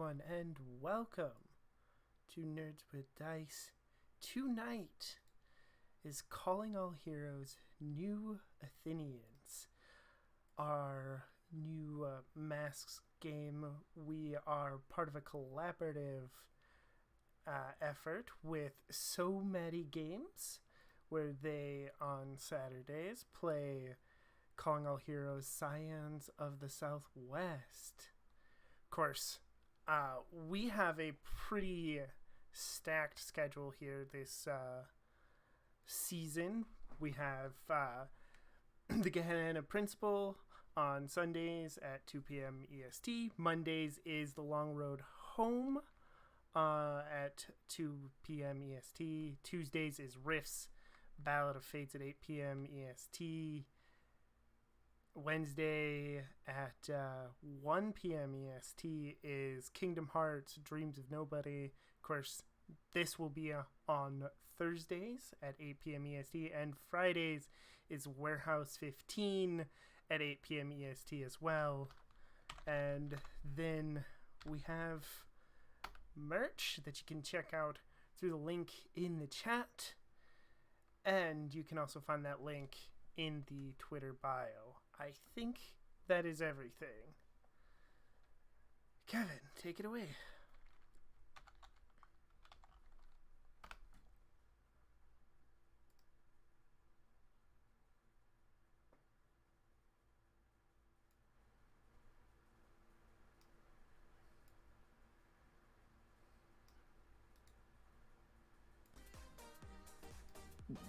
everyone, and welcome to Nerds with Dice. Tonight is Calling All Heroes New Athenians, our new Masks game. We are part of a collaborative effort with So Many Games, where they, on Saturdays, play Calling All Heroes Scions of the Southwest. Of course, we have a pretty stacked schedule here this season. We have the Gehenna Principle on Sundays at 2 p.m. EST. Mondays is The Long Road Home at 2 p.m. EST. Tuesdays is Rifts Ballad of Fates at 8 p.m. EST. Wednesday at 1 p.m. EST is Kingdom Hearts Dreams of Nobody. Of course, this will be on Thursdays at 8 p.m. EST, and Fridays is Warehouse 15 at 8 p.m. EST as well. And then we have merch that you can check out through the link in the chat, and you can also find that link in the Twitter bio. I think that is everything. Kevin, take it away.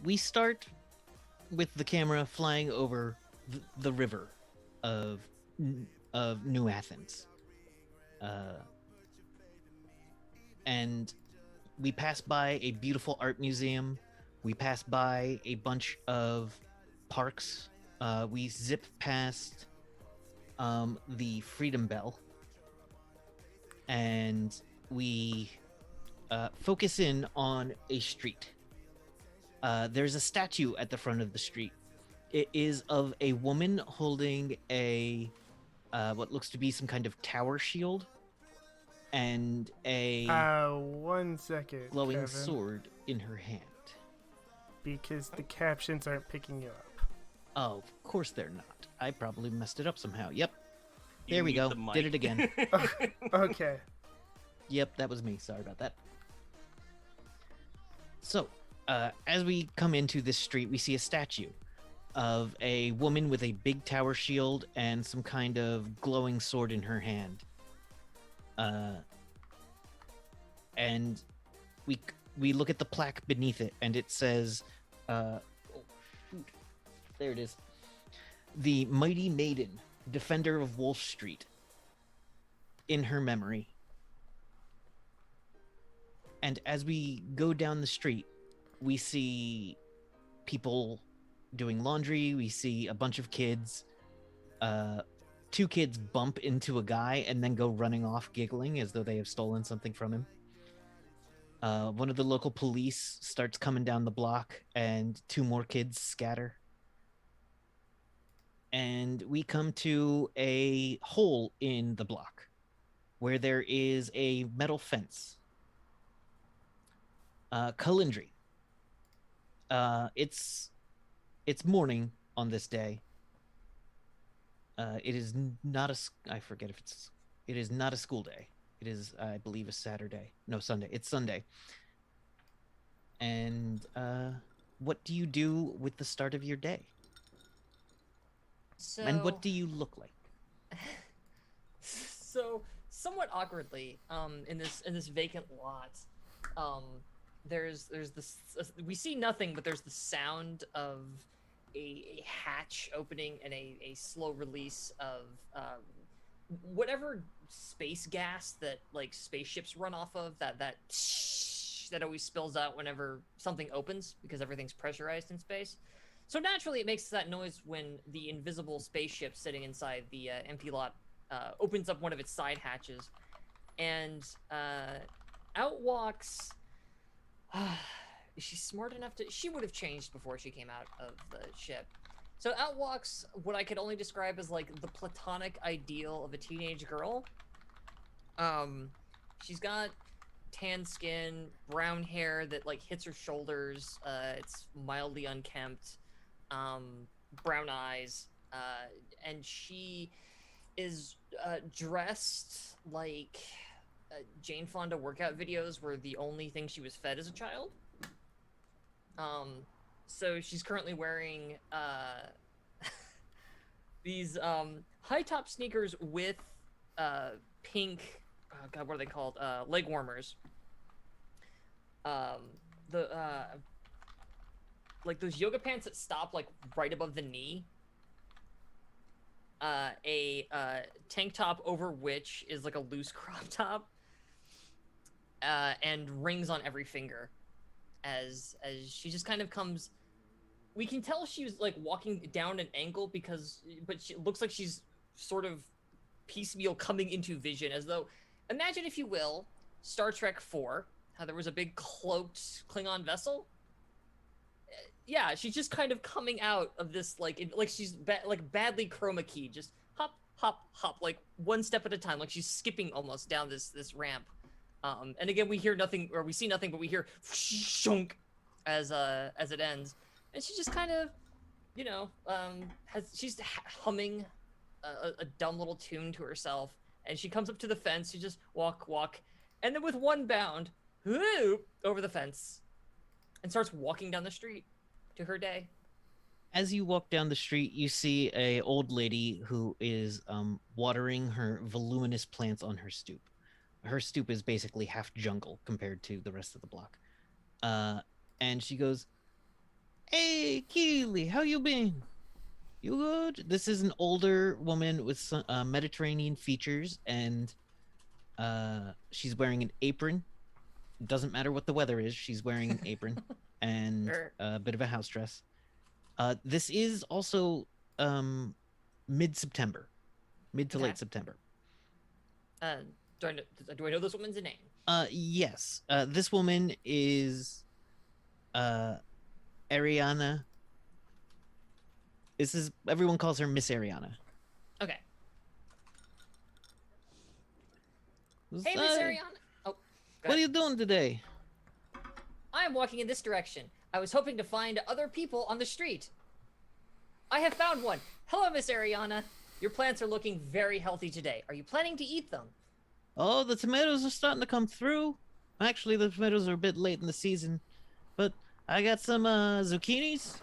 We start with the camera flying over the river of New Athens, and we pass by a beautiful art museum. We pass by a bunch of parks. We zip past the Freedom Bell, and we focus in on a street. There's a statue at the front of the street. It is of a woman holding a what looks to be some kind of tower shield and a 1 second, glowing Kevin, sword in her hand. because the captions aren't picking you up. Oh, of course they're not. I probably messed it up somehow. Yep. You There we mute go. the mic. Did it again. Okay. Yep, that was me. Sorry about that. So, as we come into this street, we see a statue of a woman with a big tower shield and some kind of glowing sword in her hand. And we look at the plaque beneath it, and it says, oh, shoot. There it is. The Mighty Maiden, Defender of Wolf Street, in her memory. And as we go down the street, we see people doing laundry. We see a bunch of kids. Two kids bump into a guy and then go running off giggling as though they have stolen something from him. One of the local police starts coming down the block, and two more kids scatter. And we come to a hole in the block where there is a metal fence. Kalindri. It's morning on this day. It is not I forget if it is not a school day. It is, I believe, a Saturday. No, Sunday. It's Sunday. And what do you do with the start of your day? So, And what do you look like? so somewhat awkwardly, in this vacant lot, there's this we see nothing, but there's the sound of a hatch opening and a slow release of whatever space gas that like spaceships run off of, that always spills out whenever something opens because everything's pressurized in space. So naturally, it makes that noise when the invisible spaceship sitting inside the empty lot opens up one of its side hatches, and out walks. Is she smart enough to? She would have changed before she came out of the ship. So out walks what I could only describe as like the platonic ideal of a teenage girl. She's got tan skin, brown hair that like hits her shoulders. It's mildly unkempt, brown eyes, and she is dressed like Jane Fonda workout videos were the only thing she was fed as a child. So she's currently wearing these high top sneakers with pink, oh God, what are they called? Leg warmers. The like those yoga pants that stop like right above the knee. A tank top over which is like a loose crop top. And rings on every finger. As she just kind of comes, we can tell she was like walking down an angle but she looks like she's sort of piecemeal coming into vision, as though, imagine if you will, Star Trek 4, how there was a big cloaked Klingon vessel. Yeah, she's just kind of coming out of this like she's badly chroma key, just hop hop hop, like one step at a time, like she's skipping almost down this ramp. And again, we hear nothing, or we see nothing, but we hear shunk as it ends, and she just kind of, you know, she's humming a dumb little tune to herself, and she comes up to the fence. She just walk, and then with one bound, whoop, over the fence, and starts walking down the street to her day. As you walk down the street, you see a old lady who is watering her voluminous plants on her stoop. Her stoop is basically half jungle compared to the rest of the block. And she goes, "Hey, Keely, how you been? You good?" This is an older woman with some Mediterranean features, and she's wearing an apron. Doesn't matter what the weather is, she's wearing an apron and Sure. a bit of a house dress. This is also mid-September, mid to Okay. late September. Do I know this woman's name? Yes. This woman is Ariana. Everyone calls her Miss Ariana. Okay. Hey, Miss Ariana. Oh, what are you doing today? I'm walking in this direction. I was hoping to find other people on the street. I have found one. Hello, Miss Ariana. Your plants are looking very healthy today. Are you planning to eat them? Oh, the tomatoes are starting to come through. Actually, the tomatoes are a bit late in the season, but I got some zucchinis.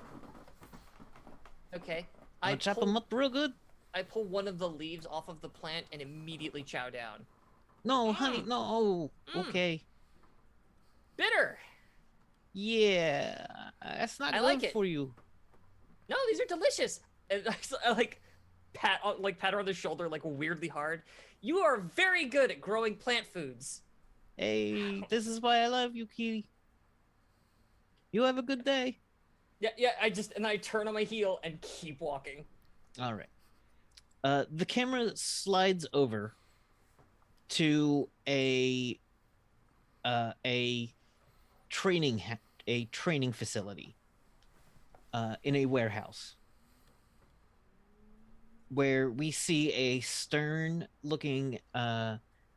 Okay. I'll chop them up real good. I pull one of the leaves off of the plant and immediately chow down. No, honey, no. Oh, okay. Bitter. Yeah, that's not I good like it. for you. No, these are delicious. And I like pat her on the shoulder like weirdly hard. You are very good at growing plant foods. Hey, this is why I love you, Kitty. You have a good day. Yeah. I turn on my heel and keep walking. All right. The camera slides over to a training facility in a warehouse where we see a stern-looking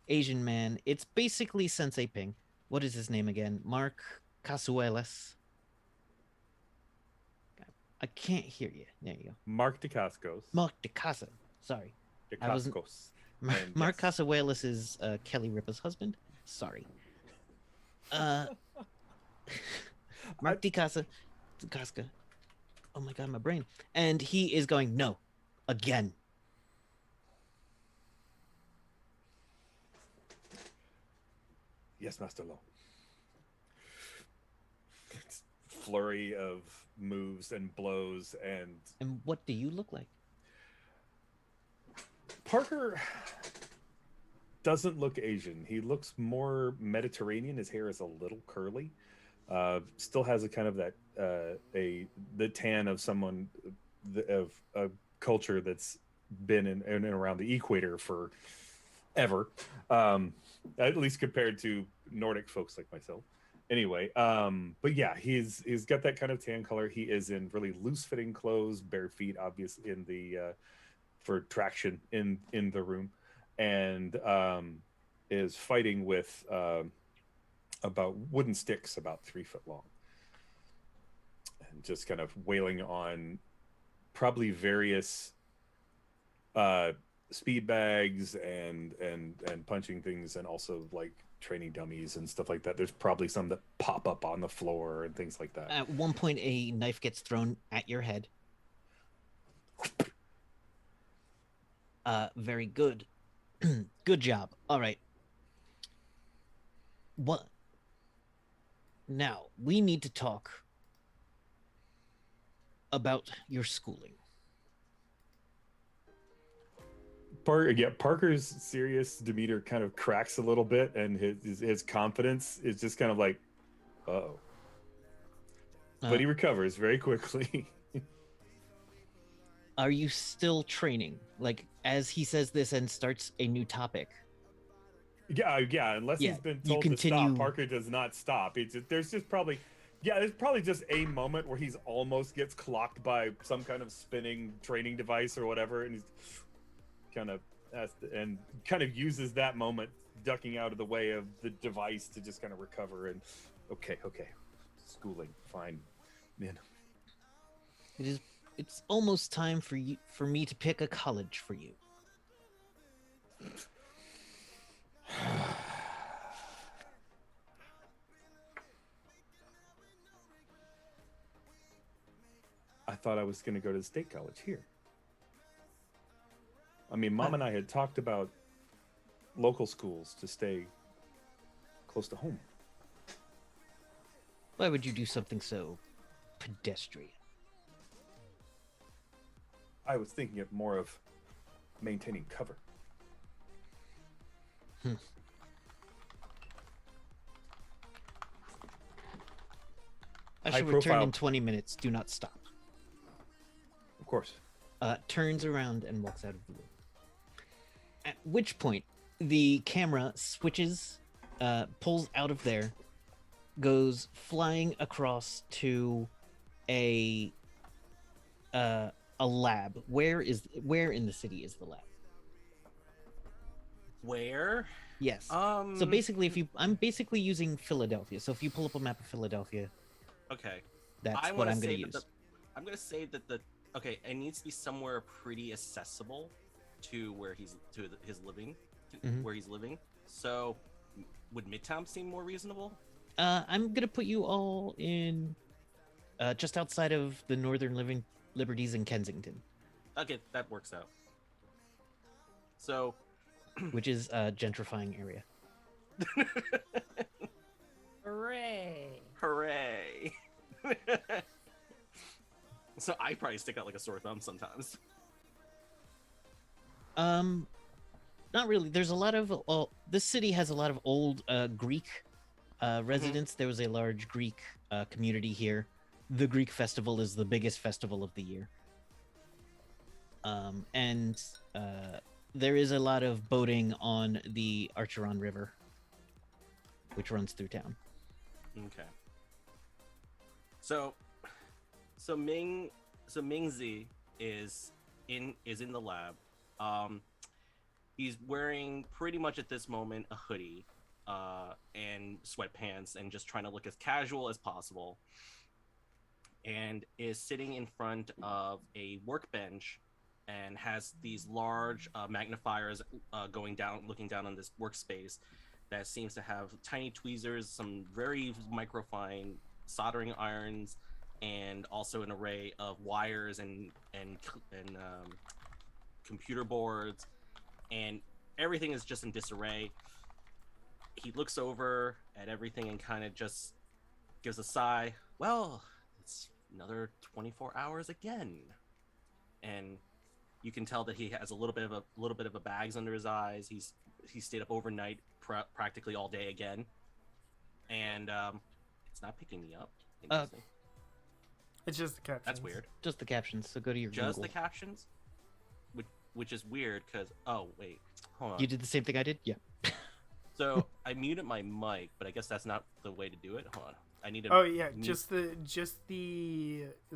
Asian man. It's basically Sensei Ping. What is his name again? Mark Casuelas. I can't hear you. There you go. Mark DeCascos. Mark DeCasa. Sorry. DeCascos. Mark Casuelas is Kelly Ripa's husband. Sorry. Mark DeCasa. Oh my god, my brain. And he is going, no. Again. Yes, Master Lo. It's flurry of moves and blows and... And what do you look like? Parker doesn't look Asian. He looks more Mediterranean. His hair is a little curly. Still has a kind of that the tan of someone of a culture that's been in and around the equator for ever, at least compared to Nordic folks like myself. Anyway, but yeah, he's got that kind of tan color. He is in really loose fitting clothes, bare feet, obviously in the for traction in the room, and is fighting with about wooden sticks about 3 foot long, and just kind of wailing on probably various speed bags and punching things, and also like training dummies and stuff like that. There's probably some that pop up on the floor and things like that. At one point, a knife gets thrown at your head. Very good. Good job. All right. What? Now, we need to talk about your schooling. Parker's serious demeanor kind of cracks a little bit, and his confidence is just kind of like, uh-oh. But he recovers very quickly. Are you still training? Like, as he says this and starts a new topic. Yeah. Unless he's been told to stop, Parker does not stop. There's probably just a moment where he's almost gets clocked by some kind of spinning training device or whatever, and he's kind of uses that moment, ducking out of the way of the device, to just kind of recover. And okay, schooling, fine, man. It's almost time for me to pick a college for you. I thought I was going to go to the state college here. I mean, Mom and I had talked about local schools to stay close to home. Why would you do something so pedestrian? I was thinking of more of maintaining cover. I shall return in 20 minutes. Do not stop. Of course. Turns around and walks out of the room. At which point, the camera switches, pulls out of there, goes flying across to a lab. Where in the city is the lab? Where? Yes. So basically, I'm basically using Philadelphia. So if you pull up a map of Philadelphia, okay, that's what I'm going to use. I'm going to say that it needs to be somewhere pretty accessible to where his living, where he's living. So, would Midtown seem more reasonable? I'm going to put you all in just outside of the Northern Liberties in Kensington. Okay, that works out. So, which is a gentrifying area. Hooray! Hooray! So I probably stick out like a sore thumb sometimes. Not really. There's a lot of this city has a lot of old Greek residents. There was a large Greek community here. The Greek festival is the biggest festival of the year. And there is a lot of boating on the Archeron River, which runs through town. Okay. So Mingzi is in the lab. He's wearing pretty much at this moment a hoodie and sweatpants, and just trying to look as casual as possible, and is sitting in front of a workbench and has these large magnifiers looking down on this workspace that seems to have tiny tweezers, some very microfine soldering irons, and also an array of wires and computer boards, and everything is just in disarray. He looks over at everything and kind of just gives a sigh. Well, it's another 24 hours again, and you can tell that he has a little bit of a bags under his eyes. He stayed up overnight practically all day again, and it's not picking me up. Interesting. It's just the captions. That's weird. Just the captions. So go to your Just Google. the captions, which is weird because wait, hold on. You did the same thing I did. Yeah. So I muted my mic, but I guess that's not the way to do it. Hold on. I need to. Oh yeah, mute. just the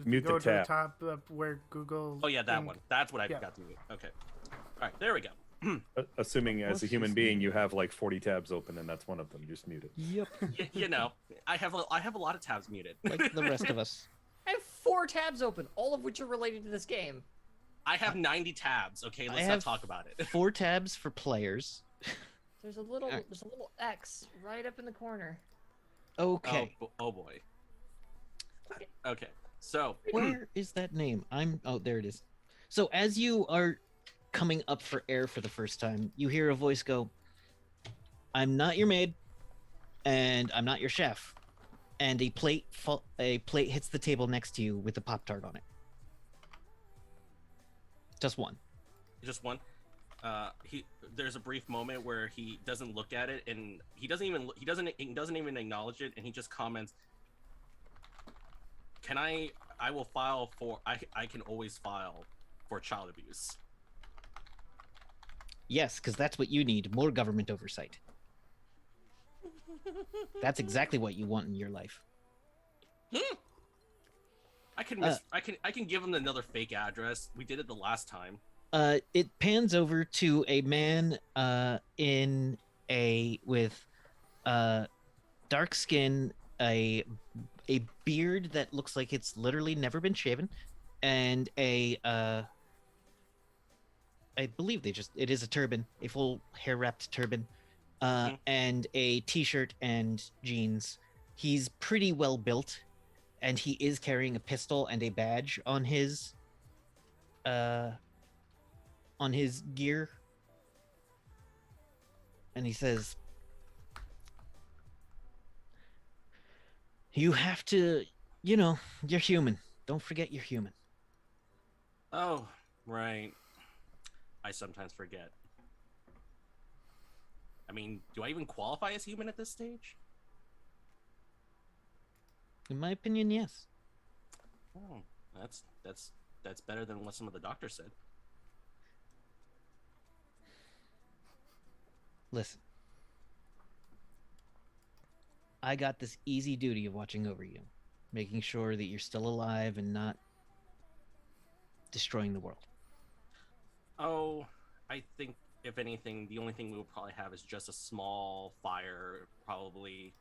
Mute go the to the tab. top of where Google. Oh yeah, that thing- one. That's what I Yeah. forgot to mute. Okay. All right, there we go. Assuming as What's a human his being name? you have like 40 tabs open and that's one of them. Just mute it. Yep. You know, I have a lot of tabs muted. Like the rest of us. I have 4 tabs open, all of which are related to this game. I have 90 tabs. Okay, I let's not have talk about it. 4 tabs for players. There's a little Alright. X right up in the corner. Okay. Oh boy. Okay. So Where is that name? Oh, there it is. So as you are coming up for air for the first time, you hear a voice go, "I'm not your maid, and I'm not your chef." And a plate hits the table next to you with a Pop-Tart on it. Just one. just one. There's a brief moment where he doesn't look at it, and he doesn't even acknowledge it, and he just comments, I will file for I can always file for child abuse. Yes, because that's what you need, more government oversight. That's exactly what you want in your life. I can give him another fake address. We did it the last time. It pans over to a man with dark skin, a beard that looks like it's literally never been shaven, and I believe it is a turban, a full hair wrapped turban, and a t-shirt and jeans. He's pretty well built, and he is carrying a pistol and a badge on his gear. And he says, "You have to, you're human. Don't forget you're human." Oh, right. I sometimes forget. I mean, do I even qualify as human at this stage? In my opinion, yes. Oh, that's better than what some of the doctors said. Listen, I got this easy duty of watching over you, making sure that you're still alive and not destroying the world. Oh, I think if anything, the only thing we will probably have is just a small fire, probably.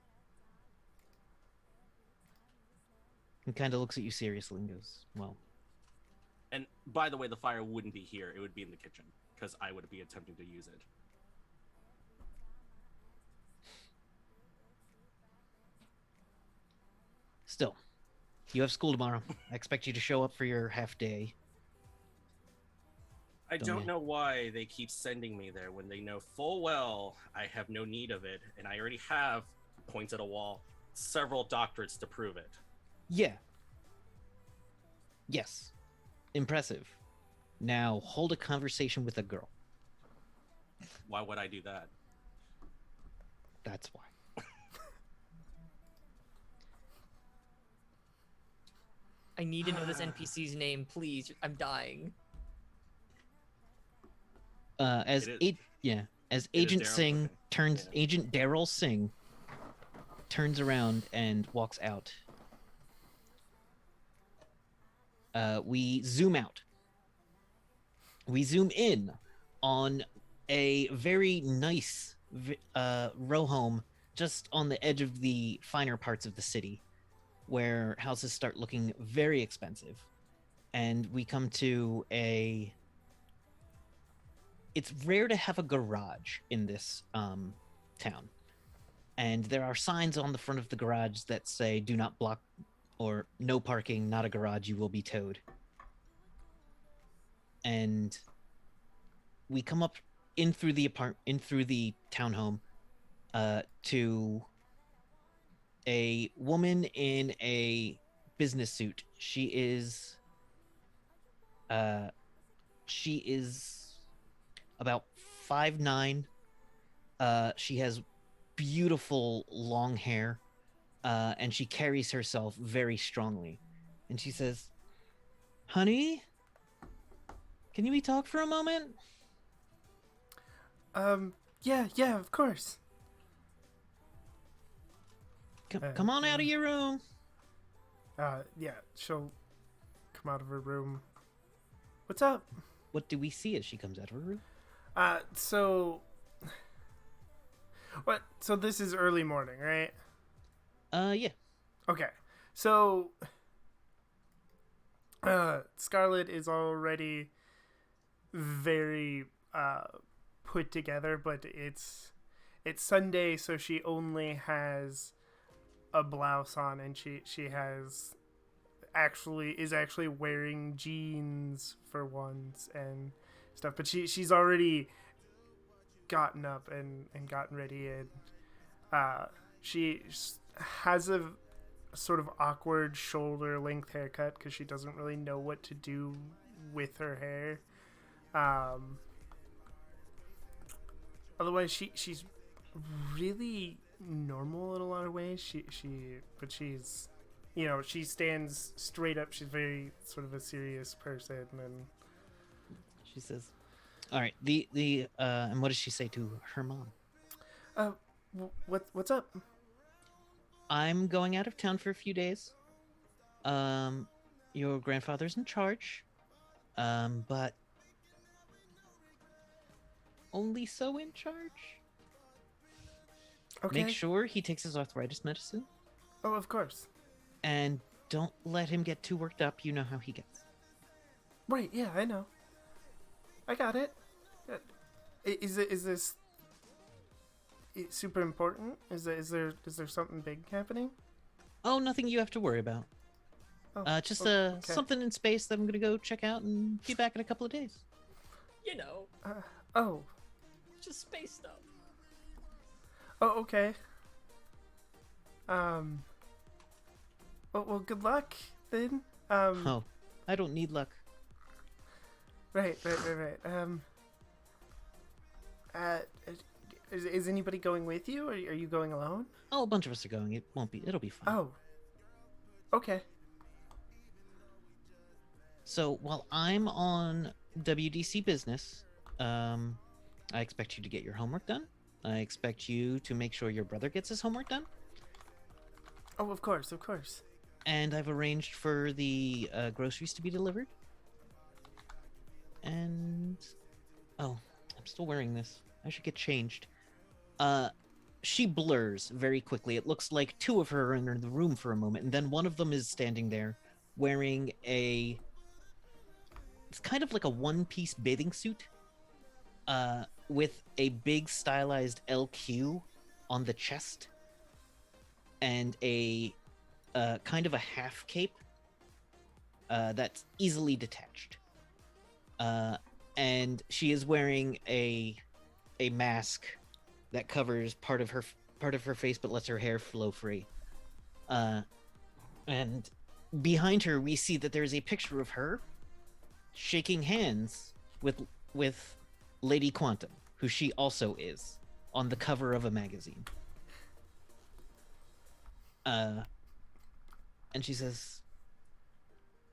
He kind of looks at you seriously and goes, "Well, And by the way, the fire wouldn't be here; it would be in the kitchen because I would be attempting to use it. still, you have school tomorrow. I expect you to show up for your half day." I Don't don't ya? know why they keep sending me there when they know full well I have no need of it, and I already have, points at a wall, several doctorates to prove it. Yeah. Yes. Impressive. Now hold a conversation with a girl. Why would I do that? That's why. I need to know this NPC's name, please. I'm dying. As It is- as it is Agent Daryl, Singh okay. turns, Yeah. Agent Daryl Singh turns around and walks out. We zoom out. We zoom in on a very nice row home just on the edge of the finer parts of the city, where houses start looking very expensive. And we come to it's rare to have a garage in this town. And there are signs on the front of the garage that say "Do not block" or "No parking, not a garage, you will be towed." And we come up in through the townhome to a woman in a business suit. She is about 5'9". She has beautiful long hair, and she carries herself very strongly. And she says, "Honey, can we talk for a moment?" Yeah, of course. Come on out of your room. Yeah, she'll come out of her room. What's up? What do we see as she comes out of her room? So what? So this is early morning, right? Yeah. Okay. So Scarlet is already very put together, but it's Sunday, so she only has a blouse on, and she has actually wearing jeans for once and stuff. But she's already gotten up and gotten ready, and she has a sort of awkward shoulder length haircut because she doesn't really know what to do with her hair. Otherwise, she's really normal in a lot of ways. But she's, she stands straight up. She's very sort of a serious person, and She says, "All right." And what does she say to her mom? what's up? I'm going out of town for a few days. Your grandfather's in charge. But only so in charge. Okay. Make sure he takes his arthritis medicine, Oh, of course. and don't let him get too worked up. You know how he gets. Right? Yeah, I know. I got it. Is this super important? Is there something big happening? Oh, nothing you have to worry about. Oh, Just okay. something in space that I'm gonna go check out and be back in a couple of days. You know, Oh. just space stuff. Oh, okay. Well, good luck then. Oh, I don't need luck. Right. Is anybody going with you, or are you going alone? Oh, a bunch of us are going. It'll be fine. Oh. Okay. So while I'm on WDC business, I expect you to get your homework done. I expect you to make sure your brother gets his homework done. Oh, of course. And I've arranged for the groceries to be delivered. And oh, I'm still wearing this. I should get changed. She blurs very quickly. It looks like two of her are in the room for a moment, and then one of them is standing there wearing it's kind of like a one-piece bathing suit, with a big stylized LQ on the chest, and a kind of a half cape that's easily detached. And she is wearing a mask that covers part of her face but lets her hair flow free. And behind her, we see that there is a picture of her shaking hands with Lady Quantum, who she also is, on the cover of a magazine. And she says,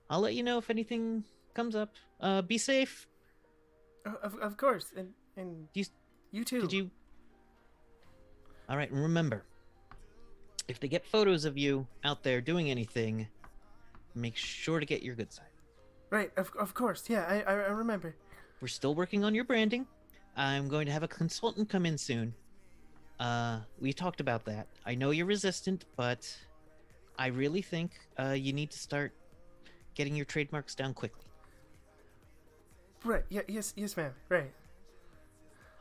"I'll let you know if anything comes up. Be safe." Of course, and you too. Did you? All right, and remember, if they get photos of you out there doing anything, make sure to get your good side. Right, of course. Yeah, I remember. We're still working on your branding. I'm going to have a consultant come in soon. We talked about that. I know you're resistant, but I really think you need to start getting your trademarks down quickly. Right. Yeah. Yes, ma'am. Right.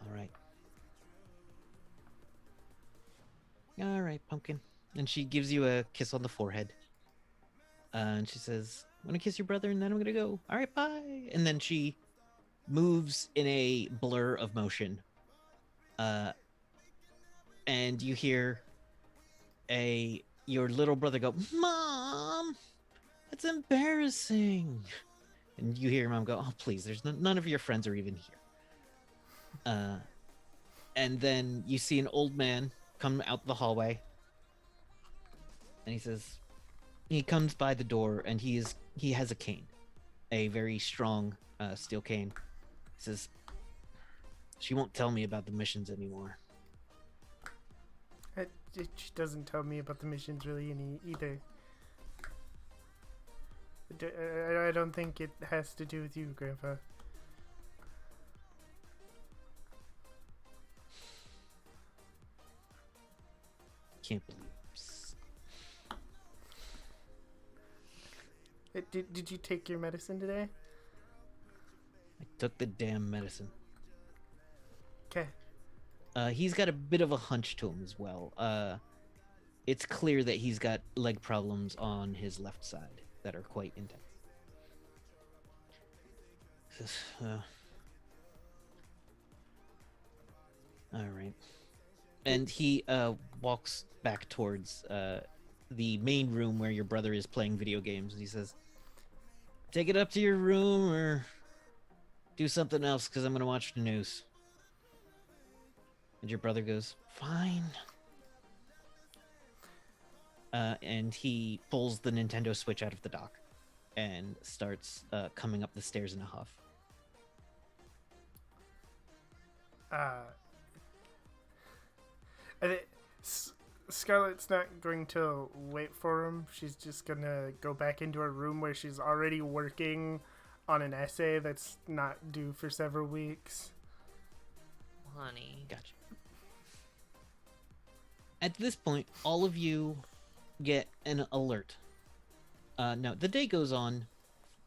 All right. All right, Pumpkin. And she gives you a kiss on the forehead. And she says, "I'm going to kiss your brother, and then I'm going to go. All right, bye." And then she moves in a blur of motion. And you hear your little brother go, "Mom, that's embarrassing." And you hear your mom go, "Oh, please, there's none of your friends are even here." And then you see an old man come out the hallway. And he comes by the door, and he has a cane, a very strong steel cane. He says, "She won't tell me about the missions anymore." She doesn't tell me about the missions really either. I don't think it has to do with you, Grandpa. can't believe. Did you take your medicine today? I took the damn medicine. Okay. He's got a bit of a hunch to him as well. It's clear that he's got leg problems on his left side that are quite intense. All right. And he walks back towards the main room where your brother is playing video games. And he says, "Take it up to your room or do something else because I'm going to watch the news." And your brother goes, "Fine." And he pulls the Nintendo Switch out of the dock and starts coming up the stairs in a huff. Scarlett's not going to wait for him. She's just gonna go back into her room where she's already working on an essay that's not due for several weeks. Honey. Gotcha. At this point, all of you get an alert. No, the day goes on.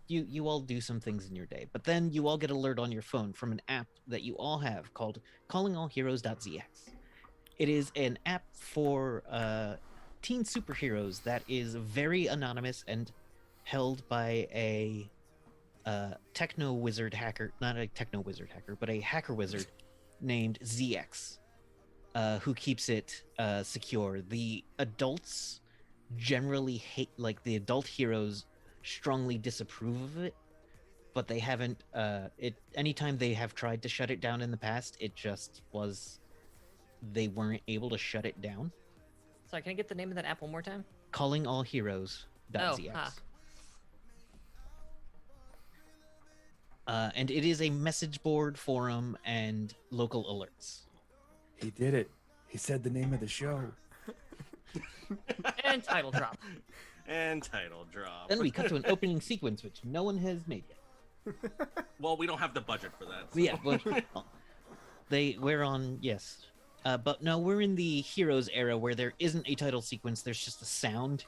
You all do some things in your day, but then you all get an alert on your phone from an app that you all have called callingallheroes.zx. It is an app for teen superheroes that is very anonymous and held by a techno wizard hacker, not a techno wizard hacker, but a hacker wizard named ZX, who keeps it secure. The adults generally hate, like the adult heroes strongly disapprove of it, but they haven't, anytime they have tried to shut it down in the past, it just was, they weren't able to shut it down. Sorry, can I get the name of that app one more time? Callingallheroes.zx. And it is a message board, forum, and local alerts. He did it. He said the name of the show. And title drop. And title drop. Then we cut to an opening sequence, which no one has made yet. Well, we don't have the budget for that. So. Yeah, well, we're on, yes. But no, we're in the Heroes era where there isn't a title sequence, there's just a sound.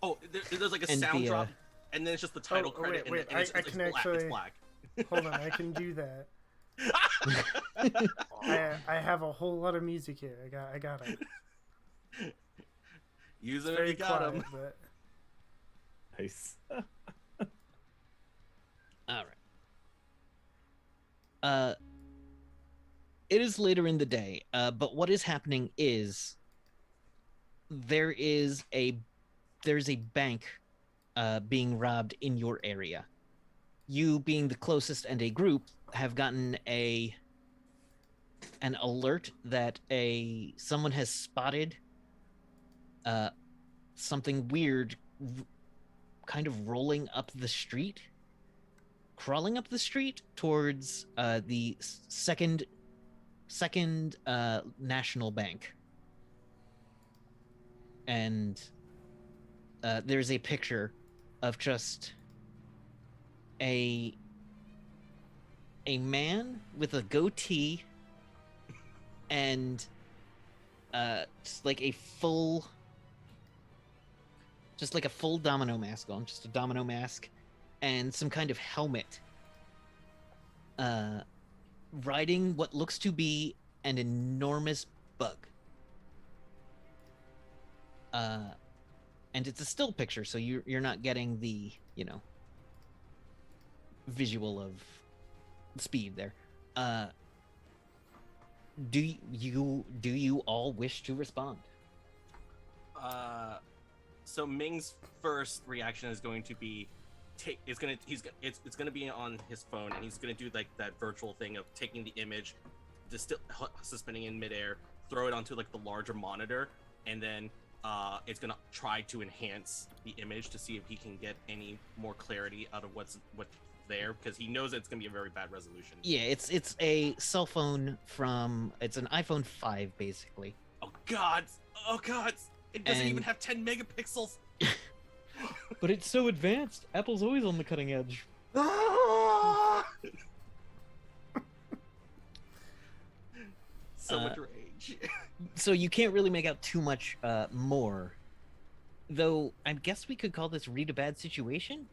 Oh, there's like a And sound the, drop, and then it's just the title credit, wait, and it's I black. can It's actually- black. Hold on, I can do that. I have a whole lot of music here. I got it. Use it if Very you got quiet, him. but Nice. All right. It is later in the day, but what is happening is there's a bank being robbed in your area. You, being the closest and a group, have gotten an alert that someone has spotted something weird kind of rolling up the street, crawling up the street towards the second National Bank. And there's a picture of just a man with a goatee and just like a full domino mask on, just a domino mask and some kind of helmet, riding what looks to be an enormous bug. And it's a still picture, so you're not getting the, visual of speed there. Do you all wish to respond? So Ming's first reaction is going to be it's gonna be on his phone, and he's gonna do like that virtual thing of taking the image, just still suspending in midair, throw it onto like the larger monitor, and then it's gonna try to enhance the image to see if he can get any more clarity out of what's there, because he knows it's gonna be a very bad resolution. Yeah, it's a cell phone it's an iPhone 5 basically. Oh god! It doesn't And- even have 10 megapixels. But it's so advanced. Apple's always on the cutting edge. So much rage. So you can't really make out too much more. Though I guess we could call this read a bad situation.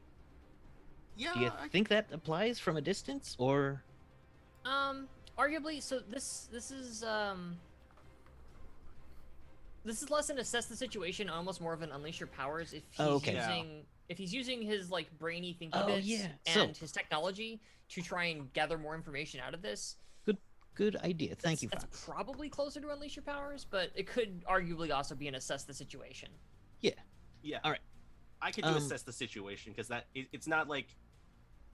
Yeah. Do you think that applies from a distance, or? Arguably, so this is less an assess the situation, almost more of an unleash your powers. If he's okay. if he's using his like brainy thinky bits yeah. and his technology to try and gather more information out of this. Good idea. Thank you. That's probably closer to unleash your powers, but it could arguably also be an assess the situation. Yeah. Yeah. All right. I could do assess the situation because it's not like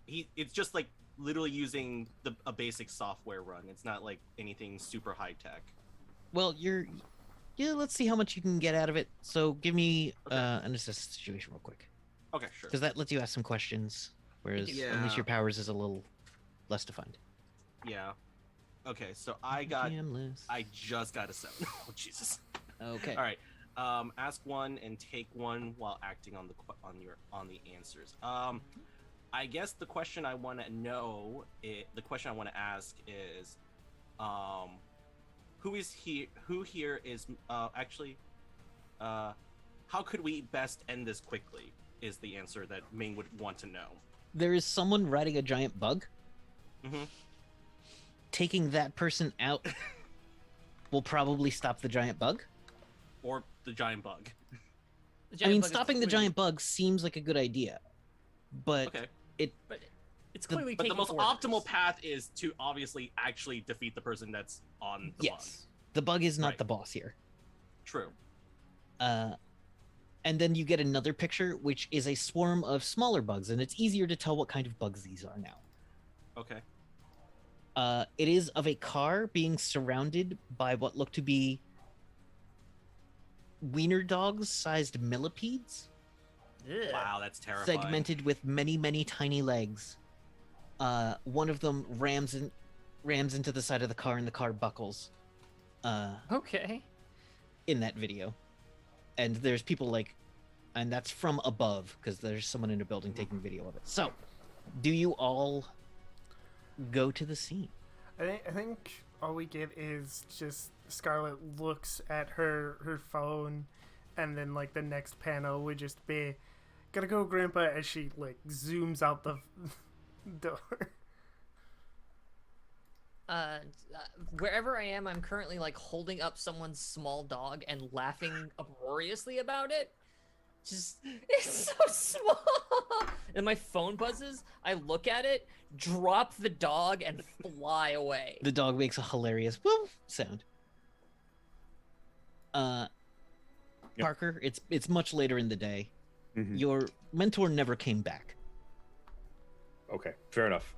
it's just like literally using a basic software run. It's not like anything super high tech. Well, let's see how much you can get out of it. So give me an assess the situation real quick. Okay, sure. Because that lets you ask some questions, whereas unleash your powers is a little less defined. Yeah. Okay, so I just got a 7. Oh Jesus. Okay. All right. Ask one and take one while acting on the answers. I guess the question I want to know, the question I want to ask is, who here is actually, how could we best end this quickly? Is the answer that Ming would want to know. There is someone riding a giant bug. Mm-hmm. Taking that person out will probably stop the giant bug. Or the giant bug. Stopping the giant bug seems like a good idea, but it's clearly the most orders. optimal path is to obviously actually defeat the person that's on the bug. The bug is not the boss here. True. And then you get another picture, which is a swarm of smaller bugs, and it's easier to tell what kind of bugs these are now. Okay. It is of a car being surrounded by what look to be wiener dogs-sized millipedes. Ugh. Wow, that's terrifying. Segmented with many, many tiny legs. One of them rams into the side of the car, and the car buckles. Okay. In that video, and there's people and that's from above because there's someone in a building taking video of it. So, do you all go to the scene? I think all we get is just Scarlet looks at her phone, and then like the next panel would just be, "Gotta go, Grandpa," as she like zooms out the door. Wherever I am, I'm currently like holding up someone's small dog and laughing uproariously about it. Just, it's so small. And my phone buzzes. I look at it, drop the dog, and fly away. The dog makes a hilarious woof sound. Parker, it's much later in the day. Mm-hmm. Your mentor never came back. Okay, fair enough.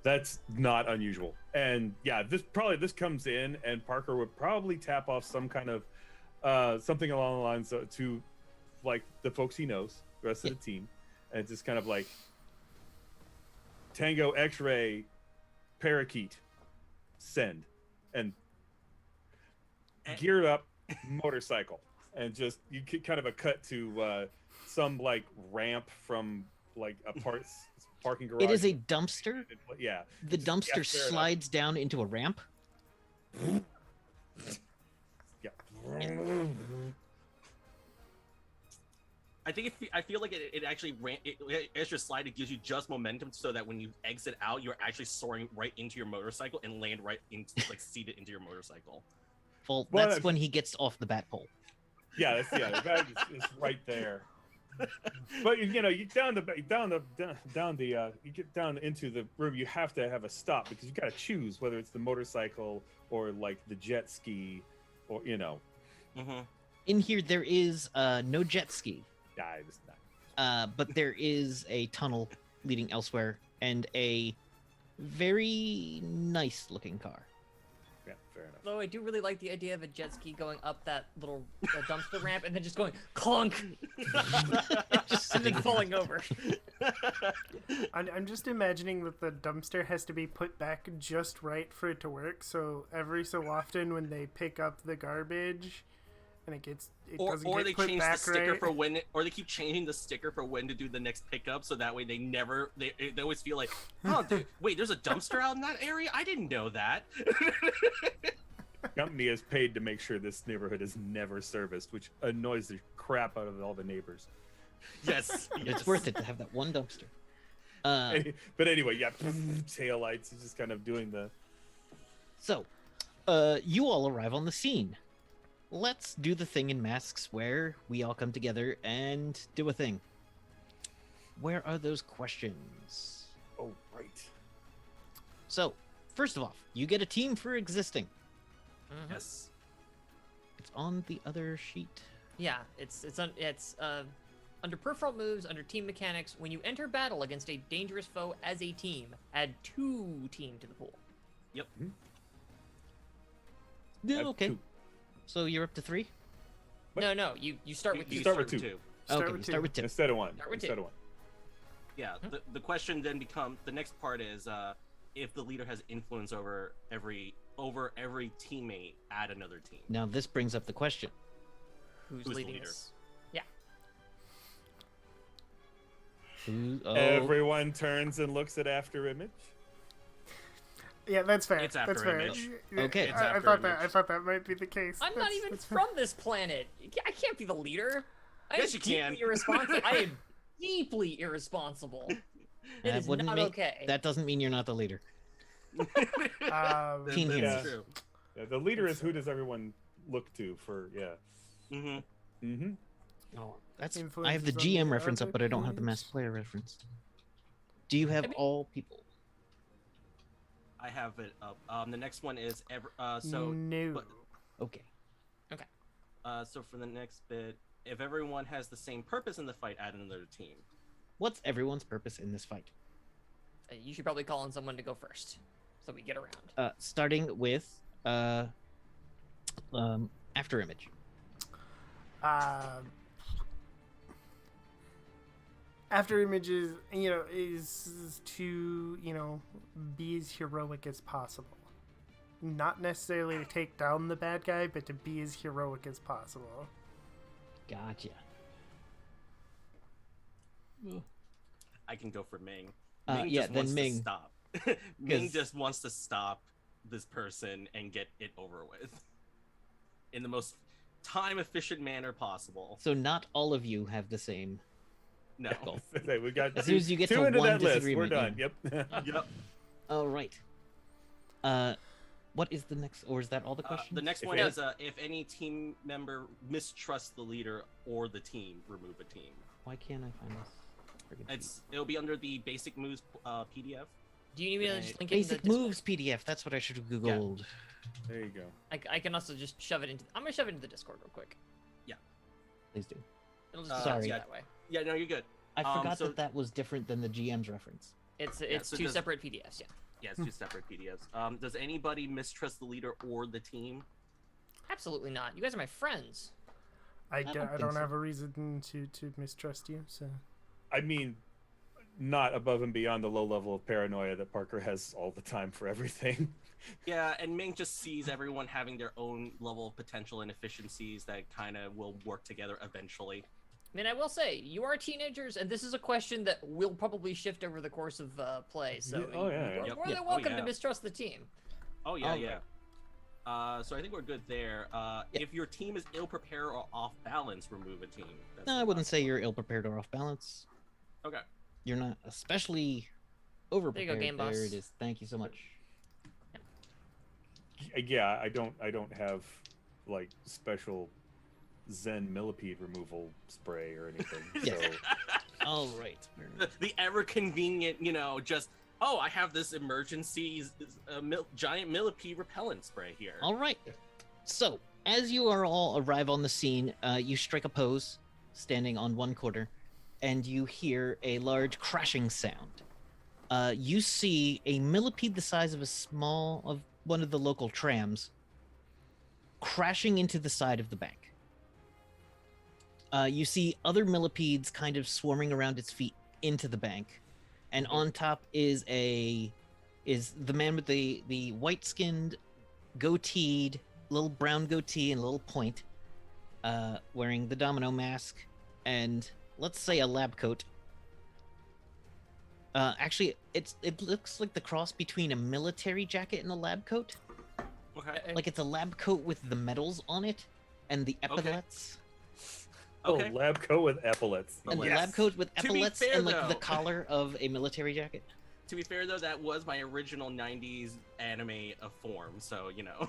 That's not unusual. And yeah, this comes in, and Parker would probably tap off some kind of something along the lines to like the folks he knows, the rest of the team, and it's just kind of like Tango X-ray parakeet send, and geared up motorcycle, and just you get kind of a cut to some like ramp from like a parking garage. It is a dumpster. Yeah. The dumpster slides down into a ramp. Yeah. I feel like it actually extra slide. It gives you just momentum so that when you exit out, you're actually soaring right into your motorcycle and land right into like seated into your motorcycle. Well, that's when he gets off the bat pole. Yeah, the bag is right there. But you know, you you get down into the room. You have to have a stop because you got to choose whether it's the motorcycle or like the jet ski, or you know. Mm-hmm. In here, there is no jet ski. Yeah, it's not. But there is a tunnel leading elsewhere and a very nice looking car. Yeah, fair enough. Though I do really like the idea of a jet ski going up that little dumpster ramp and then just going clunk, and then falling over. I'm just imagining that the dumpster has to be put back just right for it to work. So every so often, when they pick up the garbage, and or they change the sticker for when or they keep changing the sticker for when to do the next pickup, so that way they always feel like, oh, wait, there's a dumpster out in that area? I didn't know that. Company is paid to make sure this neighborhood is never serviced, which annoys the crap out of all the neighbors. Yes, It's worth it to have that one dumpster. But anyway, yeah, tail lights is just kind of doing the. So, you all arrive on the scene. Let's do the thing in masks where we all come together and do a thing. Where are those questions? Oh, right. So, first of all, you get a team for existing. yes. It's on the other sheet. Yeah, it's under peripheral moves, under team mechanics. When you enter battle against a dangerous foe as a team, add 2 team to the pool. Yep. Yeah, Have okay. 2. So you're up to 3? What? No, you start with You 2. start with 2. Okay, you start with 2. Instead of 1. Start with Instead 2. of 1. Yeah. The question then becomes the next part is if the leader has influence over every teammate, add another team. Now this brings up the question. Who's the leading leader? this? Yeah. Everyone turns and looks at After Image. Yeah, that's fair. It's that's after fair. Image. Okay. It's I after thought Image. I thought that might be the case. I'm not even That's from this planet. I can't be the leader. I Yes, am you can. deeply irresponsible. I am deeply irresponsible. It That is wouldn't not make- okay. That doesn't mean you're not the leader. Teen That's heroes. true. Yeah, the leader is who does everyone look to for, yeah. Mm-hmm. Mm-hmm. Oh, that's. I Influences have the on GM the reference up, other but I don't have the mass players. player reference. Do you have I mean- all people? I have it up. The next one is so no. but- Okay. so for the next bit, if everyone has the same purpose in the fight, add another team. What's everyone's purpose in this fight? You should probably call on someone to go first, so we get around. Starting with After Image. After Images, is to, be as heroic as possible. Not necessarily to take down the bad guy, but to be as heroic as possible. Gotcha. I can go for Ming. Yeah, just then wants Ming. to stop. Ming 'Cause- just wants to stop this person and get it over with in the most time-efficient manner possible. So not all of you have the same. No. Goal. We got As two, soon as you get two to into one that list. We're disagreement, done. yeah. Yep. Yep. All right. What is the next, or is that all the questions? The next If one it- is if any team member mistrusts the leader or the team, remove a team. Why can't I find this? Friggin' It'll be under the basic moves PDF. Do you need me to just sheet. link it in the Basic Discord? moves PDF. That's what I should have googled. There you go. I can also just shove it into. I'm gonna shove it into the Discord real quick. Please do. It'll just Sorry. that way. Yeah, no, you're good. I forgot so- that was different than the GM's reference. It's so 2 does- separate PDFs. Yeah. Yeah, it's 2 separate PDFs. Does anybody mistrust the leader or the team? Absolutely not. You guys are my friends. I don't don't, think so. have a reason to mistrust you, so... I mean, not above and beyond the low level of paranoia that Parker has all the time for everything. Yeah, and Ming just sees everyone having their own level of potential and efficiencies that kind of will work together eventually. I mean, I will say, you are teenagers, and this is a question that will probably shift over the course of play, so Yeah, oh, yeah, you're yeah. more Yep. than Oh, welcome yeah. to mistrust the team. Oh yeah, All yeah. So I think we're good there. If your team is ill-prepared or off-balance, remove a team. That's No, the I wouldn't last say one. you're ill-prepared or off-balance. Okay. You're not especially over-prepared. Game Boss. There it is. Thank you so much. Yeah, I don't have like special Zen millipede removal spray or anything. Yes. So All right. The ever convenient, just I have this emergency giant millipede repellent spray here. All right. So, as you are all arrive on the scene, you strike a pose, standing on one corner, and you hear a large crashing sound. You see a millipede the size of one of the local trams crashing into the side of the bank. You see other millipedes kind of swarming around its feet into the bank, and on top is the man with the white-skinned, goateed, little brown goatee and a little point, wearing the domino mask and let's say a lab coat. Actually, it looks like the cross between a military jacket and a lab coat. Okay. Like it's a lab coat with the medals on it and the epaulets. Okay. Oh, lab coat with epaulets. And the Yes. lab coat with To be epaulets fair, and like the though- collar of a military jacket. To be fair, though, that was my original '90s anime of form, so you know.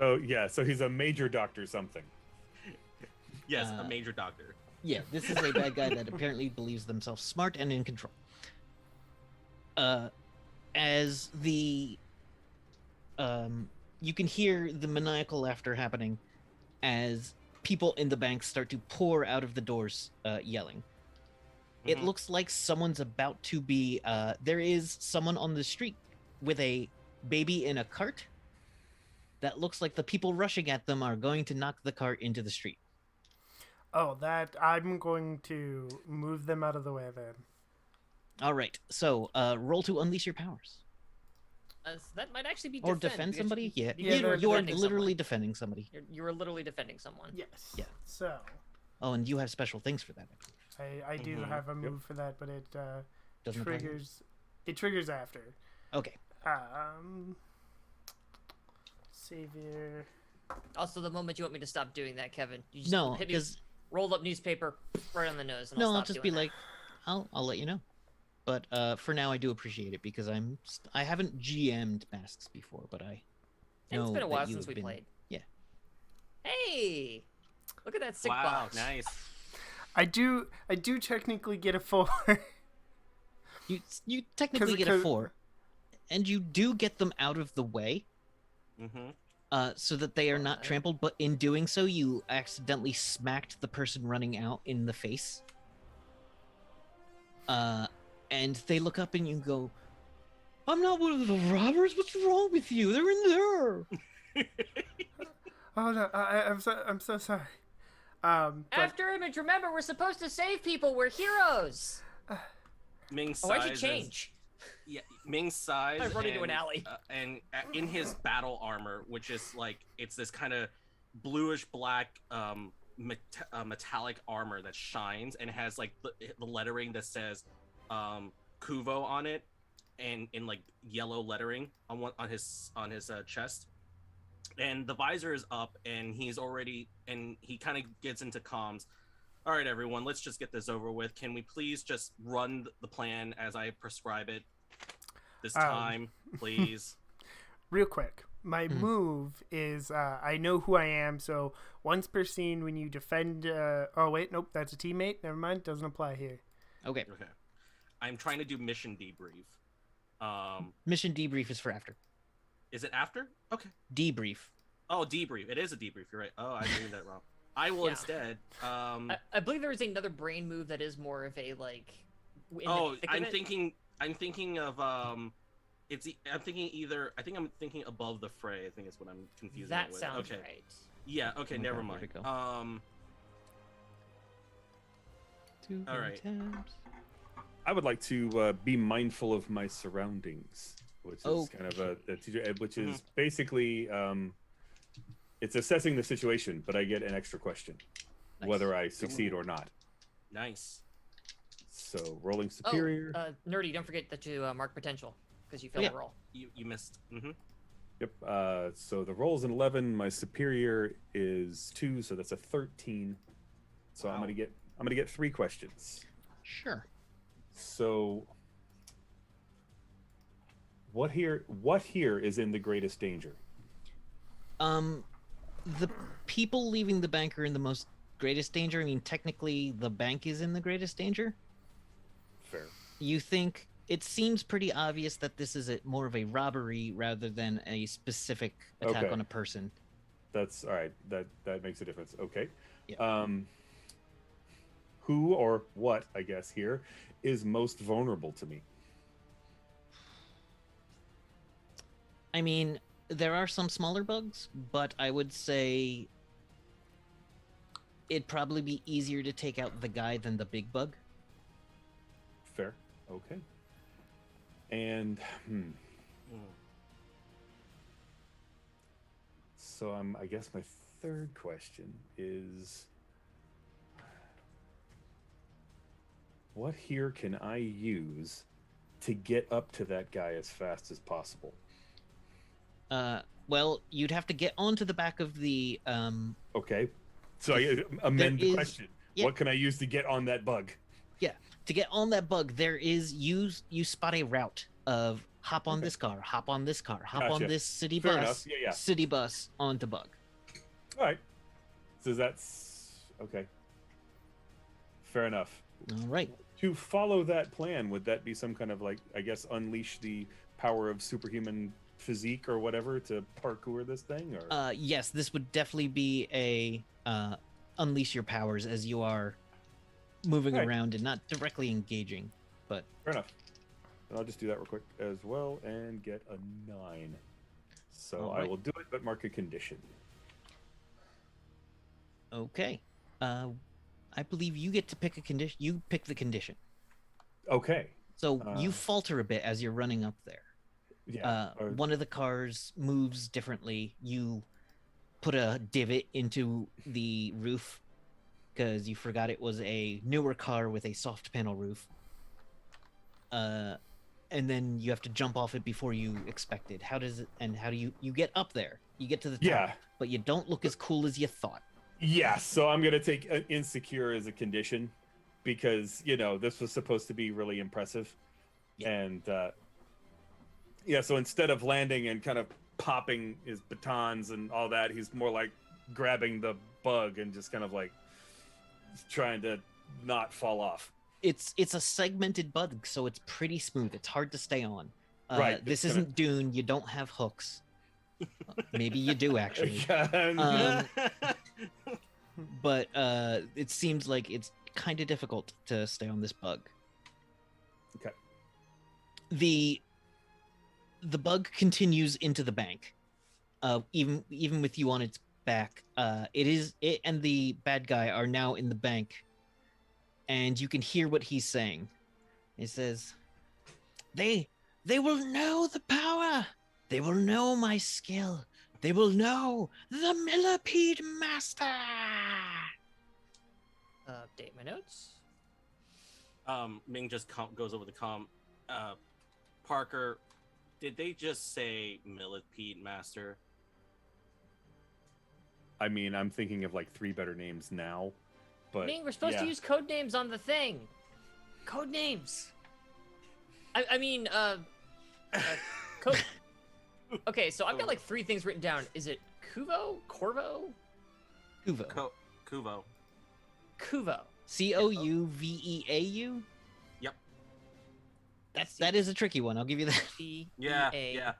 Oh yeah, so he's a major doctor something. Yes, Uh, a major doctor. Yeah, this is a bad guy that apparently believes themselves smart and in control. As the you can hear the maniacal laughter happening as people in the bank start to pour out of the doors, yelling. It Mhm. looks like someone's about to be. There is someone on the street with a baby in a cart. That looks like the people rushing at them are going to knock the cart into the street. Oh, that I'm going to move them out of the way then. All right, so roll to unleash your powers. So that might actually be Or defend, defend because somebody? Yeah, Yeah, they're you are defending literally someone. defending somebody. You are literally defending someone. Yes. Yeah. So Oh, and you have special things for that. I do Mhm. have a move for that, but it Doesn't apply here? triggers. It triggers after. Okay. Savior. Also, the moment you want me to stop doing that, Kevin, you just No, hit me because rolled up newspaper right on the nose. And no, I'll I'll stop just be doing that. like, I'll let you know. But for now, I do appreciate it because I haven't GM'd masks before, but I And it's know been a that while you since have we been- played. Yeah. Hey, look at that sick Wow, box. nice. I do technically get a 4. You technically 'Cause- get a 'cause- 4, and you do get them out of the way, Mm-hmm. so that they are not Right. trampled. But in doing so, you accidentally smacked the person running out in the face. And they look up and you go, "I'm not one of the robbers. What's wrong with you? They're in there." Oh no, I'm so sorry. But After image, remember, we're supposed to save people. We're heroes. Ming's Oh, I size should is- change. Yeah, Ming's size. I run into an alley. And in his battle armor, which is like it's this kind of bluish black metallic armor that shines and has like the lettering that says Kuvo on it, and in like yellow lettering on his chest. And the visor is up, and he kind of gets into comms. All right, everyone, let's just get this over with. Can we please just run the plan as I prescribe it this time, please? real quick, my move is I know who I am. So once per scene, when you defend. Oh wait, nope, that's a teammate. Never mind, doesn't apply here. Okay. Okay. I'm trying to do mission debrief. Mission debrief is for after. Is it after? Okay. Debrief. Oh, debrief. It is a debrief. You're right. Oh, I read that wrong. I will Yeah. instead. I believe there is another brain move that is more of a like. in the Oh, thick of I'm it. thinking. I'm thinking of I'm thinking either. I think I'm thinking above the fray. I think is what I'm confusing it That with. sounds Okay. right. Yeah. Okay. Okay, Never there mind. we go. All right. I would like to be mindful of my surroundings, which is kind of a teacher, which is basically it's assessing the situation, but I get an extra question, Nice. whether I succeed or not. Nice. So rolling superior. Oh, nerdy! Don't forget that you mark potential because you failed yeah. a roll. You missed. Mm-hmm. Yep. So the roll's an 11. My superior is 2, so that's a 13. So I'm Wow. gonna get 3 questions. Sure. So what here is in the greatest danger? The people leaving the bank are in the most greatest danger. I mean, technically, the bank is in the greatest danger. Fair. You think it seems pretty obvious that this is more of a robbery rather than a specific attack Okay. on a person. That's all right. That makes a difference. Okay. Yeah. Who or what, I guess here, is most vulnerable to me? I mean, there are some smaller bugs, but I would say it'd probably be easier to take out the guy than the big bug. Fair. Okay. And so I guess my third question is, what here can I use to get up to that guy as fast as possible? Well, you'd have to get onto the back of the Okay. So I amend the is- question. yeah. What can I use to get on that bug? to get on that bug. There is you spot a route of hop on Okay. this car, hop on this car, hop on Gotcha. this city Fair bus, enough. Yeah. city bus onto bug. All right. So that's okay. Fair enough. All right. To follow that plan, would that be some kind of like, I guess, unleash the power of superhuman physique or whatever to parkour this thing? Or Yes, this would definitely be a unleash your powers as you are moving Right. around and not directly engaging. But fair enough. And I'll just do that real quick as well and get a 9. So All I right. will do it, but mark a condition. okay, I believe you get to pick a condition. You pick the condition. Okay. So you Uh, falter a bit as you're running up there. Yeah. or- One of the cars moves differently. You put a divot into the roof because you forgot it was a newer car with a soft panel roof. And then you have to jump off it before you expected. How does it? And how do you get up there? You get to the top, yeah. but you don't look as cool as you thought. Yeah. So I'm gonna take insecure as a condition because this was supposed to be really impressive, Yeah. and yeah. So instead of landing and kind of popping his batons and all that, he's more like grabbing the bug and just kind of like trying to not fall off. It's a segmented bug, so it's pretty smooth. It's hard to stay on. Right, This it's gonna- isn't Dune. You don't have hooks. Maybe you do actually. Yeah. But it seems like it's kind of difficult to stay on this bug. Okay. The bug continues into the bank. Even with you on its back, it and the bad guy are now in the bank, and you can hear what he's saying. He says, "They will know the power. They will know my skill. They will know the Millipede Master." Update my notes. Ming just goes over the comm. Parker, did they just say Millipede Master? I mean, I'm thinking of like 3 better names now, but Ming, we're supposed yeah. to use code names on the thing. Code names. I mean, code. Okay, so I've got like 3 things written down. Is it Kuvo? Corvo? Kuvo. Kuvo. Kuvo. Couveau. Yep. That is a tricky one. I'll give you that. Yeah. C-E-A. Yeah.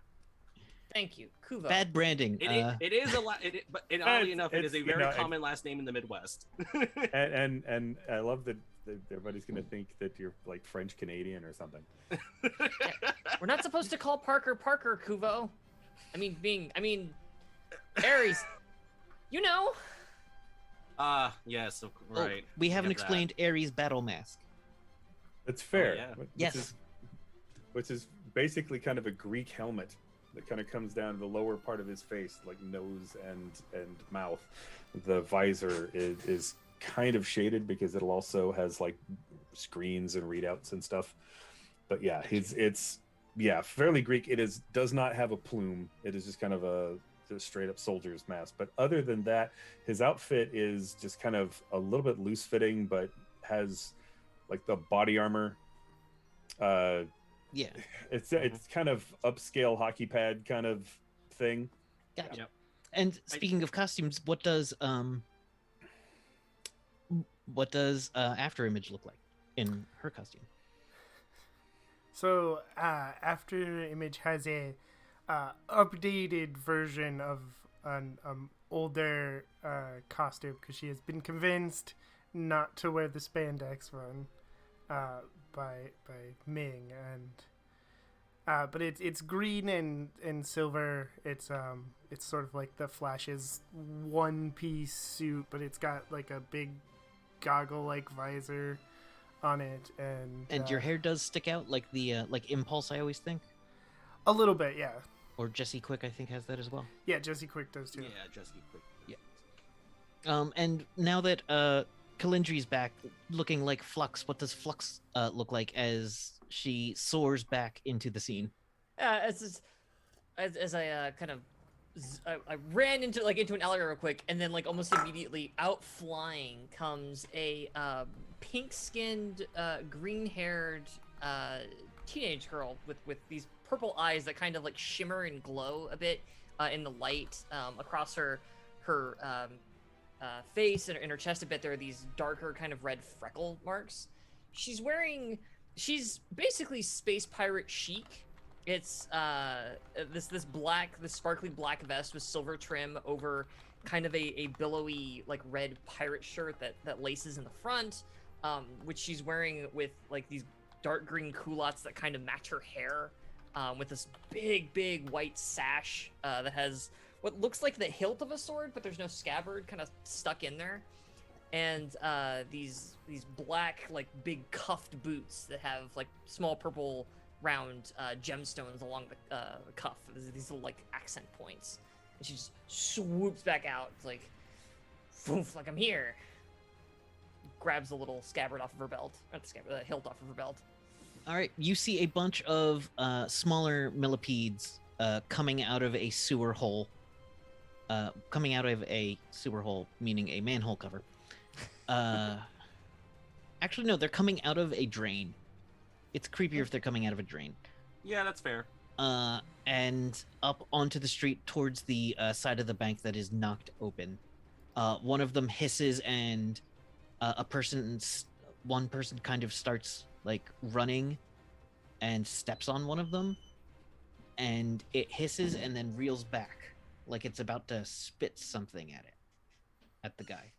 Thank you, Kuvo. Bad branding. It is a lot. But oddly enough, it is a it's, very common last name in the Midwest. and I love that everybody's gonna think that you're like French Canadian or something. We're not supposed to call Parker Kuvo. I mean, Ares. You know. Yes, Oh, right. we haven't get that. explained Ares' battle mask. It's fair. yeah. Yes. Which is basically kind of a Greek helmet that kind of comes down the lower part of his face, like nose and mouth. The visor is kind of shaded because it also has like screens and readouts and stuff. But yeah, it's fairly Greek. It does not have a plume. It is just kind of a straight up soldier's mask. But other than that, his outfit is just kind of a little bit loose fitting, but has like the body armor. Yeah. It's kind of upscale hockey pad kind of thing. Gotcha. Yep. And speaking of costumes, what does After Image look like in her costume? So After Image has a updated version of an older costume because she has been convinced not to wear the spandex one by Ming, and but it's green and silver. It's sort of like the Flash's one-piece suit, but it's got like a big goggle-like visor on it, And your hair does stick out like the like Impulse, I always think, a little bit, yeah. or Jesse Quick, I think, has that as well. Yeah, Jesse Quick does too. Yeah, Jesse Quick. And now that Kalindri's back, looking like Flux, what does Flux look like as she soars back into the scene? As I kind of I ran into an elevator real quick, and then like almost immediately out flying comes a pink-skinned, green-haired teenage girl with these purple eyes that kind of like shimmer and glow a bit in the light across her face and in her chest a bit. There are these darker kind of red freckle marks. She's basically space pirate chic. It's this sparkly black vest with silver trim over kind of a billowy like red pirate shirt that laces in the front, which she's wearing with like these dark green culottes that kind of match her hair, with this big white sash that has what looks like the hilt of a sword, but there's no scabbard kind of stuck in there, and these black like big cuffed boots that have like small purple round gemstones along the cuff. These little like accent points, and she just swoops back out. It's like, poof, like I'm here. Grabs the little scabbard off of her belt, not the scabbard, the hilt off of her belt. All right, you see a bunch of smaller millipedes coming out of a sewer hole. Coming out of a sewer hole, meaning a manhole cover. Actually, no, they're coming out of a drain. It's creepier if they're coming out of a drain. Yeah, that's fair. And up onto the street towards the side of the bank that is knocked open. One of them hisses, and one person kind of starts like running and steps on one of them, and it hisses and then reels back like it's about to spit something at the guy.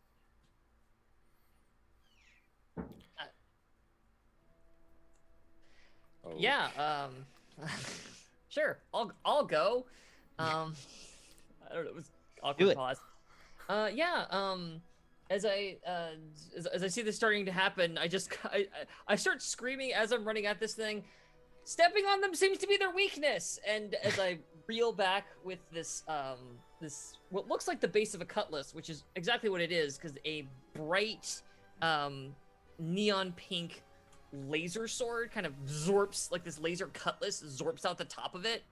Yeah, sure. I'll go. I don't know. It was awkward pause. As I see this starting to happen, I start screaming as I'm running at this thing. Stepping on them seems to be their weakness, and as I reel back with this what looks like the base of a cutlass, which is exactly what it is, because a bright neon pink laser sword kind of zorps, like this laser cutlass zorps out the top of it.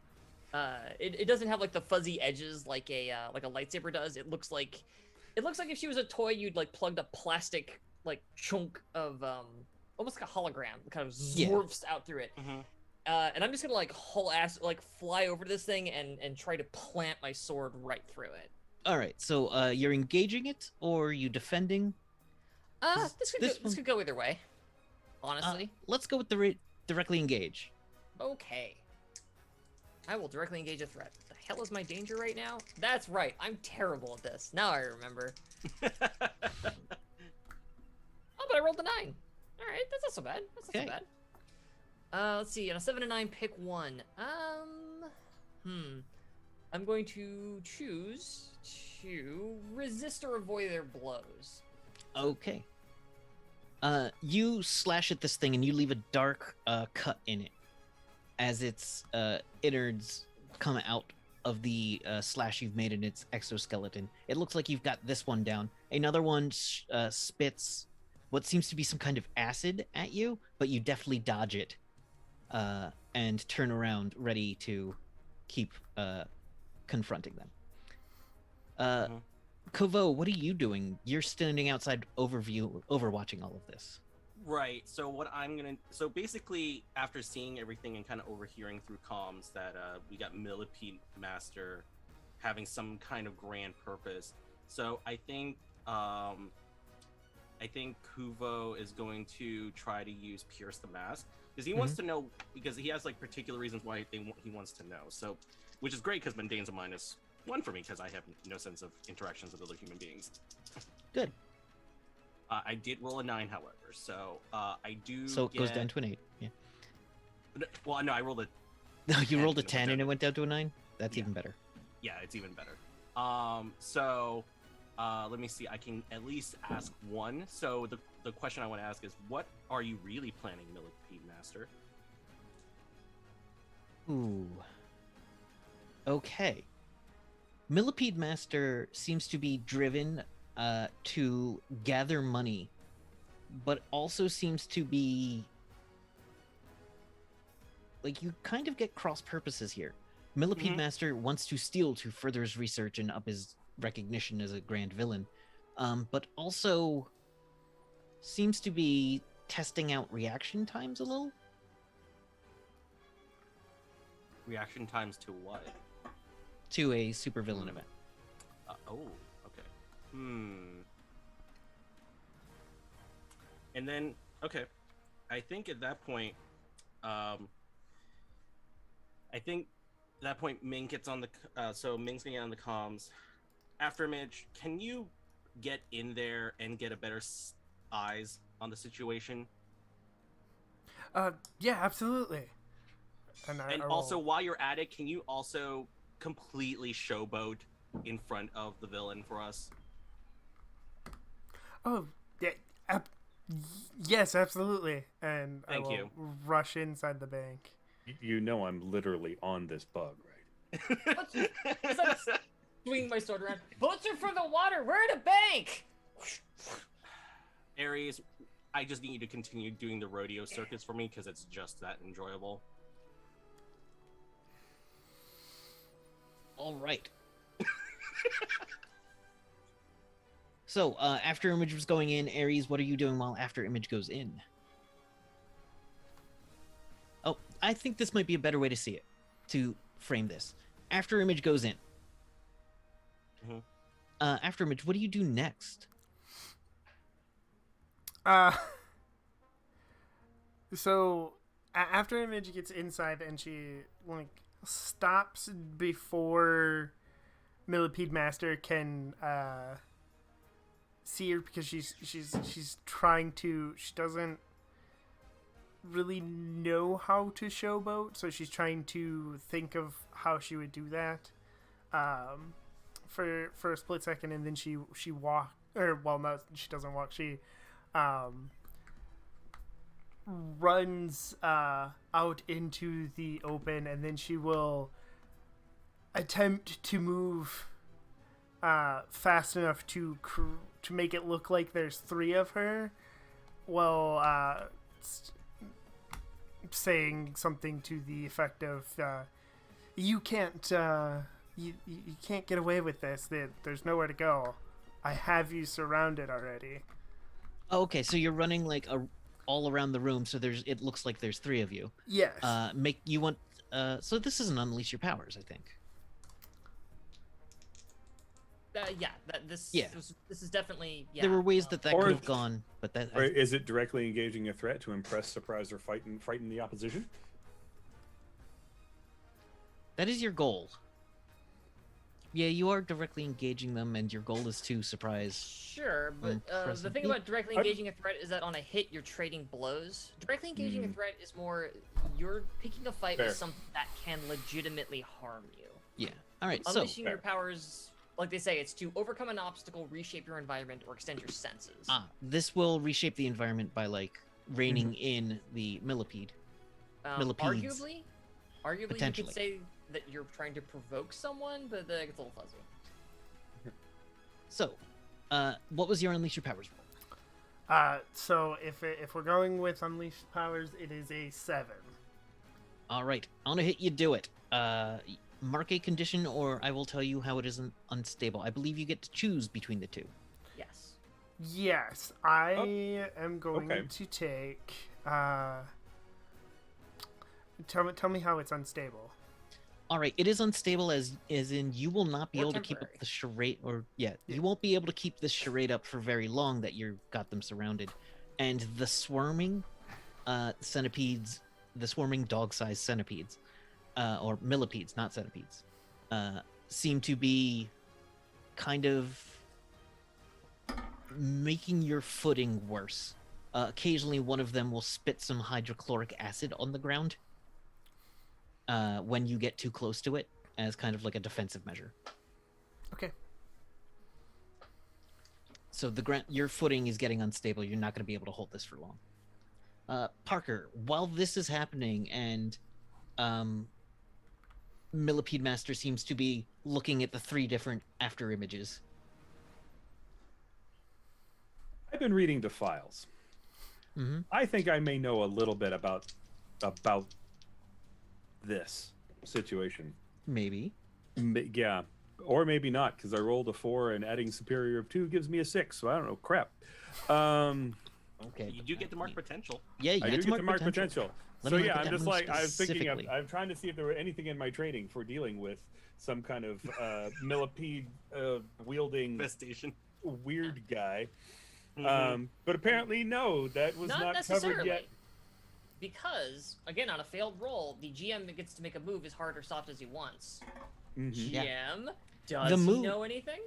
It doesn't have like the fuzzy edges like a lightsaber does. It looks like if she was a toy, you'd like plugged a plastic like chunk of almost like a hologram, that kind of zorps out through it. Mm-hmm. And I'm just gonna like whole ass like fly over this thing and try to plant my sword right through it. All right, so you're engaging it or are you defending? This could go either way. Honestly, let's go with the directly engage. Okay. I will directly engage a threat. The hell is my danger right now? That's right. I'm terrible at this. Now I remember. Oh, but I rolled a 9. All right, that's not so bad. That's not so bad. Let's see. On a 7 and 9, pick one. I'm going to choose to resist or avoid their blows. Okay. You slash at this thing and you leave a dark cut in it as its innards come out of the slash you've made in its exoskeleton. It looks like you've got this one down. Another one spits what seems to be some kind of acid at you, but you deftly dodge it and turn around ready to keep confronting them. Kovo, what are you doing? You're standing outside overwatching all of this. Right. So basically, after seeing everything and kind of overhearing through comms that we got Millipede Master having some kind of grand purpose. So I think Kuvo is going to try to use Pierce the Mask because he wants to know, because he has like particular reasons why he wants to know. So, which is great because Mundane's a -1 for me because I have no sense of interactions with other human beings. Good. I did roll a 9, however, so I do. So it goes down to an 8. Yeah. Well, no, I rolled a. No, you rolled a 10 and it went down to a 9. That's even better. Yeah, it's even better. So let me see. I can at least ask one. So the question I want to ask is, what are you really planning, Millipede Master? Ooh. Okay. Millipede Master seems to be driven to gather money, but also seems to be like, you kind of get cross purposes here. Millipede Mhm. Master wants to steal to further his research and up his recognition as a grand villain, but also seems to be testing out reaction times a little. Reaction times to what? To a supervillain event. Oh, okay. And then, okay, I think at that point, Ming gets on the. So Ming's gonna get on the comms. Afterimage, can you get in there and get a better eyes on the situation? Yeah, absolutely. And And I also, will... while you're at it, can you also completely showboat in front of the villain for us? Oh, yeah, yes, absolutely. And I Thank will you. rush inside the bank. You know I'm literally on this bug, right? As I'm swinging my sword around, bullets are for the water. We're at a bank. Ares, I just need you to continue doing the rodeo circuits for me because it's just that enjoyable. All right. So, after Image was going in, Ares, what are you doing while After Image goes in? Oh, I think this might be a better way to see it, to frame this. After Image goes in. Mhm. After Image, what do you do next? So after Image gets inside and she like stops before Millipede Master can see her because she's trying to, she doesn't really know how to showboat, so she's trying to think of how she would do that for a split second, and then she walk, or well, no, she doesn't walk, she runs out into the open, and then she will attempt to move fast enough to make it look like there's three of her, while saying something to the effect of you can't you can't get away with this, there's nowhere to go, I have you surrounded already. Oh, okay, so you're running like all around the room, so it looks like there's three of you. Yes. So this is an Unleash Your Powers, I think. This is definitely There were ways that Or- could have gone, but that Or is it directly engaging a threat to impress, surprise, or frighten the opposition? that is your goal. Yeah, you are directly engaging them, and your goal is to surprise. Sure, but the Impressive. thing about directly engaging a threat is that on a hit, you're trading blows. Directly engaging a threat is more you're picking a fight Fair. with something that can legitimately harm you. Yeah. All right. Unleashing Fair. your powers, like they say, it's to overcome an obstacle, reshape your environment, or extend your senses. This will reshape the environment by like reining in the millipede. Millipedes. Arguably, you Potentially. could say that you're trying to provoke someone, but that gets a little fuzzy. So, what was your Unleash Your Powers roll? So if we're going with Unleashed Powers, it is a 7. All right. On a hit, you do it. Mark a condition, or I will tell you how it isn't unstable. I believe you get to choose between the two. Yes. Yes, I am going okay. to take. Tell me how it's unstable. All right, it is unstable as in you will not be Or able to keep up temporary. the charade, Yeah. you won't be able to keep this charade up for very long that you got them surrounded, and the swarming centipedes, the swarming dog-sized centipedes, or millipedes, not centipedes, seem to be kind of making your footing worse. Occasionally, one of them will spit some hydrochloric acid on the ground when you get too close to it, as kind of like a defensive measure. Okay. So your footing is getting unstable. You're not going to be able to hold this for long. Parker, while this is happening and Millipede Master seems to be looking at the 3 different after images. I've been reading the files. Mm-hmm. I think I may know a little bit about this situation. Maybe. Yeah, or maybe not, because I rolled a 4 and adding superior of 2 gives me a 6. So I don't know. Crap. Okay. You do get to mark potential. Yeah, you I get do to get to mark potential. Let So me yeah, mark it I'm down just more like I'm thinking. specifically. I'm trying to see if there were anything in my training for dealing with some kind of millipede wielding Infestation. weird guy. Mhm. But apparently, no, that was Not not necessarily. covered yet. Because, again, on a failed roll, the GM that gets to make a move as hard or soft as he wants. Mhm. Yeah. GM, does The he move- know anything?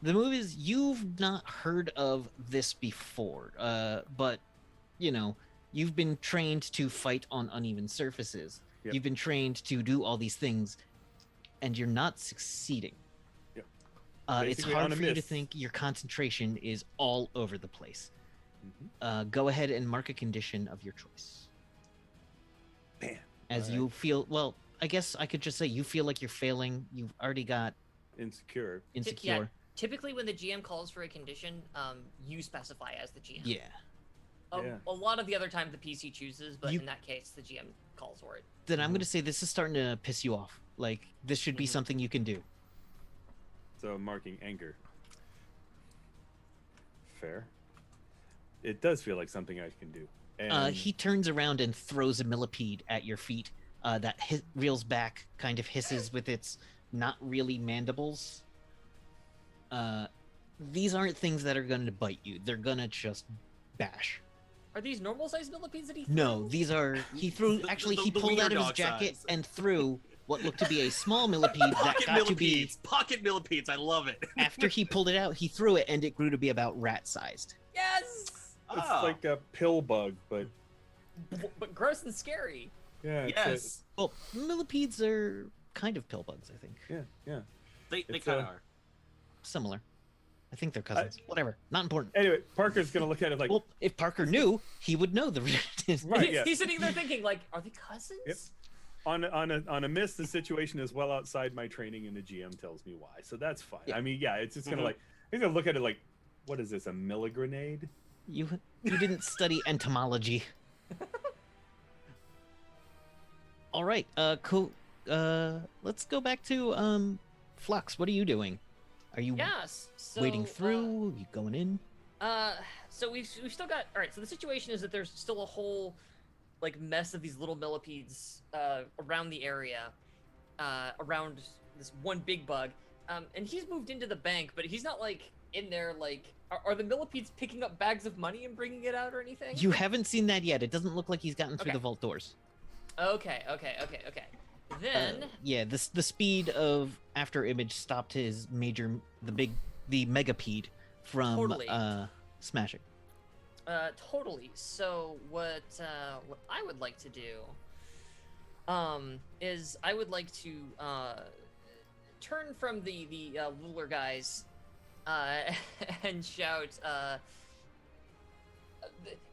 The move is you've not heard of this before, but you know you've been trained to fight on uneven surfaces. Yep. You've been trained to do all these things, and you're not succeeding. Yep. It's Basically hard on a for you to miss. think. Your concentration is all over the place. Mhm. Go ahead and mark a condition of your choice. Man, As Alright. you feel, well, I guess I could just say you feel like you're failing. You've already got insecure. insecure. Typically, when the GM calls for a condition, you specify as the GM. Yeah. Yeah. A lot of the other time, the PC chooses, but You- in that case, the GM calls for it. Then I'm going to say this is starting to piss you off. Like, this should be Mhm. something you can do. So I'm marking anger. Fair. It does feel like something I can do. And He turns around and throws a millipede at your feet that reels back, kind of hisses with its not really mandibles. These aren't things that are going to bite you. They're going to just bash. Are these normal-sized millipedes that he threw? No, these are... He threw... Actually, he the pulled out wiener of his dog jacket size. and threw what looked to be a small millipede that Pocket got to be... millipedes. Pocket millipedes. I love it. After he pulled it out, he threw it, and it grew to be about rat-sized. Yes! it's Ah, like a pill bug, but But gross and scary. yeah. It's yes. Well, millipedes are kind of pill bugs, I think. yeah. They It's, kind of are. Similar. I think they're cousins. Whatever. Not important. Anyway, Parker's gonna look at it like, Well, if Parker knew, he would know the Right, yeah. He's sitting there thinking, like, are they cousins? Yep. on a miss, the situation is well outside my training, and the GM tells me why, so that's fine. Yeah. I mean, yeah, it's just kind of Mhm. like he's gonna look at it like, what is this, a milligrenade? You didn't study entomology. All right. Cool. Let's go back to Flux. What are you doing? Are you Yes. So, wading through? You going in? So we've still got. All right. So the situation is that there's still a whole like mess of these little millipedes around the area, around this one big bug. And he's moved into the bank, but he's not like in there. Like, are the millipedes picking up bags of money and bringing it out or anything? You haven't seen that yet. It doesn't look like he's gotten through Okay. the vault doors. Okay. Then Yeah, the speed of After Image stopped his the megapede from Totally. smashing. Totally. So what I would like to do is I would like to turn from the littler guys and shout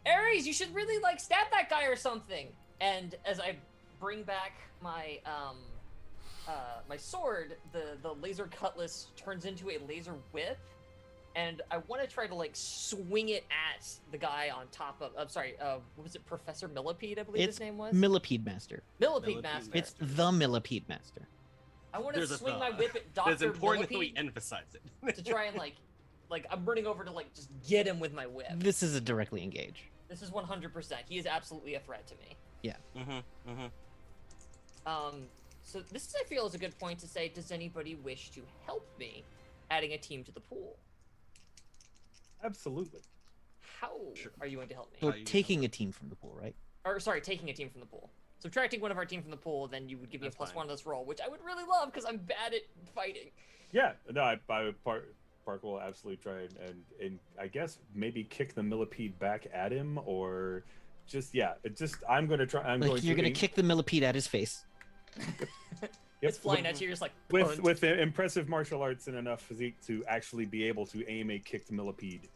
Ares, you should really like stab that guy or something. And as I bring back my my sword, the laser cutlass turns into a laser whip. And I want to try to like swing it at the guy on top of. I'm sorry. What was it? Professor Millipede, I believe It's his name was. Millipede Master. Millipede Millipede Master. It's the Millipede Master. I want to There's a swing my the. whip at It's Doctor important that we Millipede emphasize it. to try and like I'm running over to like just get him with my whip. This is a directly engage. This is 100%. He is absolutely a threat to me. So this I feel is a good point to say. Does anybody wish to help me adding a team to the pool? Absolutely. How Sure. are you going to help me? So you taking a team from the pool, right? Or sorry, taking a team from the pool. Subtracting one of our team from the pool, then you would give me That's a plus fine. one on this roll, which I would really love because I'm bad at fighting. Yeah, no, Parker will absolutely try and I guess maybe kick the millipede back at him, or just I'm gonna try. You're gonna kick the millipede at his face. It's flying at you, you're just like with punt. impressive martial arts and enough physique to actually be able to aim a kicked millipede.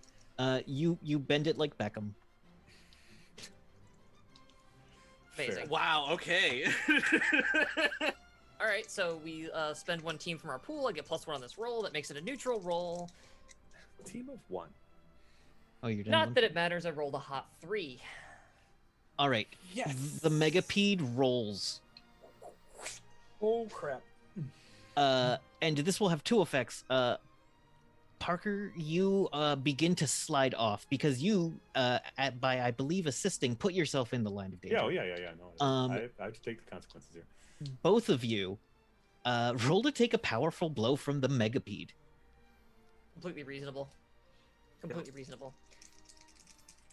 You bend it like Beckham. Amazing. Fair. Wow. Okay. All right, so we spend one team from our pool. I get plus one on this roll. That makes it a neutral roll. Team of one. Oh, you're done. Not that it matters. I rolled a hot 3. All right. Yes. The megapede rolls. Oh crap. And this will have two effects. Parker, you begin to slide off because you, by I believe assisting, put yourself in the line of danger. Yeah. No, I have to take the consequences here. Both of you, roll to take a powerful blow from the megapede. Completely reasonable. Completely reasonable.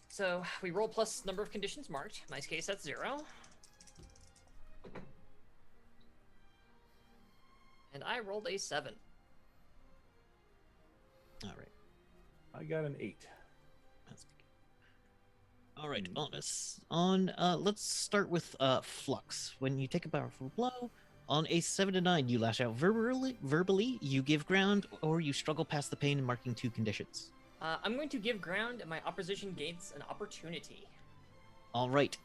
So we roll plus number of conditions marked. In my case, that's 0. And I rolled a 7. All right. I got an 8. All right, let's start with Flux. When you take a powerful blow, on a 7 to 9, you lash out verbally, you give ground, or you struggle past the pain, marking 2 conditions. I'm going to give ground, and my opposition gains an opportunity. All right.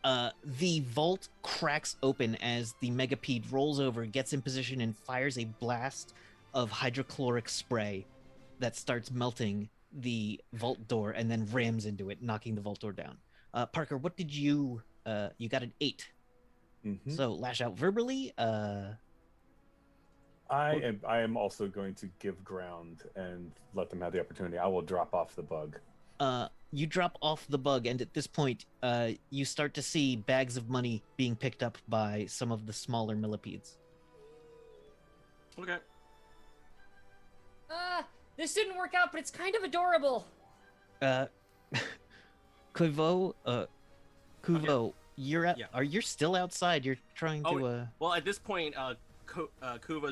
The vault cracks open as the megapede rolls over, gets in position, and fires a blast of hydrochloric spray that starts melting the vault door and then rams into it, knocking the vault door down. Parker, what did you got an 8. Mm-hmm. So lash out verbally. I am also going to give ground and let them have the opportunity. I will drop off the bug. You drop off the bug, and at this point, you start to see bags of money being picked up by some of the smaller millipedes. Okay. This didn't work out, but it's kind of adorable. Kuvo, Okay. you're at. Yeah. Are you still outside? You're trying to. Well, at this point, Kuva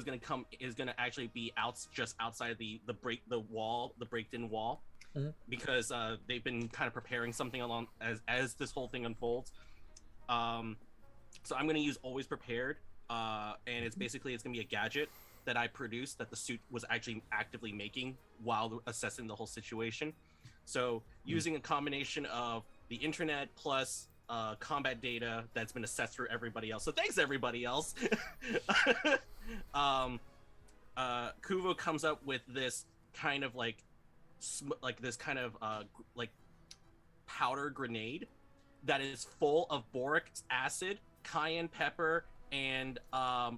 is gonna actually be just outside the breaked-in wall, because they've been kind of preparing something along as this whole thing unfolds. So I'm gonna use Always Prepared, and it's gonna be a gadget that I produced that the suit was actually actively making while assessing the whole situation. So using a combination of the internet plus combat data that's been assessed for everybody else. So thanks everybody else. Kuvo comes up with this kind of like powder grenade that is full of boric acid, cayenne pepper, and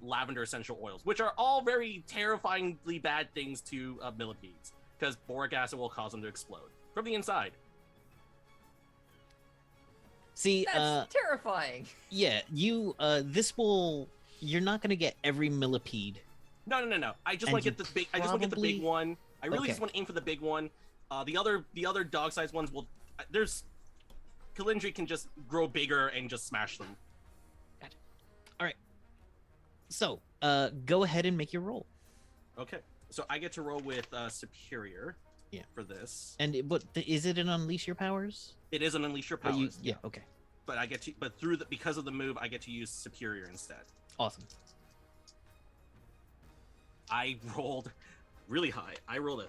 lavender essential oils, which are all very terrifyingly bad things to millipedes, because boric acid will cause them to explode from the inside. See, That's terrifying. yeah, you're not gonna get every millipede. No. I just want to get the big. I just want to get the big one. I really just want to aim for the big one. The other dog-sized ones will. Kalindri can just grow bigger and just smash them. Gotcha. All right. So, go ahead and make your roll. Okay, so I get to roll with Superior. Yeah. For this. And is it an Unleash Your Powers? It is an Unleash Your Powers. Yeah. Okay. But because of the move, I get to use Superior instead. Awesome. I rolled really high. I rolled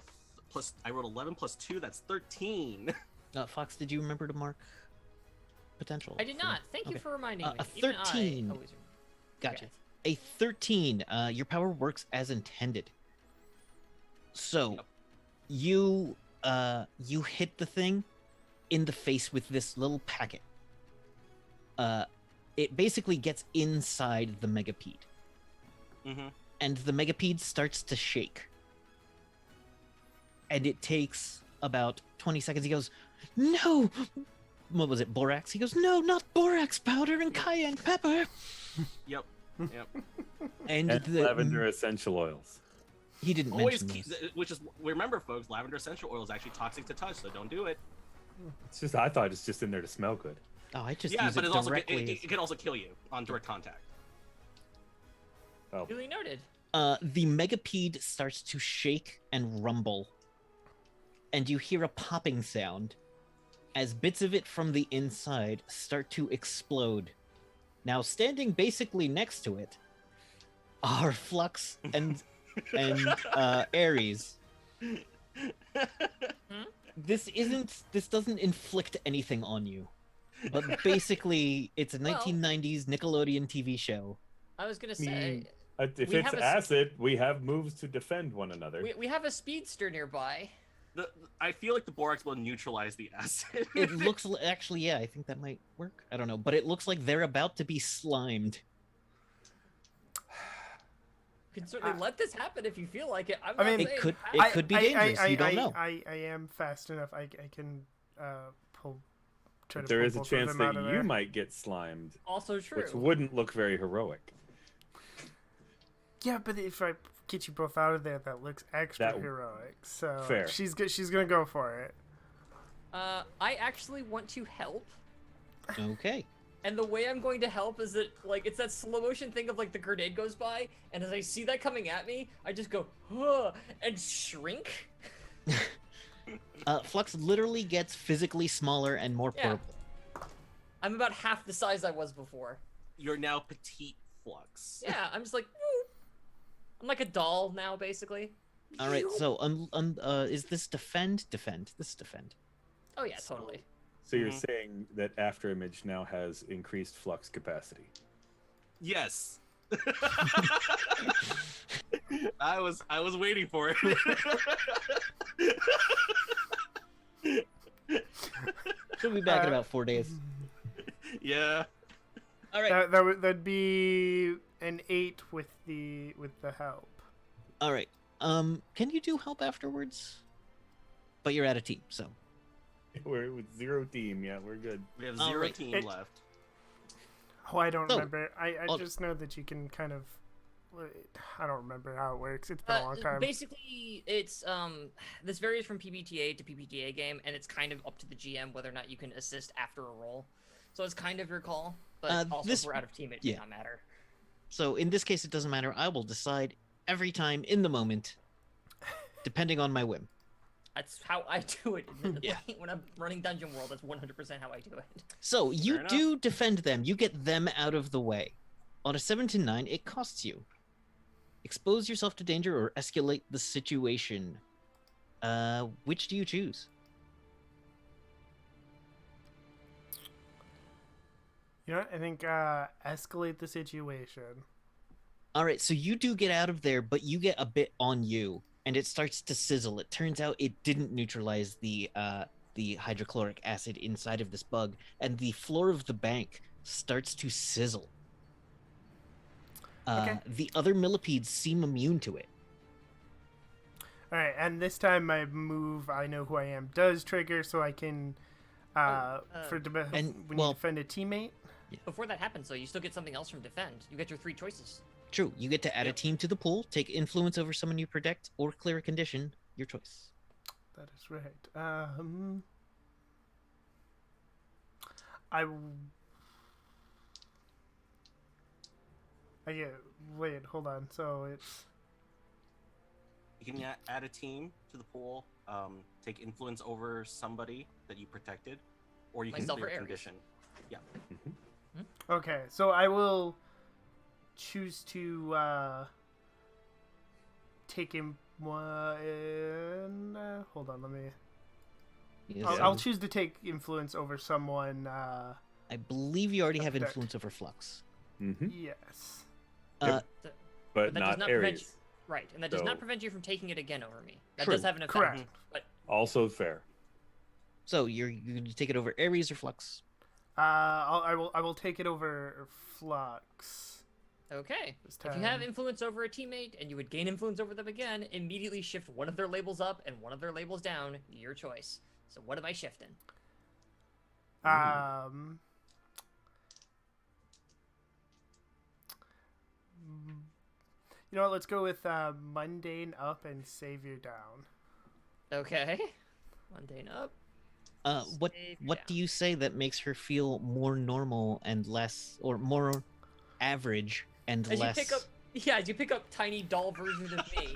11 plus 2. That's 13. Fox, did you remember to mark potential? I did not. Thank you for reminding me. A Even 13. I always... Gotcha. Okay. A 13. Your power works as intended. So, Yep. you hit the thing in the face with this little packet. It basically gets inside the megapede. Mm-hmm. And the megapede starts to shake. And it takes about 20 seconds. He goes, "No!" What was it, borax? He goes, "No, not borax powder and cayenne pepper." Yep. And the lavender essential oils. He didn't Always mention this. which is, remember folks, lavender essential oil is actually toxic to touch, so don't do it. It's just I thought it's just in there to smell good. Oh, I just Yeah, use but it it also directly. it can also kill you on direct contact. Oh, Duly noted. The megapede starts to shake and rumble, and you hear a popping sound as bits of it from the inside start to explode. Now, standing basically next to it are Flux and Ares. This doesn't inflict anything on you, but basically it's a 1990s Nickelodeon TV show. I was gonna say if we it's have a acid, we have moves to defend one another. we have a speedster nearby. I feel like the borax will neutralize the acid. It looks actually, yeah, I think that might work. I don't know, but it looks like they're about to be slimed. can certainly let this happen if you feel like it. I mean, It could be dangerous. You don't know. I am fast enough. I can pull. Try to There pull is a both of chance them out that of you there. might get slimed, Also true. which wouldn't look very heroic. Yeah, but if I get you both out of there, that looks extra That- heroic. So Fair. she's gonna go for it. I actually want to help. Okay. And the way I'm going to help is that, like, it's that slow motion thing of, like, the grenade goes by, and as I see that coming at me, I just go, huh, and shrink. Flux literally gets physically smaller and more Yeah. portable. I'm about half the size I was before. You're now petite Flux. Yeah, I'm just like, woo. I'm like a doll now, basically. All right. So, is this defend? Defend. This is defend. Oh yeah, totally. So you're Mhm. saying that After Image now has increased flux capacity. Yes. I was waiting for it. She'll be back in Uh, about 4 days. Yeah. All right. That'd be an 8 with the help. All right. Can you do help afterwards? But you're out of team, so. We're with 0 team. Yeah, we're good. We have All 0 right. team It- left. Oh, I don't So, remember. I I'll- just know that you can kind of. I don't remember how it works. It's been a long time. Basically, it's this varies from PBTA to PBTA game, and it's kind of up to the GM whether or not you can assist after a roll. So it's kind of your call, but also this- if we're out of team, it yeah. does not matter. So in this case, it doesn't matter. I will decide every time in the moment, depending on my whim. That's how I do it. Admittedly. Yeah. When I'm running Dungeon World, that's 100% how I do it. So you Fair enough. do defend them. You get them out of the way. On a 7 to 9, it costs you. Expose yourself to danger or escalate the situation. Which do you choose? You know what? I think escalate the situation. All right, so you do get out of there, but you get a bit on you, and it starts to sizzle. It turns out it didn't neutralize the hydrochloric acid inside of this bug, and the floor of the bank starts to sizzle. Okay. The other millipedes seem immune to it. All right, and this time my move, I know who I am, does trigger, so I can and, when well- you defend a teammate. Before that happens, though, you still get something else from Defend. You get your 3 choices. True, you get to add a Yep. team to the pool, take influence over someone you protect, or clear a condition. Your choice. That is right. Yeah, wait, hold on. So it's You can add a team to the pool, take influence over somebody that you protected, or you can Myself clear or a Ares. condition. okay. So I will choose to take him. Hold on, let me. Yes, I'll choose to take influence over someone. I believe you already have Protect. influence over Flux. Mm-hmm. Yes. Uh, But that not does not prevent Ares. you, right, and that does So- not prevent you from taking it again over me. That True. does have an effect. Correct. But Also fair. so you're going to take it over Ares or Flux? I will take it over Flux. okay, This if you have time. influence over a teammate and you would gain influence over them again, immediately shift one of their labels up and one of their labels down. Your choice. So what am I shifting? You know what? Let's go with mundane up and savior down. Okay, mundane up. What Save what down. do you say that makes her feel more normal and less, or more average and As less? you pick up, yeah, as you pick up tiny doll versions of me.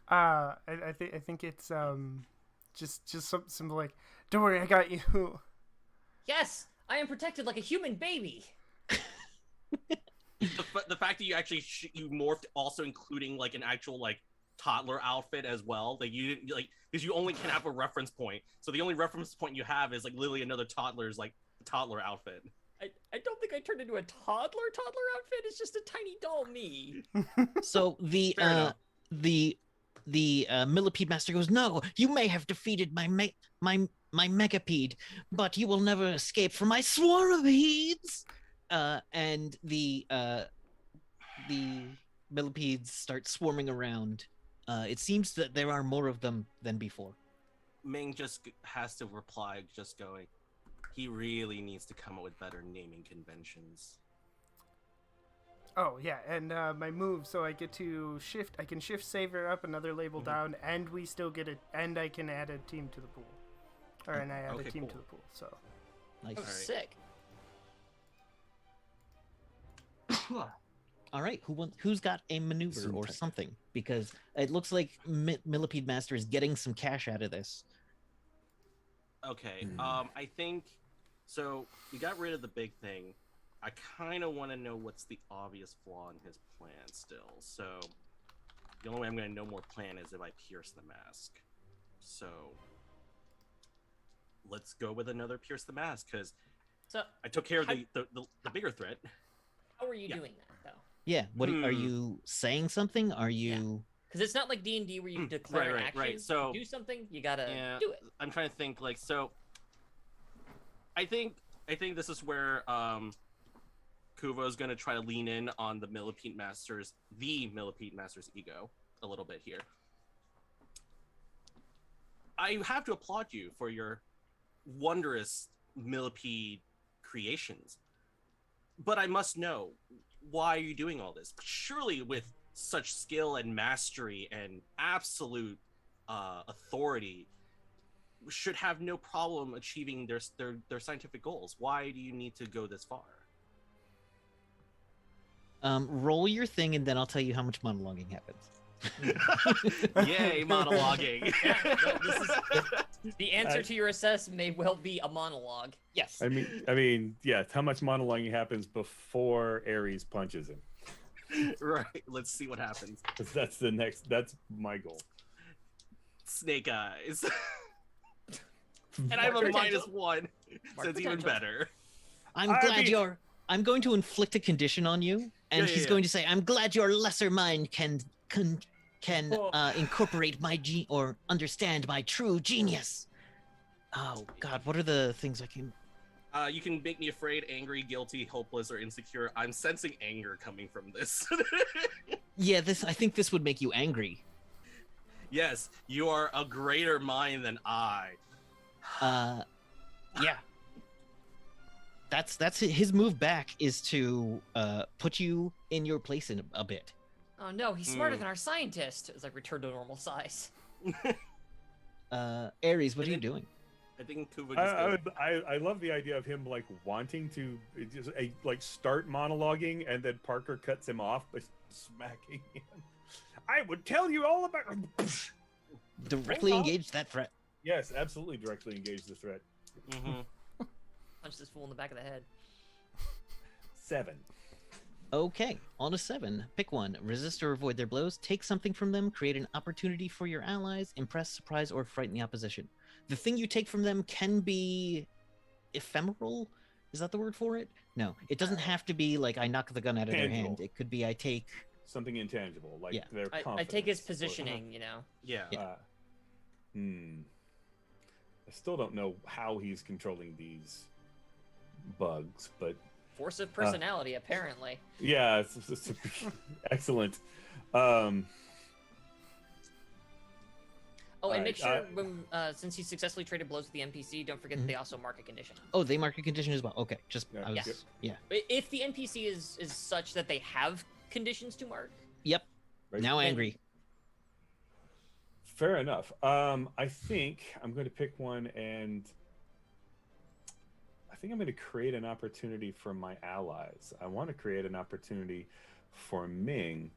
I think it's just something like, don't worry, I got you. Yes, I am protected like a human baby. The fact that you actually you morphed, also including like an actual like toddler outfit as well. Like you didn't like, because you only can have a reference point. So the only reference point you have is like literally another toddler's like toddler outfit. I don't think I turned into a toddler outfit. It's just a tiny doll me. So the Fair enough. the millipede master goes, "No, you may have defeated my megapede, but you will never escape from my swarmipedes." And the the millipedes start swarming around. It seems that there are more of them than before. Ming just has to reply, just going, he really needs to come up with better naming conventions. Oh yeah, and my move, so I get to shift. I can shift Saver up another label down, and we still get it. And I can add a team to the pool, and I add a team to the pool. So Nice. Oh, sick. All right, who's got a maneuver or something? Because it looks like Millipede Master is getting some cash out of this. Okay, I think so. We got rid of the big thing. I kind of want to know what's the obvious flaw in his plan still. So the only way I'm going to know more plan is if I pierce the mask. So let's go with another pierce the mask, because I took care of the bigger threat. How are you doing that though? Yeah. What are you saying? Something? Are you? Because it's not like D&D where you declare an action. Right. So do something, you gotta do it. I'm trying to think. Like, so I think this is where Kuvo is going to try to lean in on the Millipede Master's ego a little bit here. I have to applaud you for your wondrous millipede creations, but I must know, why are you doing all this? Surely with such skill and mastery and absolute authority, should have no problem achieving their scientific goals. Why do you need to go this far? Roll your thing, and then I'll tell you how much monologuing happens. Yay, monologuing. The answer to your assess may well be a monologue. Yes. I mean, yeah. How much monologuing happens before Ares punches him? Right. Let's see what happens. That's my goal. Snake eyes. And I have a -1, so it's even better. I'm going to inflict a condition on you, and he's going to say, "I'm glad your lesser mind can incorporate my or understand my true genius." Oh God, what are the things I can? You can make me afraid, angry, guilty, hopeless, or insecure. I'm sensing anger coming from this. Yeah, I think this would make you angry. Yes, you are a greater mind than I. Yeah. That's his move back is to put you in your place in a bit. Oh no, he's smarter than our scientist. It's like return to normal size. Ares, what are you doing? I think Kuva just I love the idea of him like wanting to just start monologuing, and then Parker cuts him off by smacking him. I would tell you all about. Directly engage that threat. Yes, absolutely directly engage the threat. Punch this fool in the back of the head. 7. Okay, on a 7, pick one. Resist or avoid their blows. Take something from them. Create an opportunity for your allies. Impress, surprise, or frighten the opposition. The thing you take from them can be ephemeral. Is that the word for it? No, it doesn't have to be like I knock the gun out of their hand. It could be I take something intangible, like their confidence. I take his positioning, you know. Yeah. I still don't know how he's controlling these bugs, but force of personality, apparently. Yeah, it's excellent. And make sure when since he successfully traded blows with the NPC, don't forget that they also mark a condition. Oh, they mark a condition as well. Okay, just If the NPC is such that they have conditions to mark. Yep. Right. Now angry. Fair enough. I think I'm going to pick one, and I think I'm going to create an opportunity for my allies. I want to create an opportunity for Ming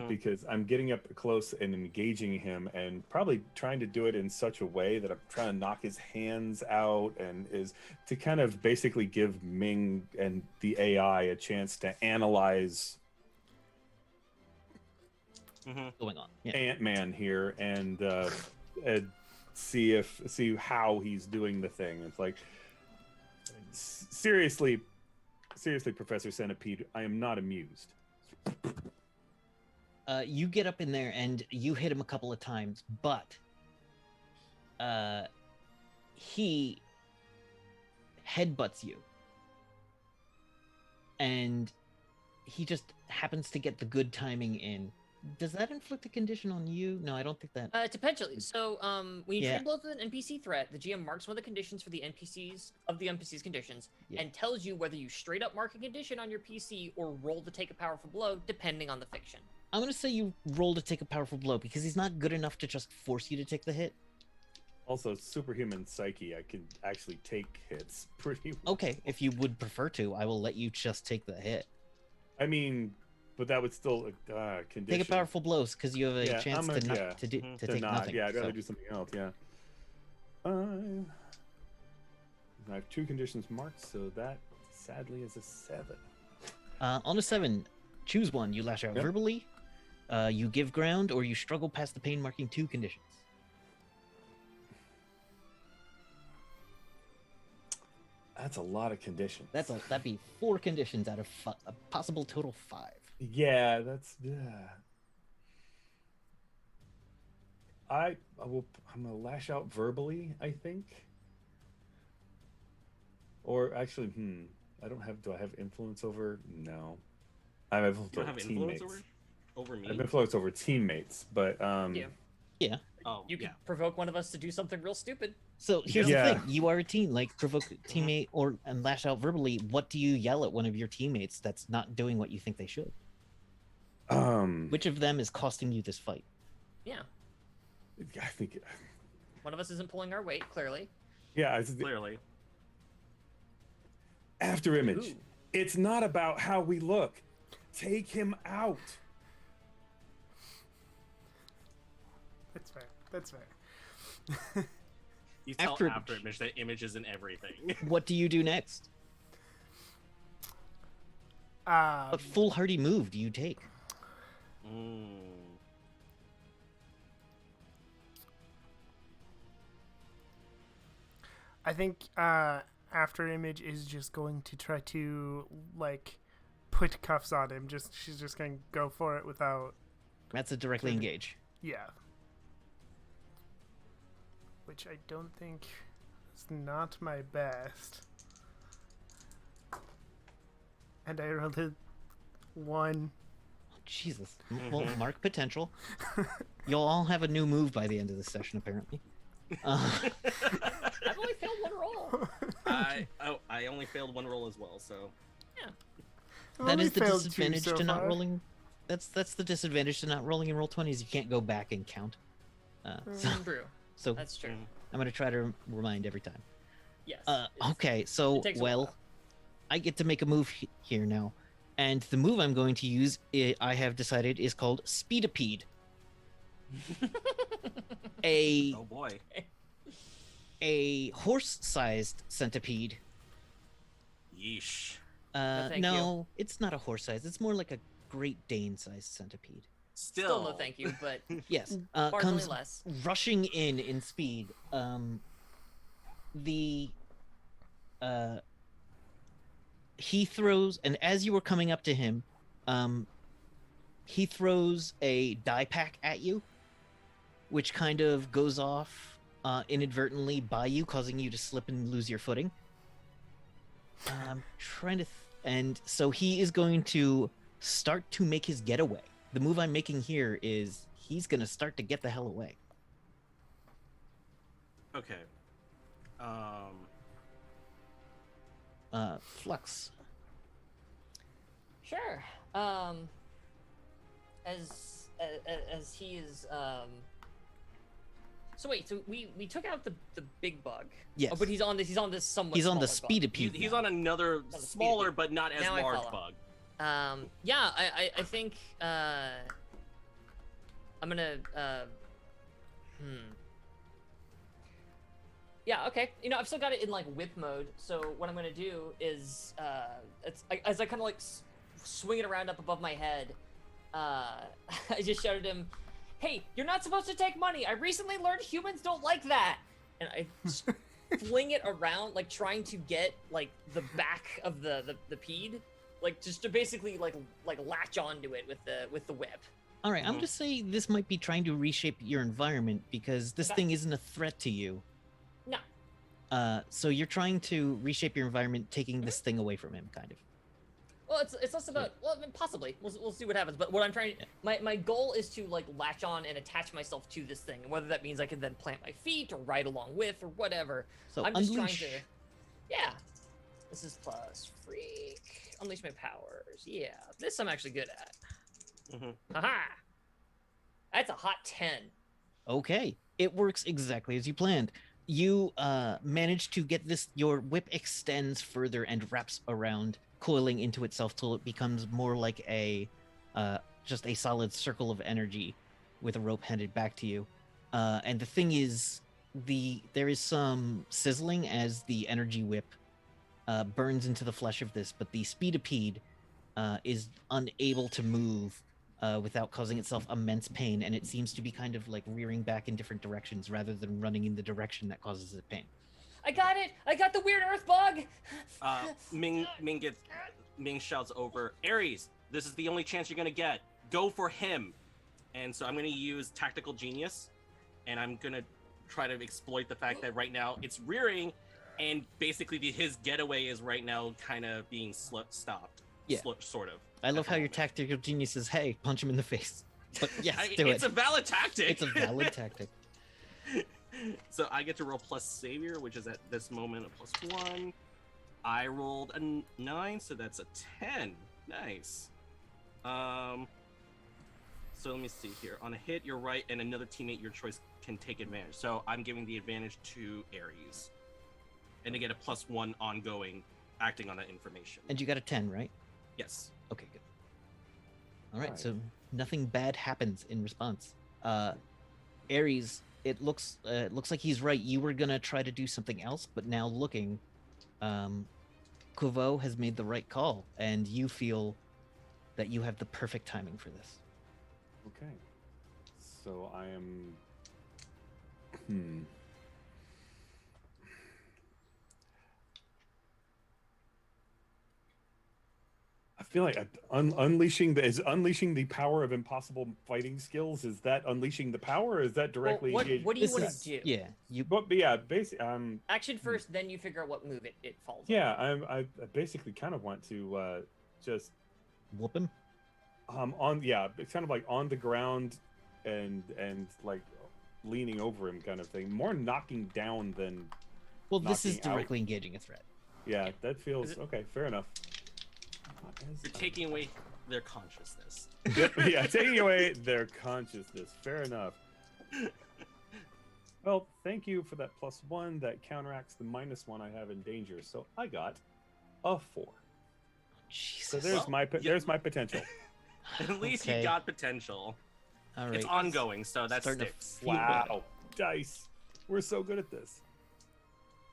because I'm getting up close and engaging him, and probably trying to do it in such a way that I'm trying to knock his hands out, and is to kind of basically give Ming and the AI a chance to analyze going on. Ant-Man here and see how he's doing the thing. It's like, seriously, Professor Centipede, I am not amused. You get up in there and you hit him a couple of times, but he headbutts you, and he just happens to get the good timing in. Does that inflict a condition on you? No, I don't think that. Potentially. So, when you Yeah. trade blows with an NPC threat, the GM marks one of the conditions for the NPC's conditions, Yeah. and tells you whether you straight up mark a condition on your PC or roll to take a powerful blow, depending on the fiction. I'm gonna say you roll to take a powerful blow because he's not good enough to just force you to take the hit. Also, superhuman psyche, I can actually take hits pretty well. Okay, if you would prefer to, I will let you just take the hit. I mean, but that would still condition. Take a powerful blows because you have a Yeah, chance I'm to a- not yeah, to do mhm. to To take not, nothing. yeah, I'd rather so. do something else. Yeah. I have 2 conditions marked, so that sadly is a 7. On a 7, choose one. You lash out Yep. verbally, you give ground, or you struggle past the pain marking 2 conditions. That's a lot of conditions. That'd be 4 conditions out of a possible total 5. Yeah, that's I'm gonna lash out verbally, I think. Or actually, I don't have. Do I have influence over? No, I have influence You don't over have influence teammates. over me. I have influence over teammates, but Yeah. Oh, You could yeah. provoke one of us to do something real stupid. So here's Yeah. the thing: you are a team. Like provoke a teammate and lash out verbally. What do you yell at one of your teammates that's not doing what you think they should? Which of them is costing you this fight? Yeah. I think, One of us isn't pulling our weight, clearly. yeah. Clearly. After image. Ooh. It's not about how we look. Take him out. That's fair. That's fair. You tell After after image. image that image isn't everything. What do you do next? What foolhardy move do you take? I think After Image is just going to try to like put cuffs on him. She's just going to go for it without. That's a directly engage. Yeah. Which I don't think is not my best. And I rolled a 1. Jesus. Well, mark potential. You'll all have a new move by the end of this session, apparently. I've only failed one roll. I only failed 1 roll as well, so I've That only is the failed 2 disadvantage so to not far. rolling. That's the disadvantage to not rolling in roll 20s. You can't go back and count. True. So That's true. I'm gonna try to remind every time. Yes. Okay, so it takes a well, while. I get to make a move here now, and the move I'm going to use, I have decided, is called Speedipede. oh boy. A horse-sized centipede. Yeesh. thank No, it's not a horse-sized. It's more like a Great Dane-sized centipede. Still no thank you, but Yes, marginally comes less. rushing in speed. He throws, and as you were coming up to him, he throws a die pack at you, which kind of goes off inadvertently by you, causing you to slip and lose your footing. I'm trying to, and so he is going to start to make his getaway. The move I'm making here is he's going to start to get the hell away. Okay. Flux. Sure. As he is So wait, so we took out the big bug. Yes. Oh, but he's on this somewhat He's on the smaller bug. speedipede. He's now. on another On the smaller speedipede. but not as Now I large follow. bug. Yeah, I think I'm gonna Yeah, okay. You know, I've still got it in like whip mode. So what I'm gonna do is, as I kind of like swing it around up above my head, I just shouted at him, "Hey, you're not supposed to take money. I recently learned humans don't like that." And I fling it around, like trying to get like the back of the pede, like just to basically like latch onto it with the whip. All right, I'm going to say this might be trying to reshape your environment because this Okay. thing isn't a threat to you. No. So you're trying to reshape your environment, taking this thing away from him, kind of. Well, it's less about, well, I mean, possibly. We'll see what happens. But what I'm trying, my goal is to like latch on and attach myself to this thing, and whether that means I can then plant my feet or ride along with or whatever. So I'm just unleash. trying to, yeah. This is plus freak. Unleash my powers. Yeah, this I'm actually good at. Haha. That's a hot 10. Okay, it works exactly as you planned. You manage to get this. Your whip extends further and wraps around, coiling into itself till it becomes more like a just a solid circle of energy with a rope handed back to you. And the thing is, there is some sizzling as the energy whip burns into the flesh of this, but the speedipede is unable to move without causing itself immense pain, and it seems to be kind of like rearing back in different directions rather than running in the direction that causes it pain. I got it! I got the weird earth bug! Ming shouts over, Ares, this is the only chance you're gonna get. Go for him. And so I'm gonna use tactical genius, and I'm gonna try to exploit the fact that right now it's rearing, and basically his getaway is right now kind of being stopped. Yeah. Sort of. I love how your tactical genius says, "Hey, punch him in the face." But yes, do it's it. a valid tactic. It's a valid tactic. So I get to roll plus savior, which is at this moment a +1. I rolled a 9, so that's a 10. Nice. So let me see here. On a hit, you're right, and another teammate your choice can take advantage. So I'm giving the advantage to Ares, and to get a +1 ongoing, acting on that information. And you got a 10, right? Yes. Okay, good. All right, Right. so nothing bad happens in response. Ares, it looks like he's right. You were gonna try to do something else, but now looking, Kuvo has made the right call, and you feel that you have the perfect timing for this. Okay. So I am. I feel like unleashing the power of impossible fighting skills. Is that unleashing the power, or is that directly Well, engaged? what do you This want is- to do? Yeah, you. But yeah, basically, Action first, then you figure out what move it falls on. yeah, I basically kind of want to just Whoop him. it's kind of like on the ground and like leaning over him kind of thing. More knocking down than Well, this is knocking out. directly engaging a threat. Yeah, that feels Is it- okay. Fair enough. You're taking away their consciousness. Yeah, taking away their consciousness. Fair enough. Well, thank you for that +1. That counteracts the -1 I have in danger. So I got a 4. Jesus. So there's my potential. At least Okay. you got potential. All right. It's ongoing, so that Starting to sticks. feel Wow, dice. We're so good at this.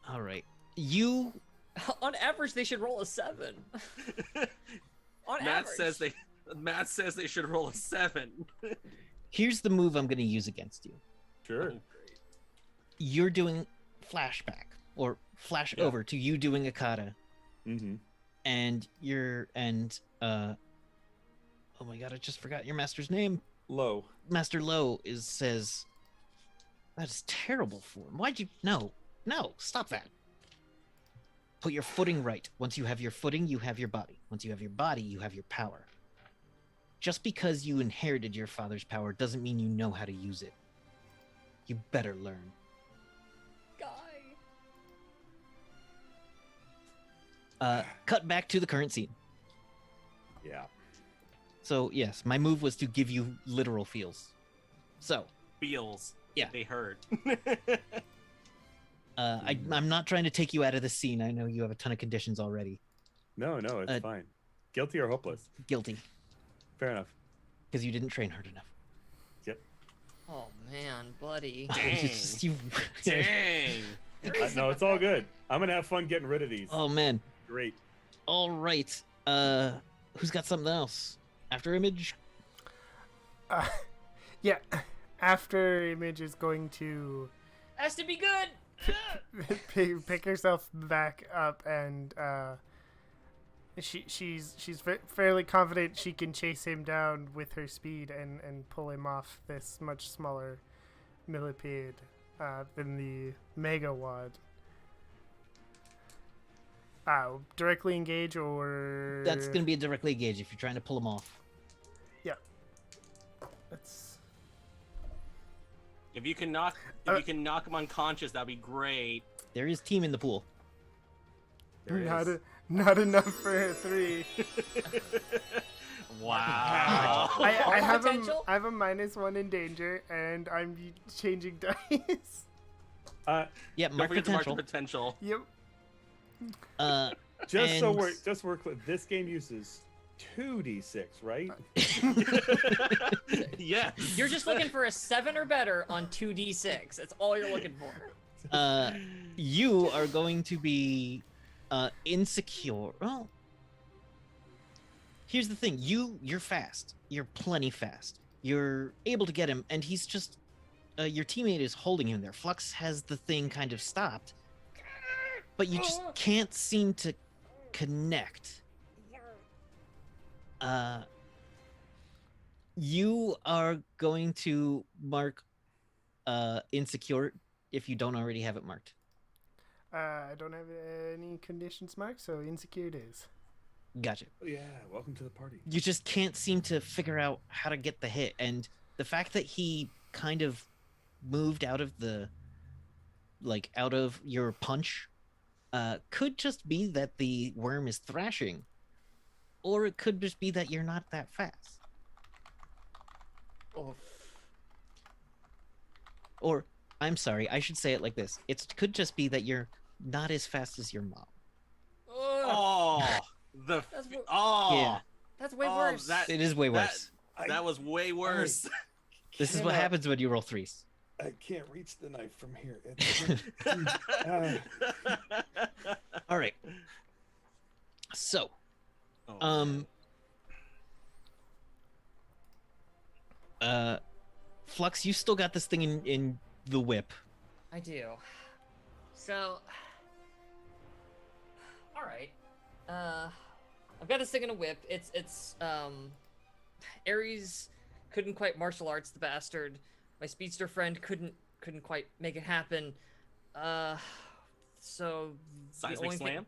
All right. You. On average, they should roll a 7. On Matt average. says they should roll a 7. Here's the move I'm going to use against you. Sure. Oh, great. You're doing flashback or flash Yeah. over to you doing a kata, Mm-hmm. and oh my god, I just forgot your master's name. Low. Master Low says that's terrible form. Why'd you no stop that. Put your footing right. Once you have your footing, you have your body. Once you have your body, you have your power. Just because you inherited your father's power doesn't mean you know how to use it. You better learn. Guy. Cut back to the current scene. Yeah. So yes, my move was to give you literal feels. So Feels. Yeah. They hurt. I'm not trying to take you out of the scene. I know you have a ton of conditions already. No, it's Uh, fine. Guilty or hopeless. Guilty Fair enough. because you didn't train hard enough. Yep. Oh man, buddy. Dang. You- Dang. No, it's all good. I'm gonna have fun getting rid of these. Oh man. Great. All right. Who's got something else? After Image. Yeah, after Image is going to Has to be good. pick herself back up, and she's fairly confident she can chase him down with her speed and pull him off this much smaller millipede than the Mega Wad. Directly engage or... That's going to be a directly engage if you're trying to pull him off. Yeah. That's... If you can knock him unconscious, that'd be great. There is team in the pool. There it is. Not enough for 3. Wow. I have Potential? I have a -1 in danger, and I'm changing dice. Yeah, Don't mark forget to mark the potential. potential. Yep. Just we're clear, this game uses 2d6, right? Yes. You're just looking for a 7 or better on 2d6. That's all you're looking for. You are going to be insecure. Well, here's the thing. You're fast. You're plenty fast. You're able to get him, and he's just... your teammate is holding him there. Flux has the thing kind of stopped, but you just can't seem to connect. You are going to mark insecure if you don't already have it marked. I don't have any conditions marked, so insecure it is. Gotcha. Yeah, welcome to the party. You just can't seem to figure out how to get the hit, and the fact that he kind of moved out of your punch could just be that the worm is thrashing, or it could just be that you're not that fast. Oh. Or, I'm sorry, I should say it like this. It could just be that you're not as fast as your mom. Oh, That's Yeah, That's way Oh, worse. it is way worse. that was way worse. This is what happens when you roll 3s. I can't reach the knife from here. All right. So, Oh, Flux, you still got this thing in the whip. I do. So, all right. I've got this thing in a whip. It's Ares couldn't quite martial arts the bastard. My speedster friend couldn't quite make it happen. So Seismic slam?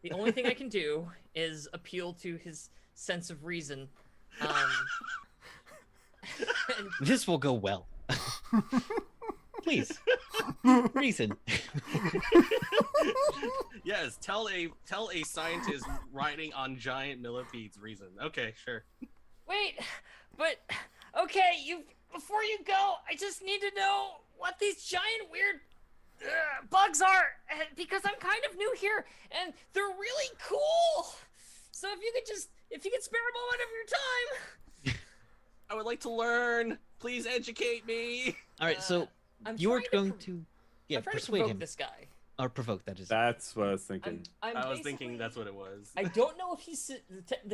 The only thing I can do is appeal to his sense of reason. And This will go well. Please. Reason. Yes, tell a scientist riding on giant millipedes reason. Okay, sure. wait, but okay, before you go, I just need to know what these giant weird bugs are, because I'm kind of new here and they're really cool. So if you could spare a moment of your time. I would like to learn. Please educate me. All right, so I'm you are trying to going to I'm trying to persuade provoke him. this guy. Or provoke, that is. That's what I was thinking. I'm I was basically- thinking that's what it was. I don't know if he's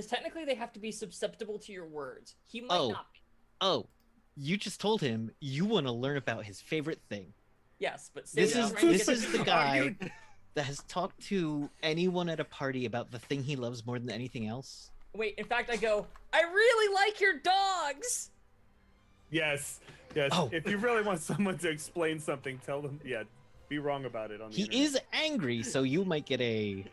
technically they have to be susceptible to your words. He might Oh. not be. Oh, you just told him you want to learn about his favorite thing. Yes, but This Satan's is trying to this get is to the you. guy that has talked to anyone at a party about the thing he loves more than anything else. Wait, in fact, I go, I really like your dogs. Yes. Oh. If you really want someone to explain something, tell them. Yeah, be wrong about it on the He internet. is angry, so you might get a.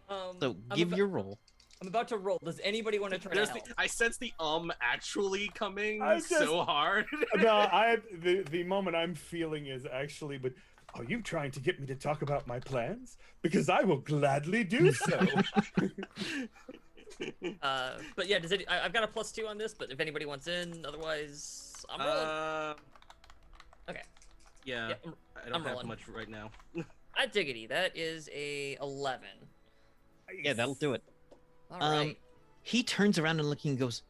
So give your roll. I'm about to roll. Does anybody want to try to help? I sense the actually coming I just- so hard. No, the moment I'm feeling is actually, but are you trying to get me to talk about my plans? Because I will gladly do so. But yeah, I've got a +2 on this, but if anybody wants in, otherwise I'm rolling. Okay. Yeah, Yeah, I don't I'm have rolling. much right now. I diggity. That is a 11. Yeah, that'll do it. All right. He turns around and looking and goes,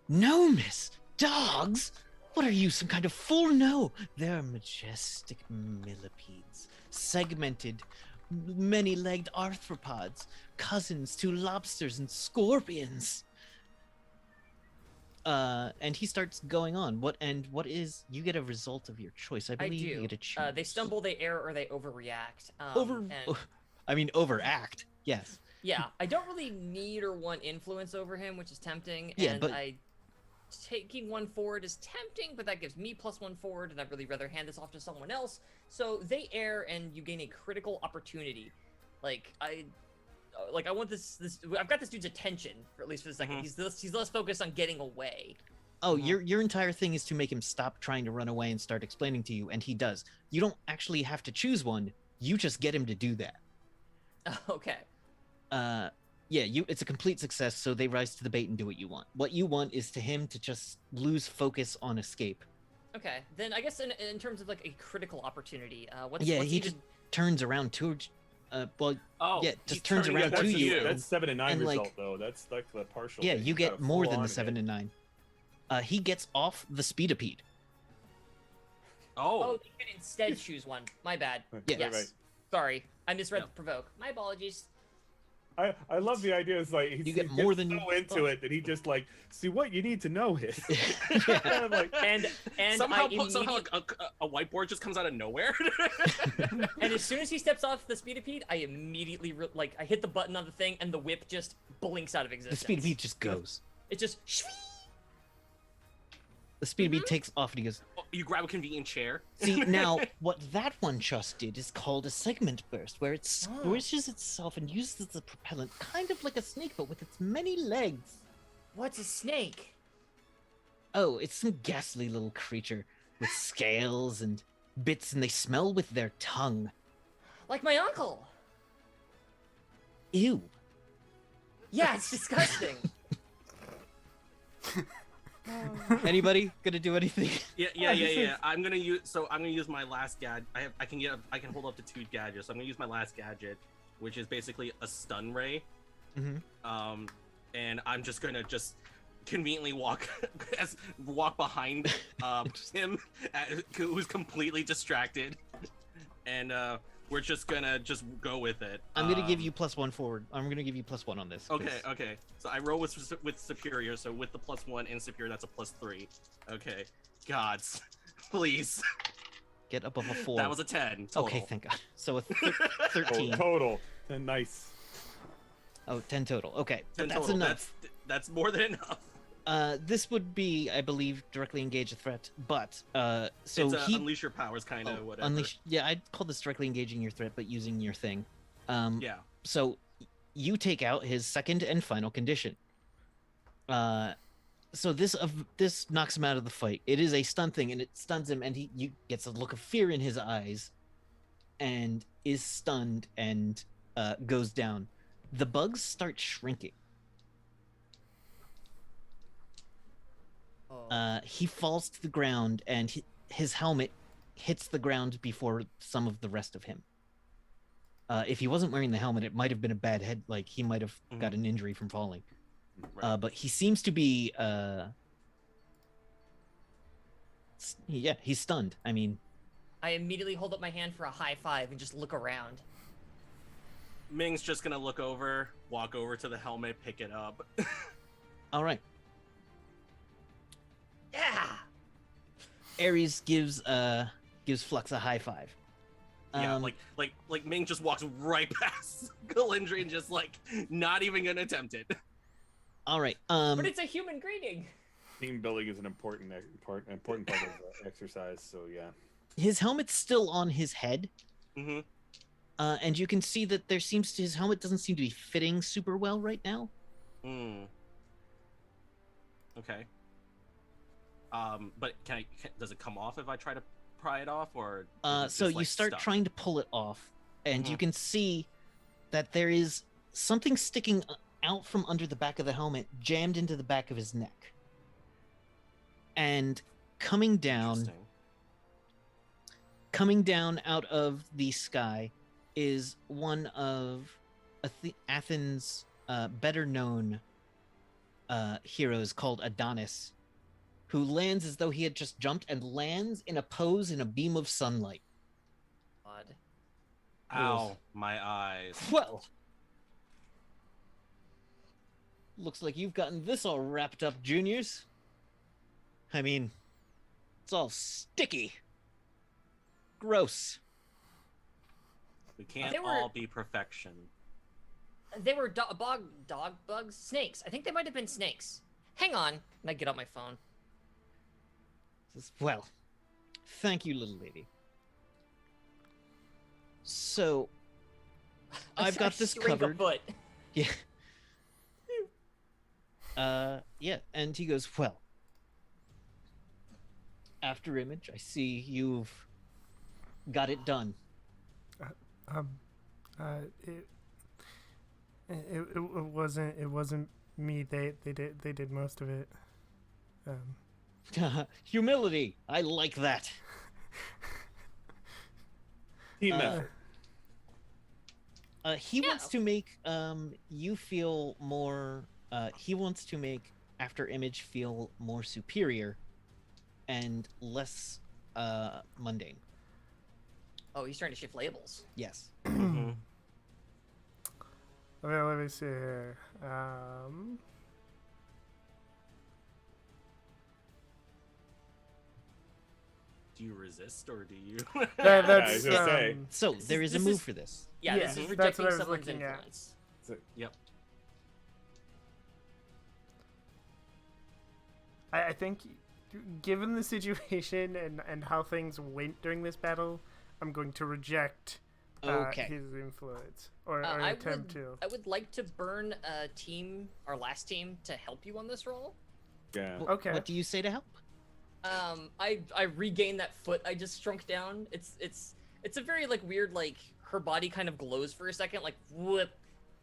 "No, miss, dogs? What are you, some kind of fool? No, they're majestic millipedes, segmented, many-legged arthropods, cousins to lobsters and scorpions." And he starts going on. What is? You get a result of your choice. I I believe do. you get a choose. They stumble, they err, or they overreact. I mean, overact. Yes. Yeah, I don't really need or want influence over him, which is tempting. Yeah, and but- taking one forward is tempting, but that gives me +1 forward, and I'd really rather hand this off to someone else. So they err, and you gain a critical opportunity. Like, like I want this. I've got this dude's attention for at least for a second. Mhm. He's less focused on getting away. Oh, your entire thing is to make him stop trying to run away and start explaining to you, and he does. You don't actually have to choose one. You just get him to do that. Okay. Yeah, it's a complete success, so they rise to the bait and do what you want. What you want is to him to just lose focus on escape. Okay. Then I guess in terms of like a critical opportunity, what's Yeah, what's he even... just turns around towards Oh, yeah, he's just turns turning around towards to you. you. That's 7 and 9 And, result like- though. That's like the partial. Yeah, thing. you gotta get more full than on the 7 it. and 9. He gets off the speedipede. Oh, Oh, you can instead choose one. My bad. Yeah. Yes. Right. Sorry, I misread Yep. the provoke. My apologies. I love the idea. It's like You get he more gets than you so into thought. it that he just like see what you need to know is. Yeah. I'm like, And somehow, I somehow a whiteboard just comes out of nowhere. and as soon as he steps off the speedipede, I immediately I hit the button on the thing, and the whip just blinks out of The existence. speedipede just goes. It just. The speedipede takes off and he goes, You grab a convenient chair. see, now, what that one just did is called a segment burst, where it squishes itself and uses the propellant, kind of like a snake, but with its many legs. What's a snake? Oh, it's some ghastly little creature with scales and bits, and they smell with their tongue. Like my uncle. Ew. Yeah, it's disgusting. Anybody gonna do anything? Yeah. I'm gonna use my last gadget. I can hold up to 2 gadgets. So I'm gonna use my last gadget, which is basically a stun ray. Mm-hmm. And I'm just gonna conveniently walk behind him, who's completely distracted, and we're just gonna go with it. I'm gonna give you +1 forward. I'm gonna give you +1 on this. 'cause- Okay. So I roll with superior. So with the +1 and superior, that's a +3. Okay. Gods, please. Get above a 4. That was a 10 total. Okay, thank God. So a 13. total. Nice. Oh, 10 total. Okay, 10 but that's total. enough. That's more than enough. This would be, I believe, directly engage a threat, but so It's he unleash your powers, kind of whatever. unleash. Yeah, I'd call this directly engaging your threat, but using your thing. Yeah. So you take out his second and final condition. So this knocks him out of the fight. It is a stun thing, and it stuns him, and he gets a look of fear in his eyes, and is stunned and goes down. The bugs start shrinking. He falls to the ground, and his helmet hits the ground before some of the rest of him. If he wasn't wearing the helmet, it might have been a bad head. Like, he might have got an injury from falling. Right. But he seems to be... yeah, he's stunned. I mean... I immediately hold up my hand for a high five and just look around. Ming's just gonna look over, walk over to the helmet, pick it up. All right. Yeah. Ares gives Flux a high five. Yeah, like Ming just walks right past Galindri and just like not even gonna attempt it. All right. But it's a human greeting. Team building is an important part of the exercise. So yeah. His helmet's still on his head. Mm-hmm. And you can see that his helmet doesn't seem to be fitting super well right now. Okay. But does it come off if I try to pry it off, or? Is it So just, you like, start stuck? trying to pull it off, and you Mhm. can see that there is something sticking out from under the back of the helmet, jammed into the back of his neck. And coming down out of the sky is one of Athens' better known heroes called Adonis, who lands as though he had just jumped and lands in a pose in a beam of sunlight. Odd. Ow, my eyes. Well, looks like you've gotten this all wrapped up, juniors. I mean, it's all sticky. Gross. We can't They were- all be perfection. They were dog bugs, snakes. I think they might have been snakes. Hang on, and I get out my phone. Well, thank you, little lady. So, I've got this shrink a covered. foot. Yeah. Yeah, and he goes, well, after image, I see you've got it done. Um, uh, it, it wasn't me. They did most of it. Humility. I like that. Team Uh, effort. He wants to make you feel more. He wants to make after image feel more superior and less mundane. Oh, he's trying to shift labels. Yes. Mhm. Okay, let me see here. Do you resist or do you? I That's was gonna say. So This there is- is a this move is- for this. Yeah, Yeah, this is that's rejecting what I was someone's looking at. influence. Yep. I think, given the situation and how things went during this battle, I'm going to reject Okay. his influence or I attempt would, to. I would like to burn a team, our last team, to help you on this roll. Yeah. Okay. What do you say to help? I regain that foot I just shrunk down. It's a very like weird, like her body kind of glows for a second, like whoop.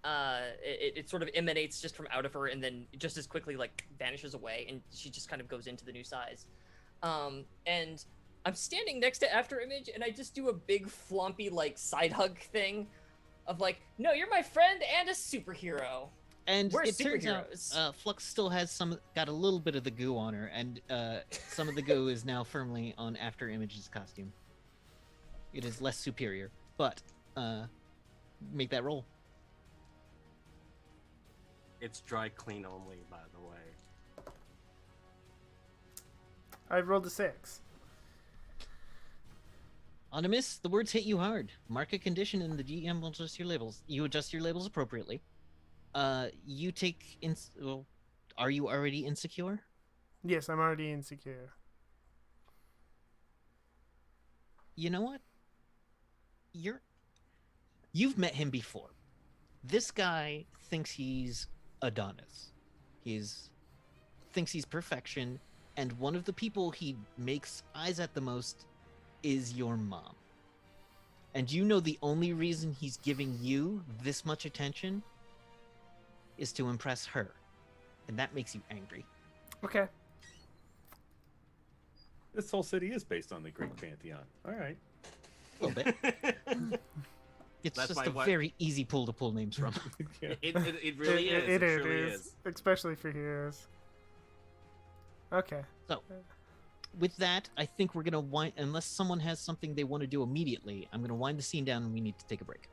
It sort of emanates just from out of her and then just as quickly like vanishes away, and she just kind of goes into the new size. And I'm standing next to After Image, and I just do a big flompy like side hug thing of like, no, you're my friend and a superhero. And We're it turns out superheroes. Flux still has got a little bit of the goo on her, and some of the goo is now firmly on After Image's costume. It is less superior, but make that roll. It's dry clean only, by the way. I rolled a 6. On a miss, the words hit you hard. Mark a condition, and the GM will adjust your labels. You adjust your labels appropriately. You take well, are you already insecure? Yes, I'm already insecure. You know what? You've met him before. This guy thinks he's Adonis. Thinks he's perfection, and one of the people he makes eyes at the most is your mom. And you know the only reason he's giving you this much attention is to impress her. And that makes you angry. Okay. This whole city is based on the Greek pantheon. All right. A little bit. It's That's just my a what- very easy pool to pull names from. Yeah. It really is. It It truly is, especially for heroes. Okay. With that, I think we're gonna wind. Unless someone has something they want to do immediately, I'm gonna wind the scene down, and we need to take a break.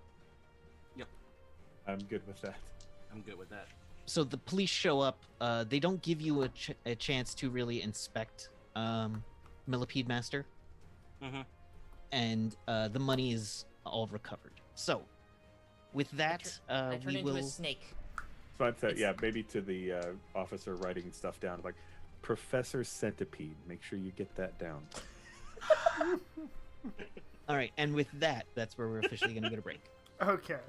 I'm good with that. I'm good with that. So the police show up. They don't give you a chance to really inspect Millipede Master, Mhm. and the money is all recovered. So, with that, I turn we into will. a snake. So I'd say, It's- yeah, maybe to the officer writing stuff down, like Professor Centipede. Make sure you get that down. All right, and with that, that's where we're officially gonna get a break. Okay.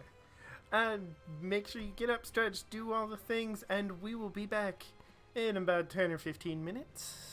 And make sure you get up, stretch, do all the things, and we will be back in about 10 or 15 minutes.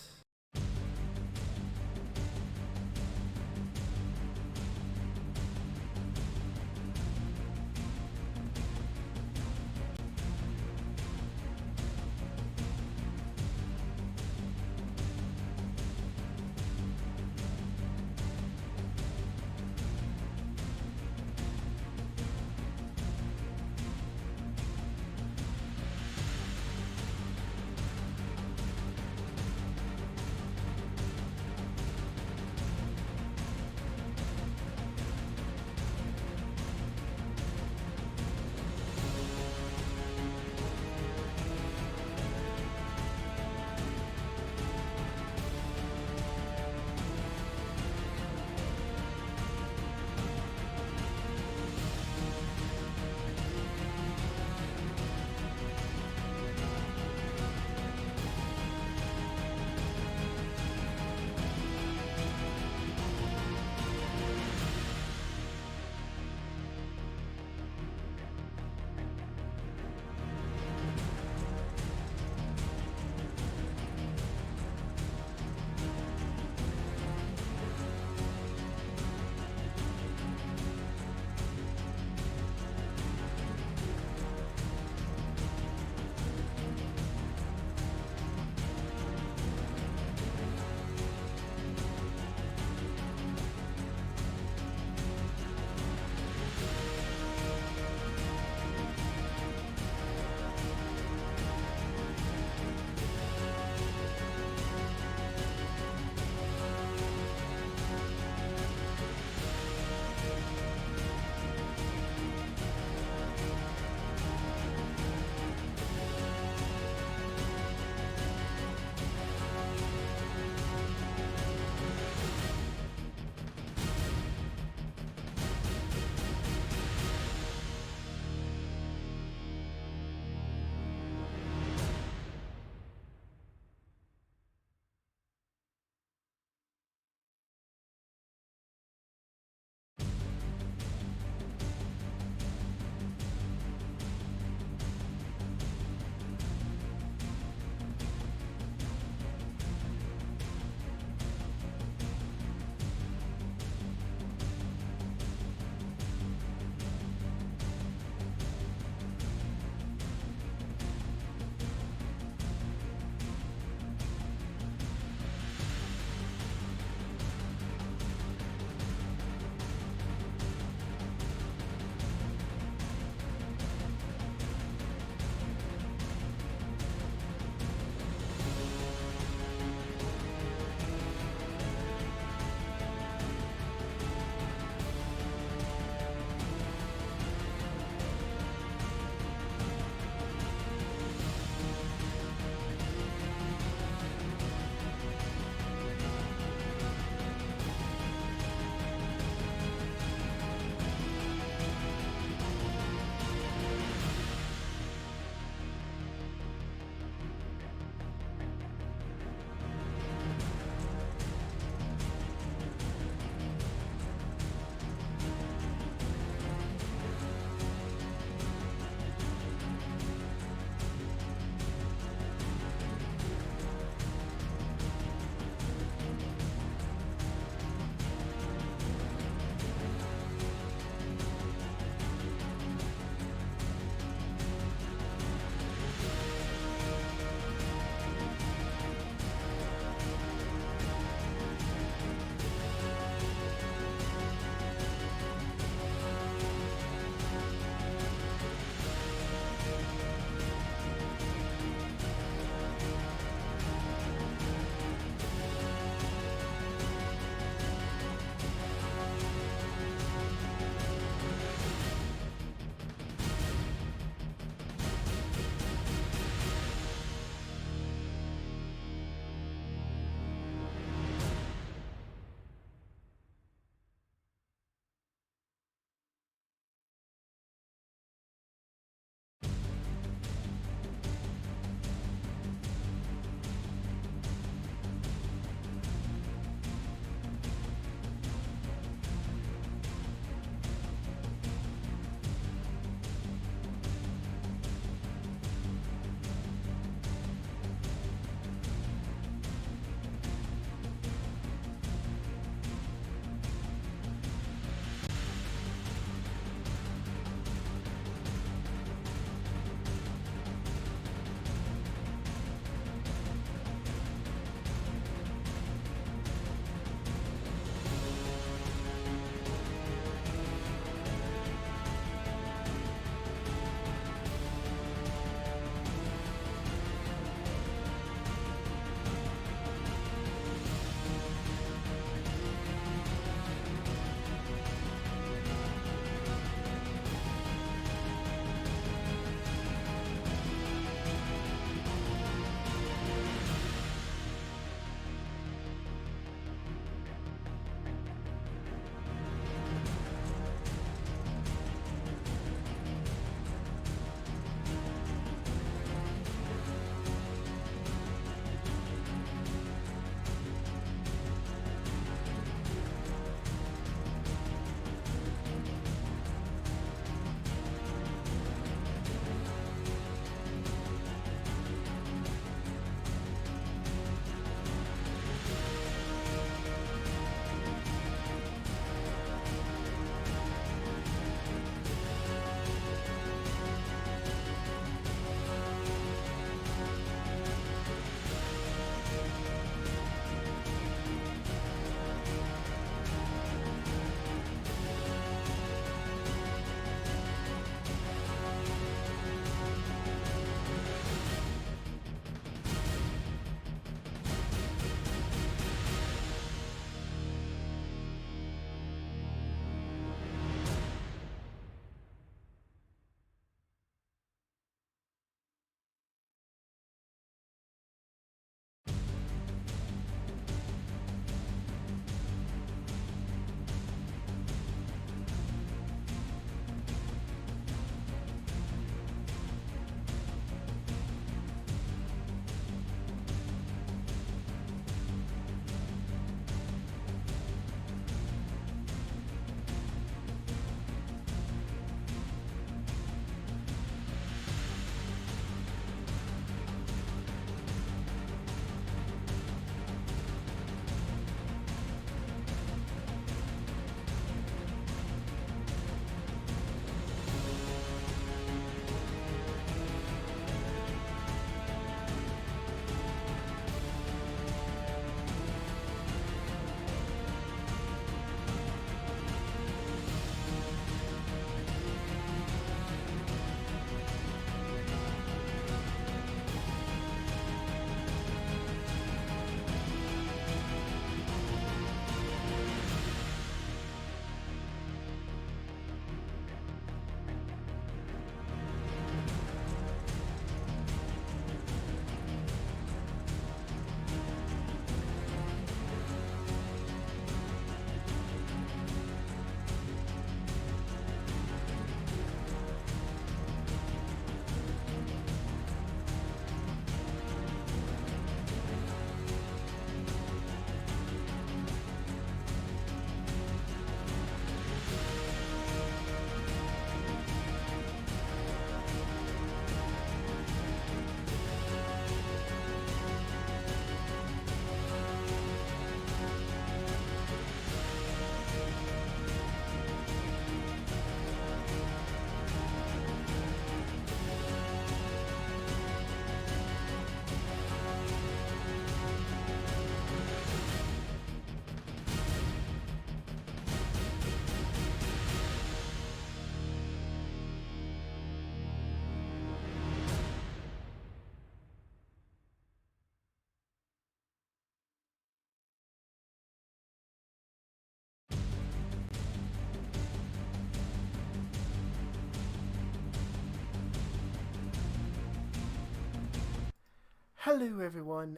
Hello, everyone.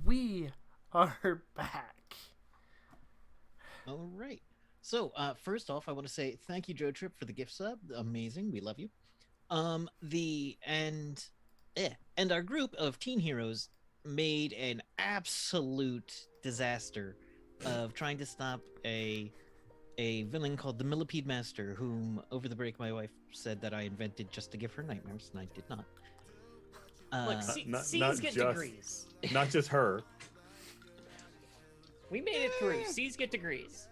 We are back. All right. So, first off, I want to say thank you, Joe Trip, for the gift sub. Amazing. We love you. And our group of teen heroes made an absolute disaster of trying to stop a villain called the Millipede Master, whom over the break my wife said that I invented just to give her nightmares, and I did not. Look, not C's get just- degrees. Not just her. We made it through. C's get degrees.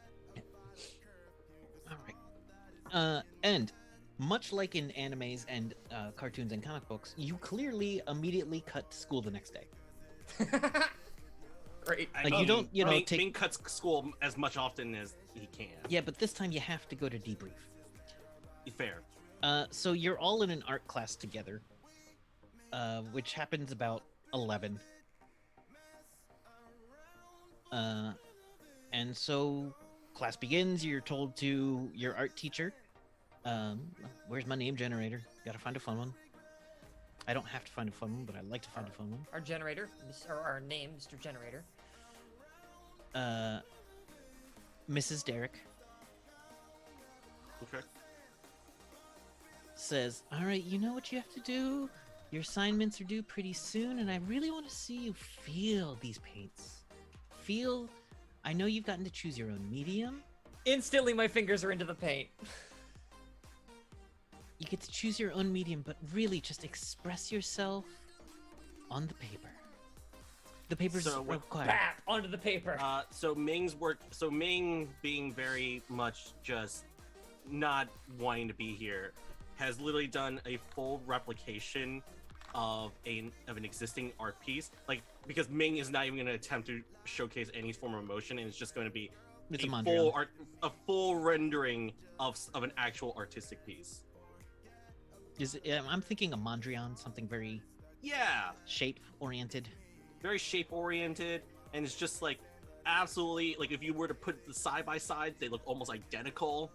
All right. And much like in animes and cartoons and comic books, you clearly immediately cut to school the next day. Great. I Like, you mean, don't, you know, Ming, take- Ming cuts school as much often as he can. Yeah, but this time you have to go to debrief. Fair. So you're all in an art class together, which happens about 11. And so class begins. You're told to your art teacher, where's my name generator? Gotta find a fun one. I don't have to find a fun one, but I like to find a fun one. Our generator, or our name, Mr. Generator. Mrs. Derrick Okay. says, all right, you know what you have to do? Your assignments are due pretty soon, and I really want to see you feel these paints. I know you've gotten to choose your own medium. Instantly, my fingers are into the paint. You get to choose your own medium, but really just express yourself on the paper. The paper's So what- required. Bap onto the paper. So Ming's work. So Ming, being very much just not wanting to be here, has literally done a full replication of an existing art piece. Like, because Ming is not even going to attempt to showcase any form of emotion, and it's just going to be It's a a full rendering of an actual artistic piece. I'm thinking a Mondrian, something very Yeah, shape-oriented. very shape oriented, and it's just like absolutely like if you were to put the side by side, they look almost identical.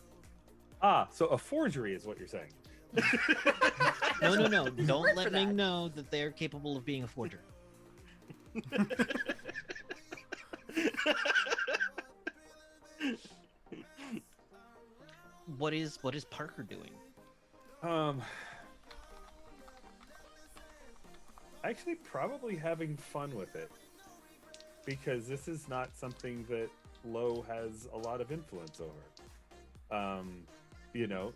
Ah, so a forgery is what you're saying. No. Don't word let for Ming that. know that they're capable of being a forger. What is Parker doing? Actually, probably having fun with it, because this is not something that Lo has a lot of influence over. You know,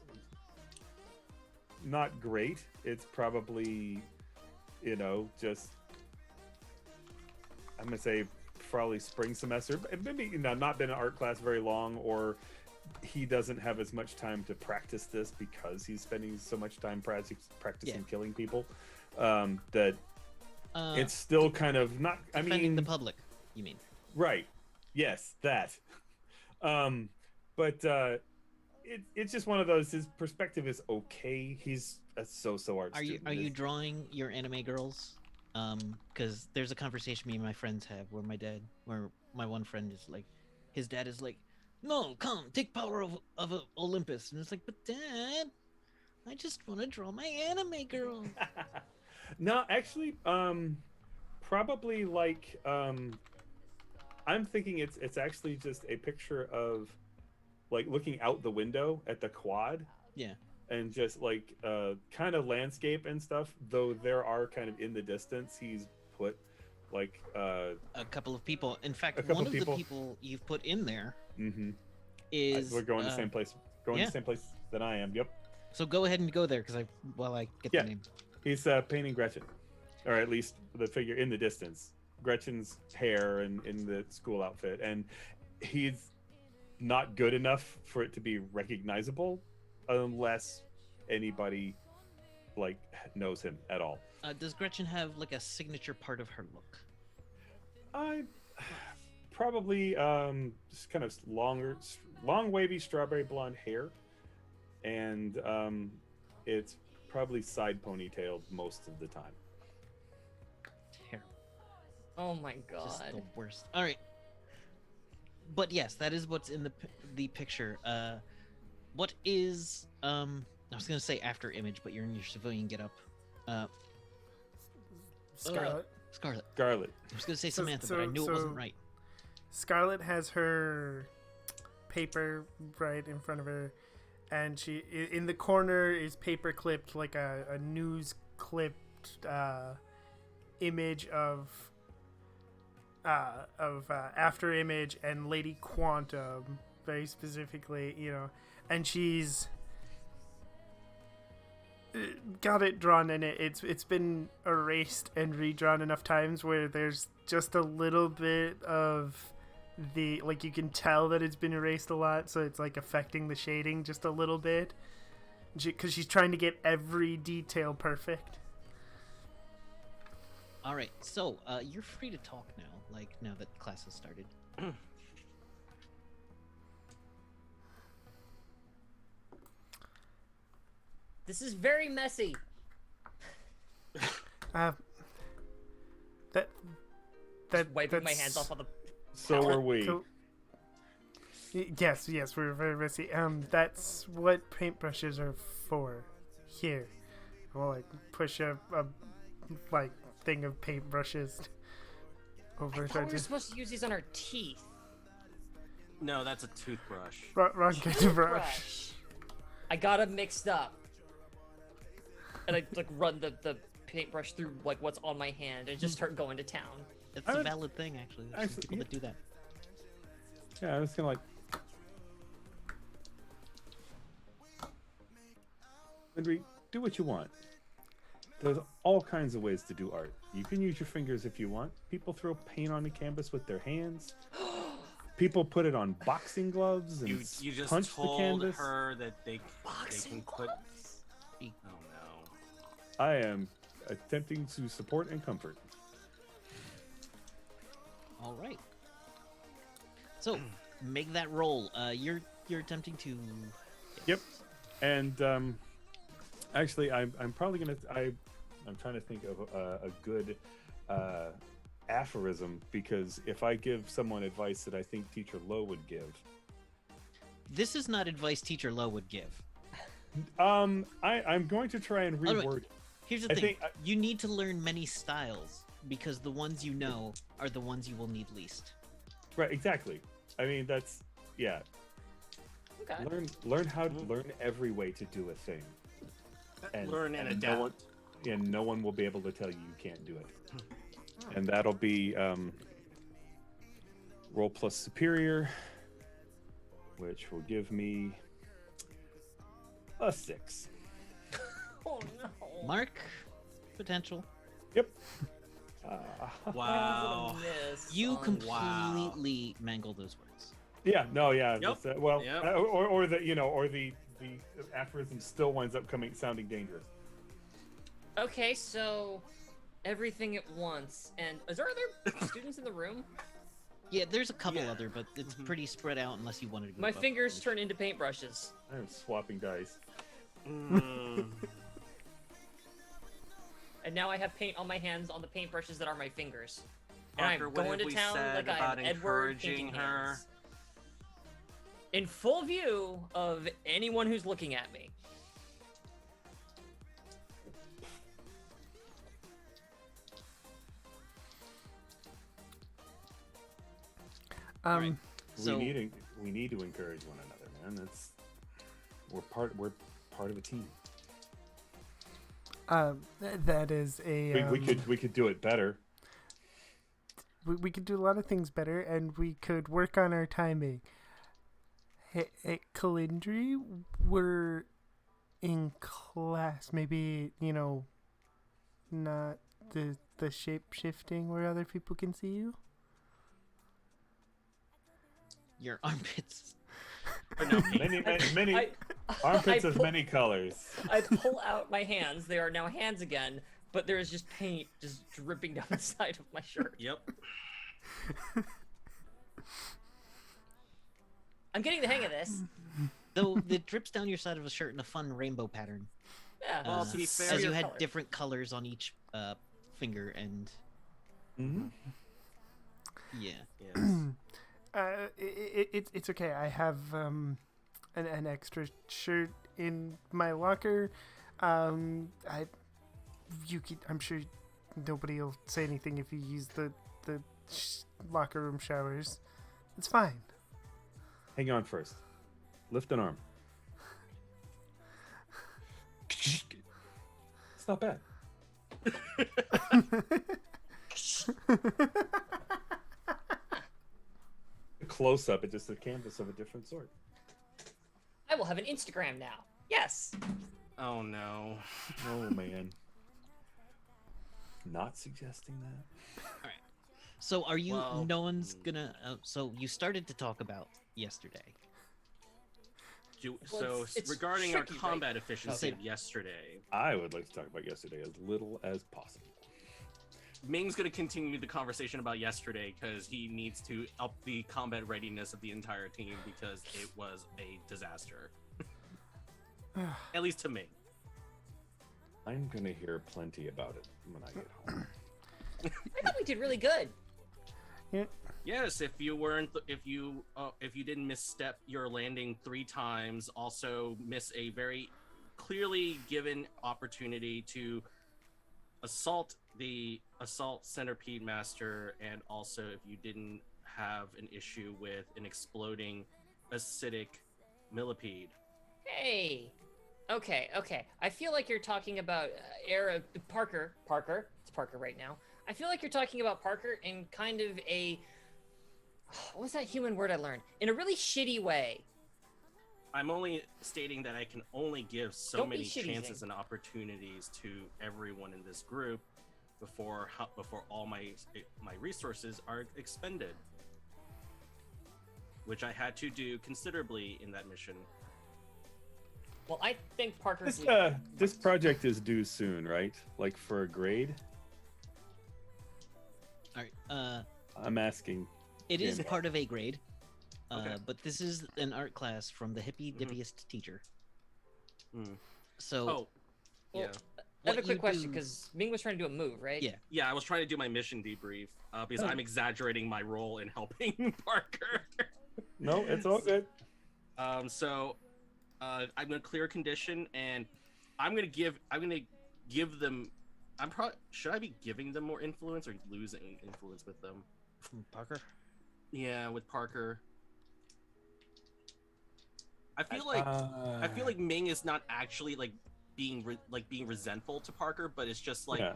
not great. It's probably, you know, just I'm gonna say probably spring semester, but maybe, you know, not been in art class very long, or he doesn't have as much time to practice this because he's spending so much time practicing killing people. That it's still kind of not. I Defending mean, the public, you mean? right? Yes, that. But it's just one of those. His perspective is okay. He's a so-so art Are you student. are you His- drawing your anime girls? Because there's a conversation me and my friends have where my one friend is like, his dad is like, no, come take power of Olympus, and it's like, but Dad, I just want to draw my anime girl. No, actually, probably like I'm thinking it's actually just a picture of like looking out the window at the quad. Yeah. And just like kind of landscape and stuff, though there are kind of in the distance he's put like A couple of people. In fact, A couple one of people. the people you've put in there mhm. is We're going the same place. Going yeah. the same place that I am. Yep. So go ahead and go there because I get Yeah. the name. He's painting Gretchen, or at least the figure in the distance. Gretchen's hair and in the school outfit, and he's not good enough for it to be recognizable unless anybody like knows him at all. Does Gretchen have like a signature part of her look? I probably just kind of long wavy strawberry blonde hair, and it's probably side ponytailed most of the time. Terrible. Oh my Just god. the worst. All right. But yes, that is what's in the picture. What is I was gonna say after image, but you're in your civilian getup. Scarlet. Scarlet. Scarlet. I was gonna say So- Samantha, but I so- knew it so- wasn't right. Scarlet has her paper right in front of her, and in the corner is paper clipped like a news clipped image of After Image and Lady Quantum, very specifically, and she's got it drawn in it. It's been erased and redrawn enough times where there's just a little bit of the, like, you can tell that it's been erased a lot, so it's like affecting the shading just a little bit, because she's trying to get every detail perfect. All right, so you're free to talk now. Like now that class has started. This is very messy. That Wiping my that's- hands off on the. So are we. So- yes, we're very messy. That's what paintbrushes are for. Here, I'll like push a like thing of paintbrushes over. I thought we were supposed to use these on our teeth. No, that's a toothbrush. Wrong kind of brush. I got them mixed up. And I like run the paintbrush through like what's on my hand and just start going to town. It's I a would- valid thing, actually. There's some people that do that. Yeah, I was gonna like. Henry, do what you want. There's all kinds of ways to do art. You can use your fingers if you want. People throw paint on the canvas with their hands. People put it on boxing gloves and You just punch the told canvas. her that they can Boxing put. gloves. Oh no. I am attempting to support and comfort. All right. So make that roll. You're attempting to. Yep. And actually, I'm probably gonna. I'm trying to think of a good aphorism, because if I give someone advice that I think Teacher Lowe would give, This is not advice Teacher Lowe would give. I'm going to try and Oh, wait. reword. Here's the I thing: think you need to learn many styles because the ones you know are the ones you will need least. Right, exactly. I mean, that's yeah. Okay. Learn how to learn every way to do a thing. Learn and no adapt. one, and no one will be able to tell you can't do it. And that'll be roll plus superior, which will give me a 6. Oh no. Mark, potential. Yep. Wow. You Wow. completely mangle those words. Yeah. No. Yeah. Yep. That's, well, Yep. or the aphorism still winds up sounding dangerous. Okay, so everything at once. And is there other students in the room? Yeah, there's a couple Yeah. other, but it's pretty spread out unless you wanted to go. My above fingers average. turn into paintbrushes. I'm swapping dice. Mm. And now I have paint on my hands on the paintbrushes that are my fingers. And Parker, I'm what going have to we town said like I about am Edward encouraging painting her? hands. In full view of anyone who's looking at me. Um, So we need to encourage one another, man. That's we're part of a team. that is a. We could do it better. We could do a lot of things better, and we could work on our timing. At Calindri, we're in class. Maybe, not the shape shifting where other people can see you. your armpits. Or no, Many I- armpits I of pull- many colors. I pull out my hands. They are now hands again, but there is just paint just dripping down the side of my shirt. Yep. I'm getting the hang of this. Though it drips down your side of the shirt in a fun rainbow pattern. Yeah. Well, it's to be just fair- As you your had color. different colors on each finger and Mm-hmm. yeah. Yes. It's okay. I have an extra shirt in my locker. I'm sure nobody will say anything if you use the locker room showers. It's fine. Hang on first. Lift an arm. It's not bad. Close up, it's just a canvas of a different sort. I will have an Instagram now. Yes. Oh no. Oh man. Not suggesting that. So are you? Well, no one's gonna. So you started to talk about yesterday. Well, it's Regarding our tricky, right? combat efficiency Okay. yesterday, I would like to talk about yesterday as little as possible. Ming's going to continue the conversation about yesterday because he needs to up the combat readiness of the entire team because it was a disaster. At least to me. I'm gonna hear plenty about it when I get home. I thought we did really good. Yes, if you didn't misstep your landing 3 times, also miss a very clearly given opportunity to assault the centipede master, and also if you didn't have an issue with an exploding acidic millipede. Hey. Okay. I feel like you're talking about Parker. It's Parker right now. I feel like you're talking about Parker in kind of a... What's that human word I learned? In a really shitty way. I'm only stating that I can only give so Don't be many shitty, chances Zing. and opportunities to everyone in this group before all my resources are expended, which I had to do considerably in that mission. Well, I think Parker... This project is due soon, right? Like for a grade? All right. I'm asking. It is Yeah. part of a grade. Okay. But this is an art class from the hippie dippiest teacher. Mm. So Oh, Well, yeah. I have a what quick you question, do- because Ming was trying to do a move, right? Yeah. Yeah, I was trying to do my mission debrief because Oh. I'm exaggerating my role in helping Parker. No, it's all good. I'm gonna clear a condition, and I'm gonna give them. Should I be giving them more influence or losing influence with them? Parker. Yeah, with Parker. I feel like Ming is not actually like being resentful to Parker, but it's just like yeah.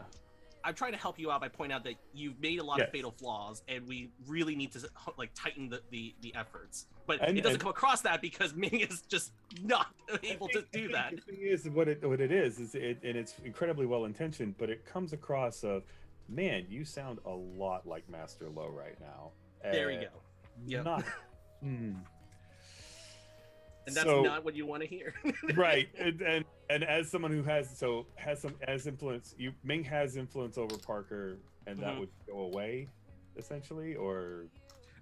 I'm trying to help you out by pointing out that you've made a lot of Yes. fatal flaws, and we really need to like tighten the efforts. But And- it doesn't and- come across that because Ming is just not able to do that. The thing is, what it is and it's incredibly well intentioned, but it comes across of, man, you sound a lot like Master Low right now. There you go. Yep. Not. And that's So- not what you want to hear. Right, and as someone who has some influence, Ming has influence over Parker, and that Mhm. would go away, essentially, or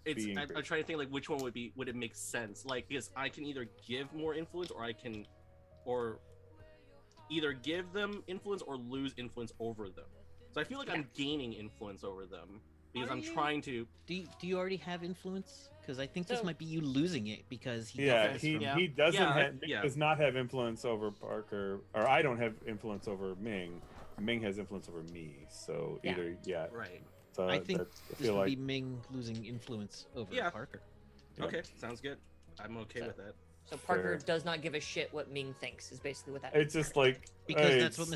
I'm increased? trying to think like which one would it make sense, like because I can either give more influence or either give them influence or lose influence over them. So I feel like I'm gaining influence over them because Are I'm you? trying to. Do you already have influence? Because I think this So- might be you losing it because he Yeah, got this he from- Yeah. he doesn't Yeah, have, yeah. does not have influence over Parker, or I don't have influence over Ming. Ming has influence over me, so Yeah. either Right. So I think I this feel would like be Ming losing influence over Yeah. Parker. Yeah. Okay, sounds good. I'm okay So- with that. So Parker Fair. does not give a shit what Ming thinks, is basically what that it's means. just like Because hey, that's what it's-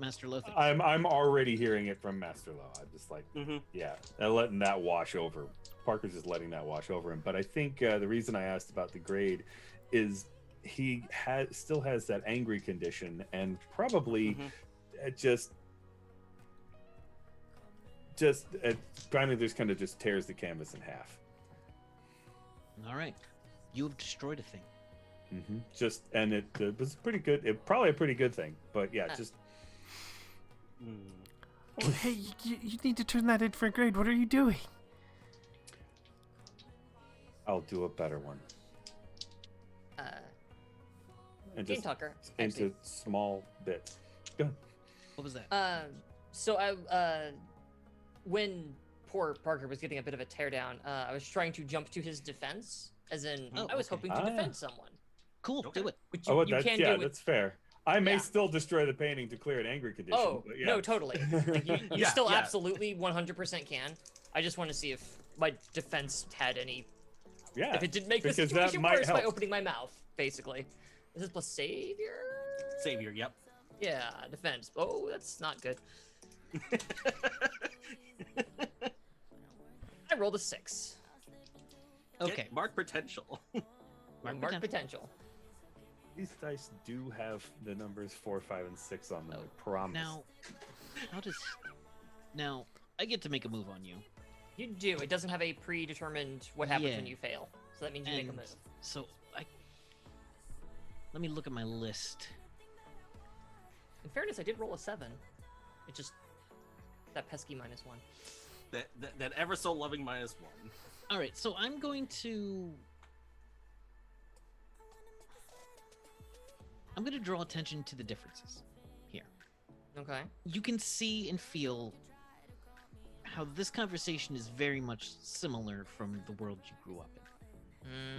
Master Lowe thinks. I'm already hearing it from Master Low. I'm just like, Mm-hmm. yeah, and letting that wash over. Parker's just letting that wash over him. But I think the reason I asked about the grade is he still has that angry condition, and probably Mhm. it just finally just kind of just tears the canvas in half. All right. You have destroyed a thing. And it was pretty good. Probably a pretty good thing. But yeah, just Mm. Oh, hey, you need to turn that in for a grade. What are you doing? I'll do a better one. And Game just Talker. into small bits. Go. What was that? So when poor Parker was getting a bit of a teardown, I was trying to jump to his defense, as in Oh, I was okay. hoping to defend someone. Cool. okay. Do it. Which Oh, you that's can yeah, do with that's fair. I may Yeah. still destroy the painting to clear an angry condition. Oh, but yeah. no, totally. Like, you Yeah, still yeah. absolutely 100% can. I just want to see if my defense had any. Yeah. If it didn't make the because that situation might worse help. by opening my mouth, basically. This is plus savior? Savior, yep. Yeah, defense. Oh, that's not good. I rolled a 6. Okay. Get mark potential. Mark potential. These dice do have the numbers 4, 5, and 6 on them. Oh, I promise. Now, how does... Now, I get to make a move on you. You do. It doesn't have a predetermined what happens Yeah. when you fail. So that means you make a And move. so, let me look at my list. In fairness, I did roll a 7. It just... That pesky -1. that ever so loving -1. All right, so I'm going to draw attention to the differences here. Okay. You can see and feel how this conversation is very much similar from the world you grew up in.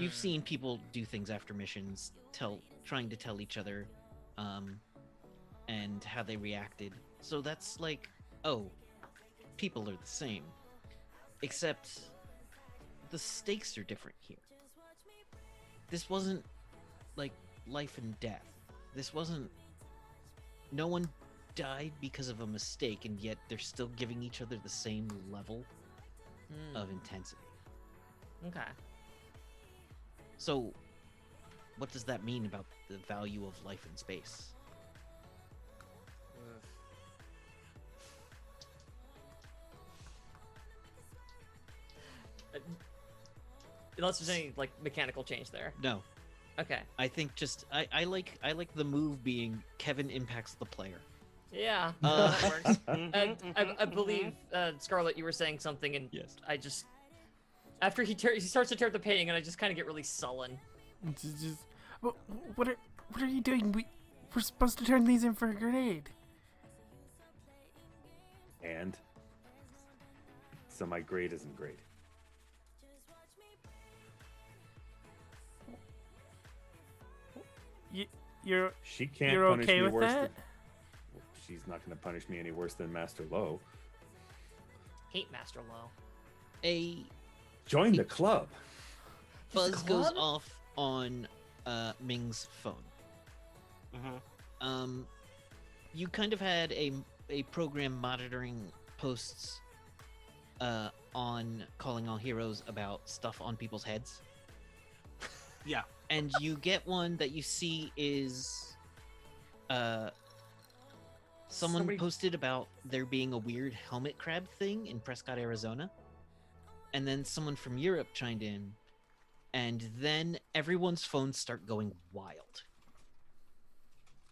You've seen people do things after missions, trying to tell each other, and how they reacted. So that's like, oh, people are the same, except the stakes are different here. This wasn't like life and death. This wasn't. No one died because of a mistake, and yet they're still giving each other the same level of intensity. Okay. So, what does that mean about the value of life in space? Unless there's any like mechanical change there. No, Okay. I think just I like the move being Kevin impacts the player. Yeah. Uh, that works. I believe Scarlett, you were saying something, and Yes. I just after he starts to tear up the painting, and I just kind of get really sullen. What are you doing? We're supposed to turn these in for a grenade. And so my grade isn't great. You're She can't You're punish okay me with worse that? than she's not going to punish me any worse than Master Lowe. Hate Master Lowe. A Join the club. buzz goes club? off on Ming's phone. Mm-hmm. You kind of had a program monitoring posts on Calling All Heroes about stuff on people's heads. Yeah. And you get one that you see is someone Somebody- posted about there being a weird helmet crab thing in Prescott, Arizona. And then someone from Europe chimed in, and then everyone's phones start going wild.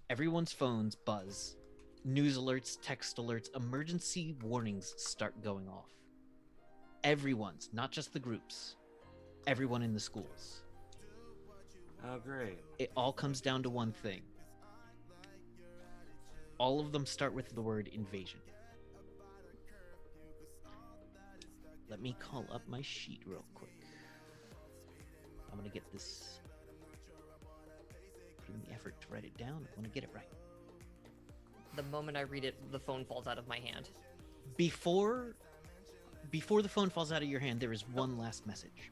Everyone's phones buzz. News alerts, text alerts, emergency warnings start going off. Everyone's, not just the groups. Everyone in the schools. Oh, great. It all comes down to one thing. All of them start with the word invasion. Let me call up my sheet real quick. I'm gonna get this. Put in the effort to write it down. I want to get it right. The moment I read it, the phone falls out of my hand. Before the phone falls out of your hand, there is one last message.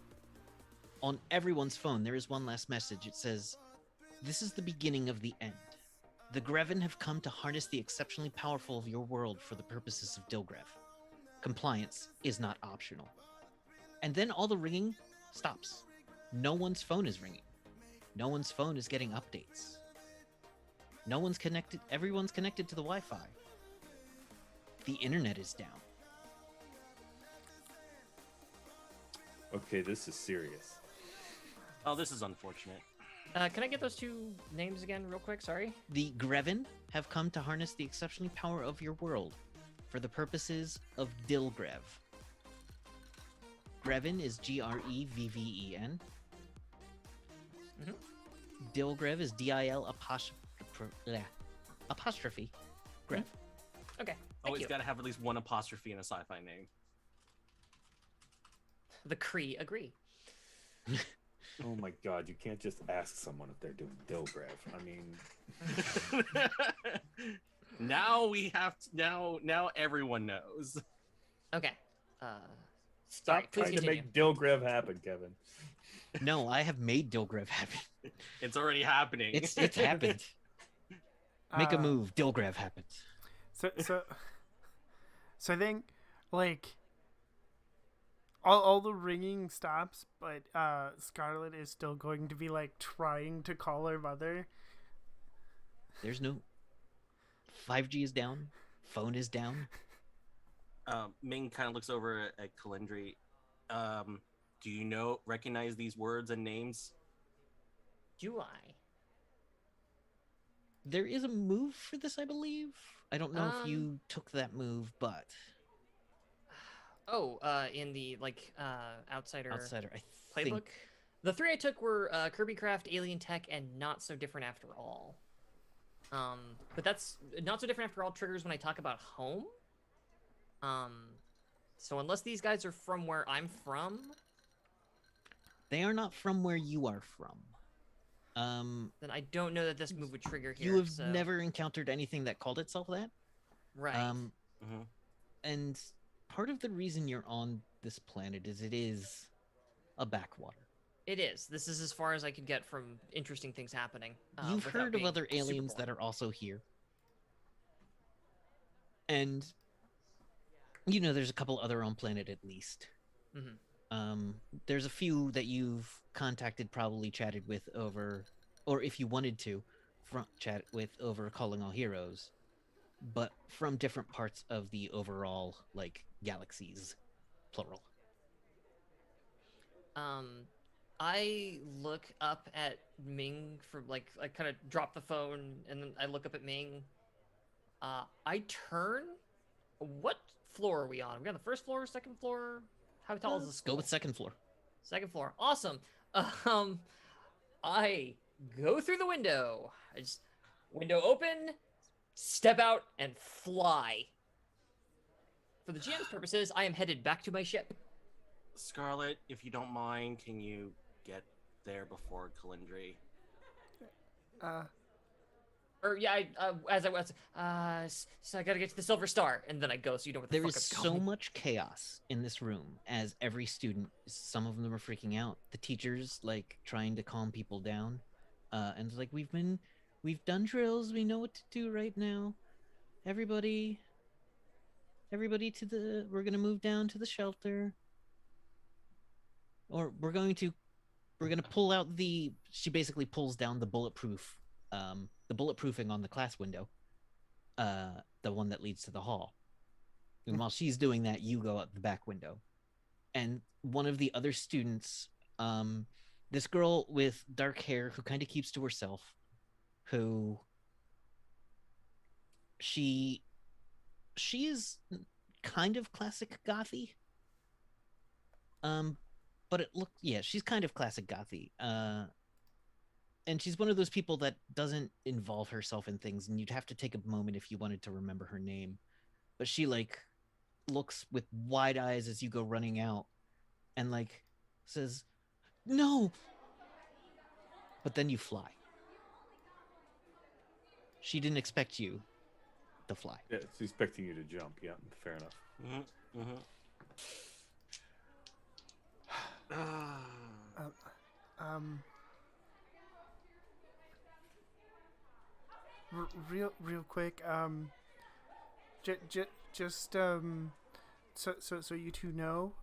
On everyone's phone, there is one last message. It says, "This is the beginning of the end. The Greven have come to harness the exceptionally powerful of your world for the purposes of Dilgrev. Compliance is not optional." And then all the ringing stops. No one's phone is ringing. No one's phone is getting updates. No one's connected. Everyone's connected to the Wi-Fi. The internet is down. Okay, this is serious. Oh, this is unfortunate. Can I get those two names again, real quick? Sorry. The Greven have come to harness the exceptional power of your world for the purposes of Dilgrev. Greven is Grevven. Mhm. Dilgrev is Dil apostrophe Grev. Okay. Thank Always you. got to have at least one apostrophe in a sci-fi name. The Cree agree. Oh my god, you can't just ask someone if they're doing Dilgraf. I mean, Now we have to, now everyone knows. Okay. Uh, stop Sorry, please trying to continue. make Dilgraf happen, Kevin. No, I have made Dilgrav happen. It's already happening. It's happened. Make a Uh, move. Dilgrav happens. So I think like all the ringing stops, but Scarlet is still going to be like trying to call her mother. There's no 5G is down. Phone is down. Ming kind of looks over at Kalendri. Do you recognize these words and names? Do I? There is a move for this, I believe. I don't know if you took that move, but In the Outsider I playbook. think The 3 I took were Kirby Craft, Alien Tech, and Not So Different After All. But that's Not So Different After All triggers when I talk about home. So unless these guys are from where I'm from, they are not from where you are from. then I don't know that this move would trigger here. You have so... never encountered anything that called itself that. Right. And part of the reason you're on this planet is it is a backwater. It is. This is as far as I could get from interesting things happening. You've without heard of being other super aliens that boring. are also here. And there's a couple other on planet at least. There's a few that you've contacted, probably chatted with over, or if you wanted to, chat with over Calling All Heroes, but from different parts of the overall galaxies, plural. I look up at Ming for I kind of drop the phone and then I look up at Ming. I turn. What floor are we on? Are we on the first floor, second floor? How tall is the school? Go with second floor. Second floor. Awesome. I go through the window. I just window open, step out, and fly. For the GM's purposes, I am headed back to my ship. Scarlet, if you don't mind, can you get there before Kalendri? As I was, so I gotta get to the Silver Star, and then I go, so you know what the There fuck is I'm so going. much chaos in this room as every student, some of them are freaking out. The teachers trying to calm people down. And it's we've done drills, we know what to do right now. Everybody we're gonna move down to the shelter. Or we're gonna pull out she basically pulls down the bulletproofing on the class window. The one that leads to the hall. And while she's doing that, you go out the back window. And one of the other students, this girl with dark hair who kind of keeps to herself, who she is kind of classic gothy. But she's kind of classic gothy. And she's one of those people that doesn't involve herself in things, and you'd have to take a moment if you wanted to remember her name. But she looks with wide eyes as you go running out and says, "No." But then you fly. She didn't expect you to fly. Yeah, it's expecting you to jump. Yeah, fair enough. Real quick, just so you two know,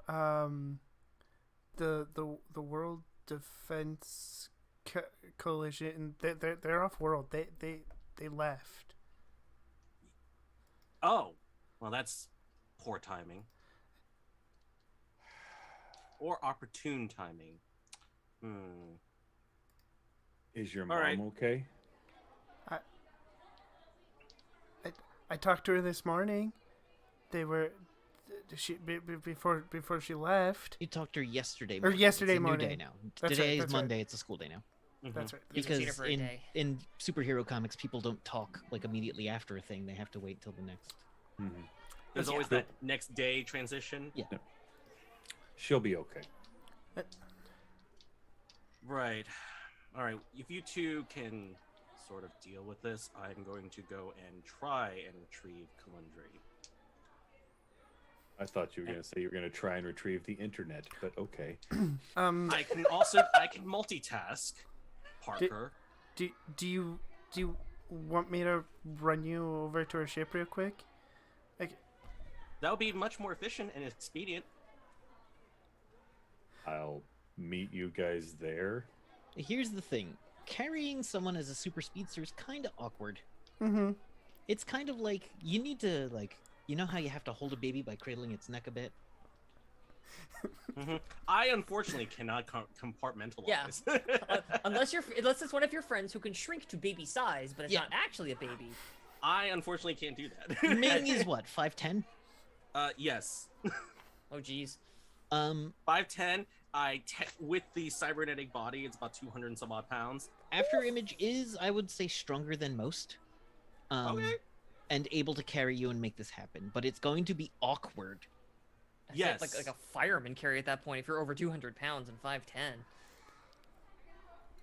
the World Defense Coalition, they're off world. They left. Oh, well, that's poor timing. Or opportune timing. Is your All mom right. okay? I talked to her this morning. They were before she left. You talked to her yesterday Or morning. yesterday It's a morning. new day now. That's Today right, is that's right. Monday. It's a school day now. That's right. Because Because for a day. in superhero comics, people don't talk immediately after a thing. They have to wait till the next. Mm-hmm. There's Yeah. always that next day transition. Yeah. She'll be okay. Right. All right. If you two can sort of deal with this, I'm going to go and try and retrieve Kalundri. I thought you were going to say you were going to try and retrieve the internet, but okay. I can multitask, Parker. Do you want me to run you over to our ship real quick? Like, That would be much more efficient and expedient. I'll meet you guys there. Here's the thing: carrying someone as a super speedster is kind of awkward. mm-hmm. It's kind of like you need to you know how you have to hold a baby by cradling its neck a bit. I unfortunately cannot compartmentalize. Unless it's one of your friends who can shrink to baby size, but it's not actually a baby. I unfortunately can't do that. Ming is what, 5'10"? Yes. Oh geez. 5'10". With the cybernetic body, it's about 200 and some odd pounds. After Image is, I would say, stronger than most. Okay. And able to carry you and make this happen, but it's going to be awkward. I Yes. think like a fireman carry at that point if you're over 200 pounds and 5'10".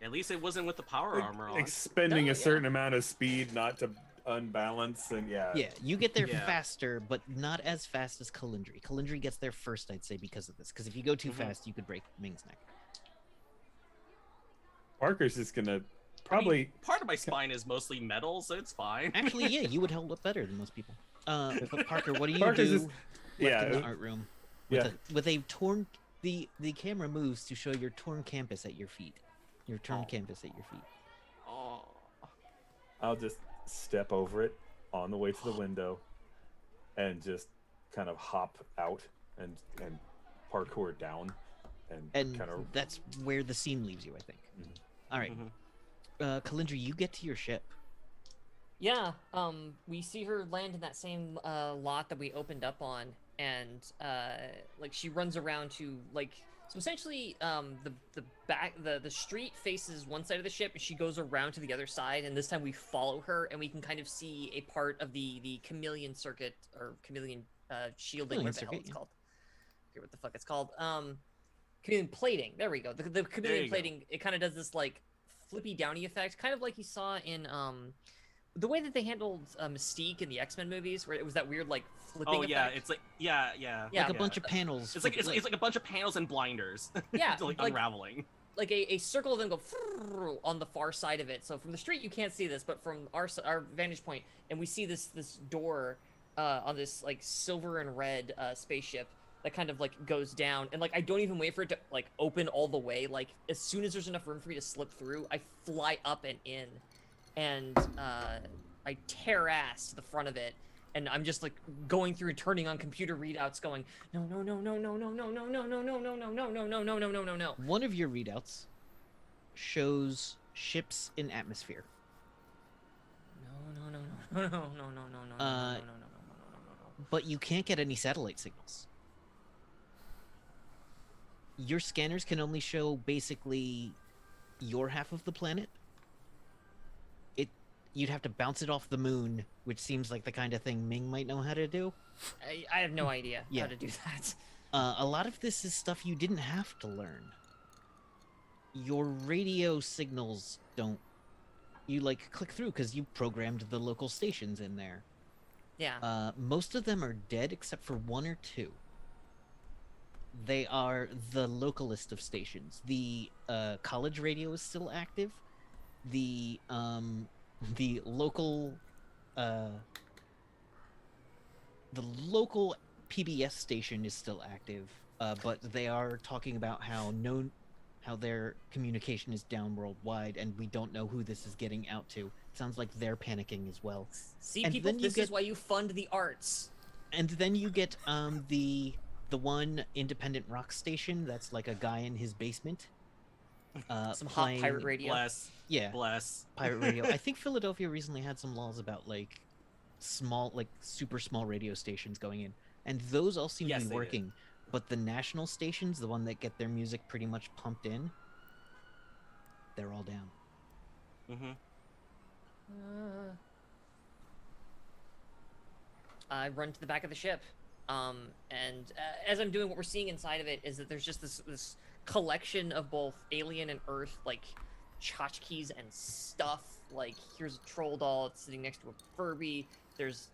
At least it wasn't with the power armor on. Expending No, a certain amount of speed not to unbalance, and Yeah, you get there Yeah. faster, but not as fast as Kalundri. Kalundri gets there first, I'd say, because of this. Because if you go too fast, you could break Ming's neck. Parker's just going to I mean, probably... part of my spine is mostly metal, so it's fine. Actually, yeah, you would hold up better than most people. But Parker, what do you Parker's do just- left in the art room? Yeah. With a torn... The camera moves to show your torn campus at your feet. Your torn canvas at your feet. Oh. I'll just step over it on the way to the window and just kind of hop out and parkour down and kind of... that's where the scene leaves you, I think. All right. Kalindra, you get to your ship. Yeah, we see her land in that same lot that we opened up on, and like she runs around to like so essentially the street faces one side of the ship, and she goes around to the other side, and this time we follow her, and we can kind of see a part of the chameleon circuit or chameleon shielding, what the hell it's called. I forget what the fuck it's called. Chameleon plating. There we go. The chameleon plating. It kind of does this like flippy downy effect, kind of like you saw in the way that they handled Mystique in the X-Men movies, where it was that weird like flipping effect. It's like yeah. Like a bunch of panels. It's like a bunch of panels and blinders. Yeah, like unraveling. Like a circle of them go on the far side of it. So from the street you can't see this, but from our vantage point, and we see this door on this like silver and red spaceship that kind of like goes down, and like I don't even wait for it to like open all the way. Like as soon as there's enough room for me to slip through, I fly up and in. And I tear ass to the front of it, and I'm just like going through and turning on computer readouts, going no. One of your readouts shows ships in atmosphere. No. But you can't get any satellite signals. Your scanners can only show basically your half of the planet. You'd have to bounce it off the moon, which seems like the kind of thing Ming might know how to do. I have no idea how to do that. A lot of this is stuff you didn't have to learn. Your radio signals don't... You, like, click through because you programmed the local stations in there. Yeah. Most of them are dead except for one or two. They are the localist of stations. The college radio is still active. The local PBS station is still active, but they are talking about how their communication is down worldwide, and we don't know who this is getting out to. It sounds like they're panicking as well. See, and people, this is why you fund the arts. And then you get the one independent rock station that's like a guy in his basement. Some hot pirate radio. Bless. Pirate radio. I think Philadelphia recently had some laws about like super small radio stations going in, and those all seem to be working. But the national stations, the one that get their music pretty much pumped in, they're all down. I run to the back of the ship. And as I'm doing, what we're seeing inside of it is that there's just this collection of both alien and Earth like tchotchkes and stuff. Like here's a troll doll it's sitting next to a Furby. There's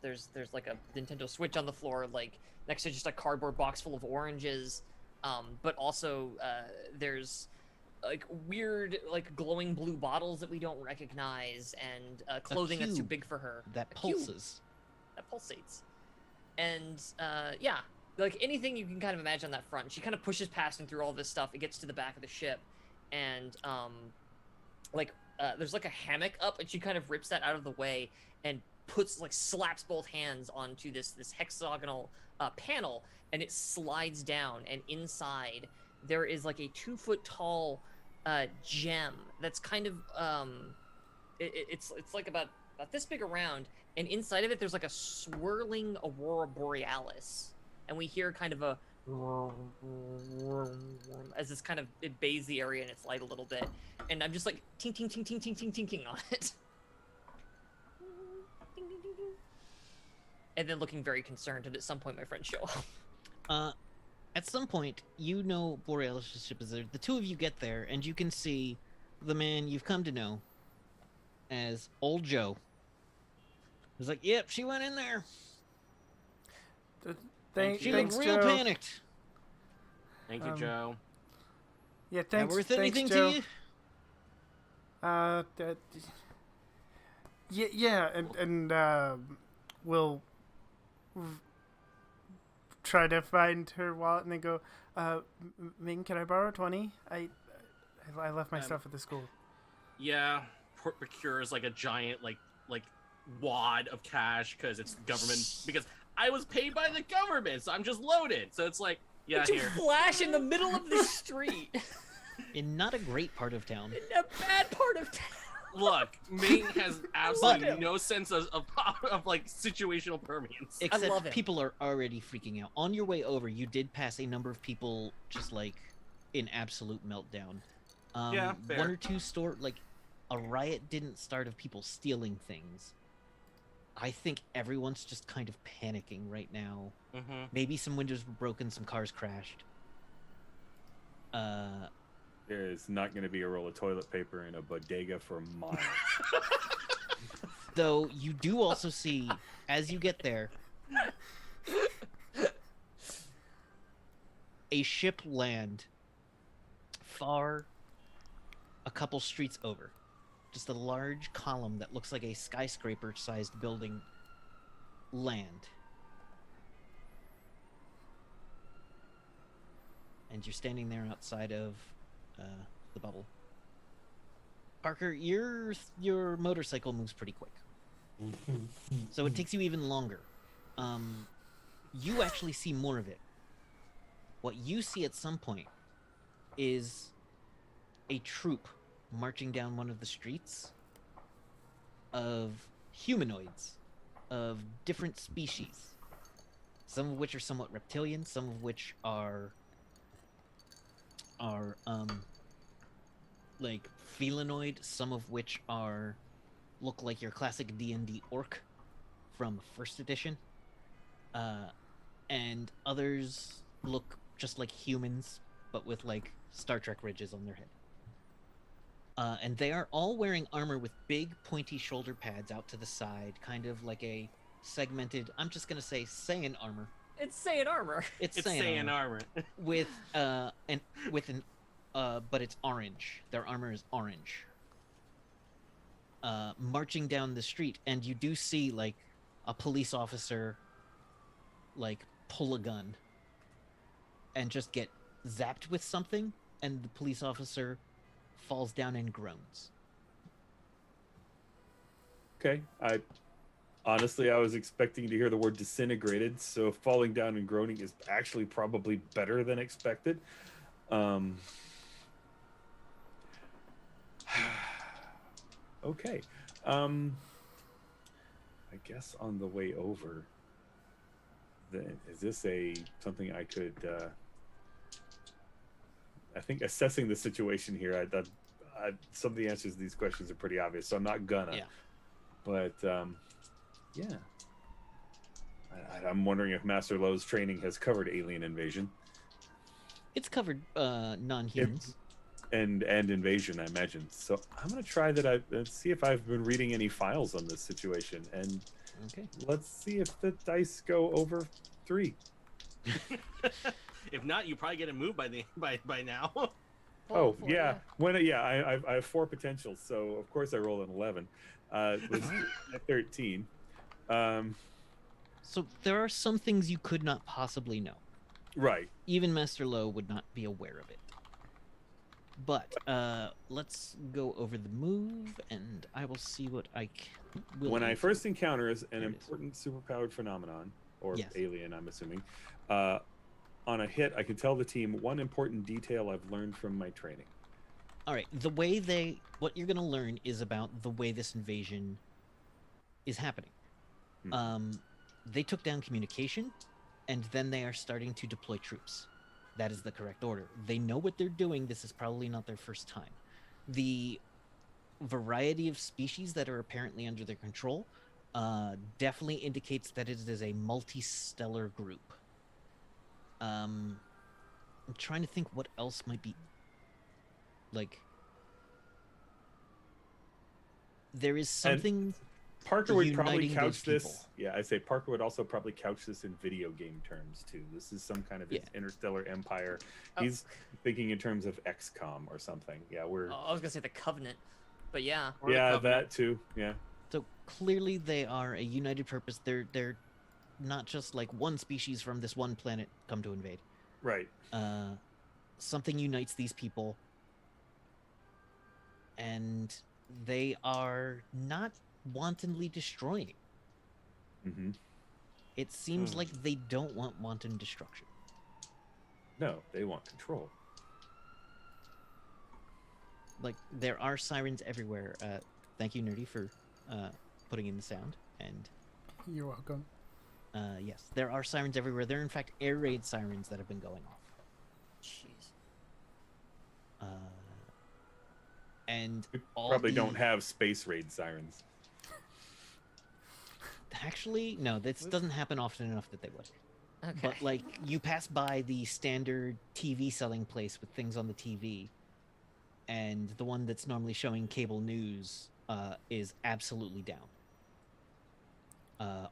like a Nintendo Switch on the floor, like next to just a cardboard box full of oranges. But also there's like weird like glowing blue bottles that we don't recognize, and clothing that's too cube big for her. that A cube pulses. that pulsates. And yeah, like anything you can kind of imagine on that front. She kind of pushes past and through all this stuff. It gets to the back of the ship, and there's like a hammock up, and she kind of rips that out of the way and slaps both hands onto this hexagonal panel, and it slides down. And inside there is like a 2-foot tall gem that's kind of it's like about this big around, and inside of it there's like a swirling aurora borealis, and we hear kind of a as this kind of it bathes the area in its light a little bit, and I'm just like ting ting ting ting ting ting ting ting on it, and then looking very concerned, and at some point my friends show up. At some point, you know Borealis' ship is there. The two of you get there, and you can see the man you've come to know as Old Joe. He's like, "Yep, she went in there. She Thanks, looked real Joe. panicked. Thank you, Joe. Yeah, That thanks. worth Thanks, anything Joe. to you?" Yeah, and we'll try to find her wallet, and they go, Ming, can I borrow 20? I left my stuff at the school. Yeah, procures like a giant like wad of cash because it's government, because I was paid by the government, so I'm just loaded. So it's like, yeah, But you here. flash in the middle of the street. In not a great part of town. In a bad part of town. Look, Ming has absolutely no sense of like situational permanence. love Except him. people are already freaking out. On your way over, you did pass a number of people just like in absolute meltdown. Yeah, fair. One or two a riot didn't start of people stealing things. I think everyone's just kind of panicking right now. Mm-hmm. Maybe some windows were broken, some cars crashed. There's not going to be a roll of toilet paper in a bodega for miles. Though you do also see, as you get there, a ship land far a couple streets over. Just a large column that looks like a skyscraper-sized building land. And you're standing there outside of the bubble. Parker, your motorcycle moves pretty quick. So it takes you even longer. You actually see more of it. What you see at some point is a troop marching down one of the streets of humanoids of different species. Some of which are somewhat reptilian, some of which are like felinoid, some of which look like your classic D&D orc from first edition, and others look just like humans but with like Star Trek ridges on their head, and they are all wearing armor with big pointy shoulder pads out to the side, kind of like a segmented, I'm just gonna say Saiyan armor. It's Saiyan armor. It's It's Saiyan saying armor. armor. But it's orange. Their armor is orange. Marching down the street, and you do see like a police officer like pull a gun and just get zapped with something, and the police officer falls down and groans. Okay, honestly, I was expecting to hear the word disintegrated, so falling down and groaning is actually probably better than expected. Okay. I guess on the way over, is this something I could? I think assessing the situation here, some of the answers to these questions are pretty obvious, so I'm not gonna. Yeah. But yeah, I'm wondering if Master Lowe's training has covered alien invasion. It's covered non-humans. And invasion, I imagine. So I'm gonna try that. Let's see if I've been reading any files on this situation, and Okay. let's see if the dice go over 3. If not, you probably get a move by now. Oh Hopefully, yeah, I have 4 potentials, so of course I roll an 11. Was a 13. So there are some things you could not possibly know. Right. Even Master Lowe would not be aware of it. But let's go over the move, and I will see what I will. When I answer. first encounter an There it is. important superpowered phenomenon, or Yes. alien, I'm assuming, on a hit, I can tell the team one important detail I've learned from my training. All right, what you're going to learn is about the way this invasion is happening. They took down communication, and then they are starting to deploy troops. That is the correct order. They know what they're doing. This is probably not their first time. The variety of species that are apparently under their control definitely indicates that it is a multi-stellar group. I'm trying to think what else might be like. There is something. Parker would probably uniting those couch this. people. Yeah, I'd say Parker would also probably couch this in video game terms too. This is some kind of his interstellar empire. Oh. He's thinking in terms of XCOM or something. Yeah, we're. I was gonna say the Covenant, but yeah. Or the Yeah, Covenant. that too. Yeah. So clearly they are a united purpose. They're not just like one species from this one planet come to invade. Right. Something unites these people, and they are not wantonly destroying. Mm-hmm. It seems like they don't want wanton destruction. No, they want control. Like, there are sirens everywhere. Thank you, Nerdy, for putting in the sound. And You're welcome. yes, there are sirens everywhere. There are, in fact, air raid sirens that have been going off. Jeez. And We all probably the- don't have space raid sirens. Actually, no, this doesn't happen often enough that they would. Okay. But, like, you pass by the standard TV selling place with things on the TV, and the one that's normally showing cable news is absolutely down.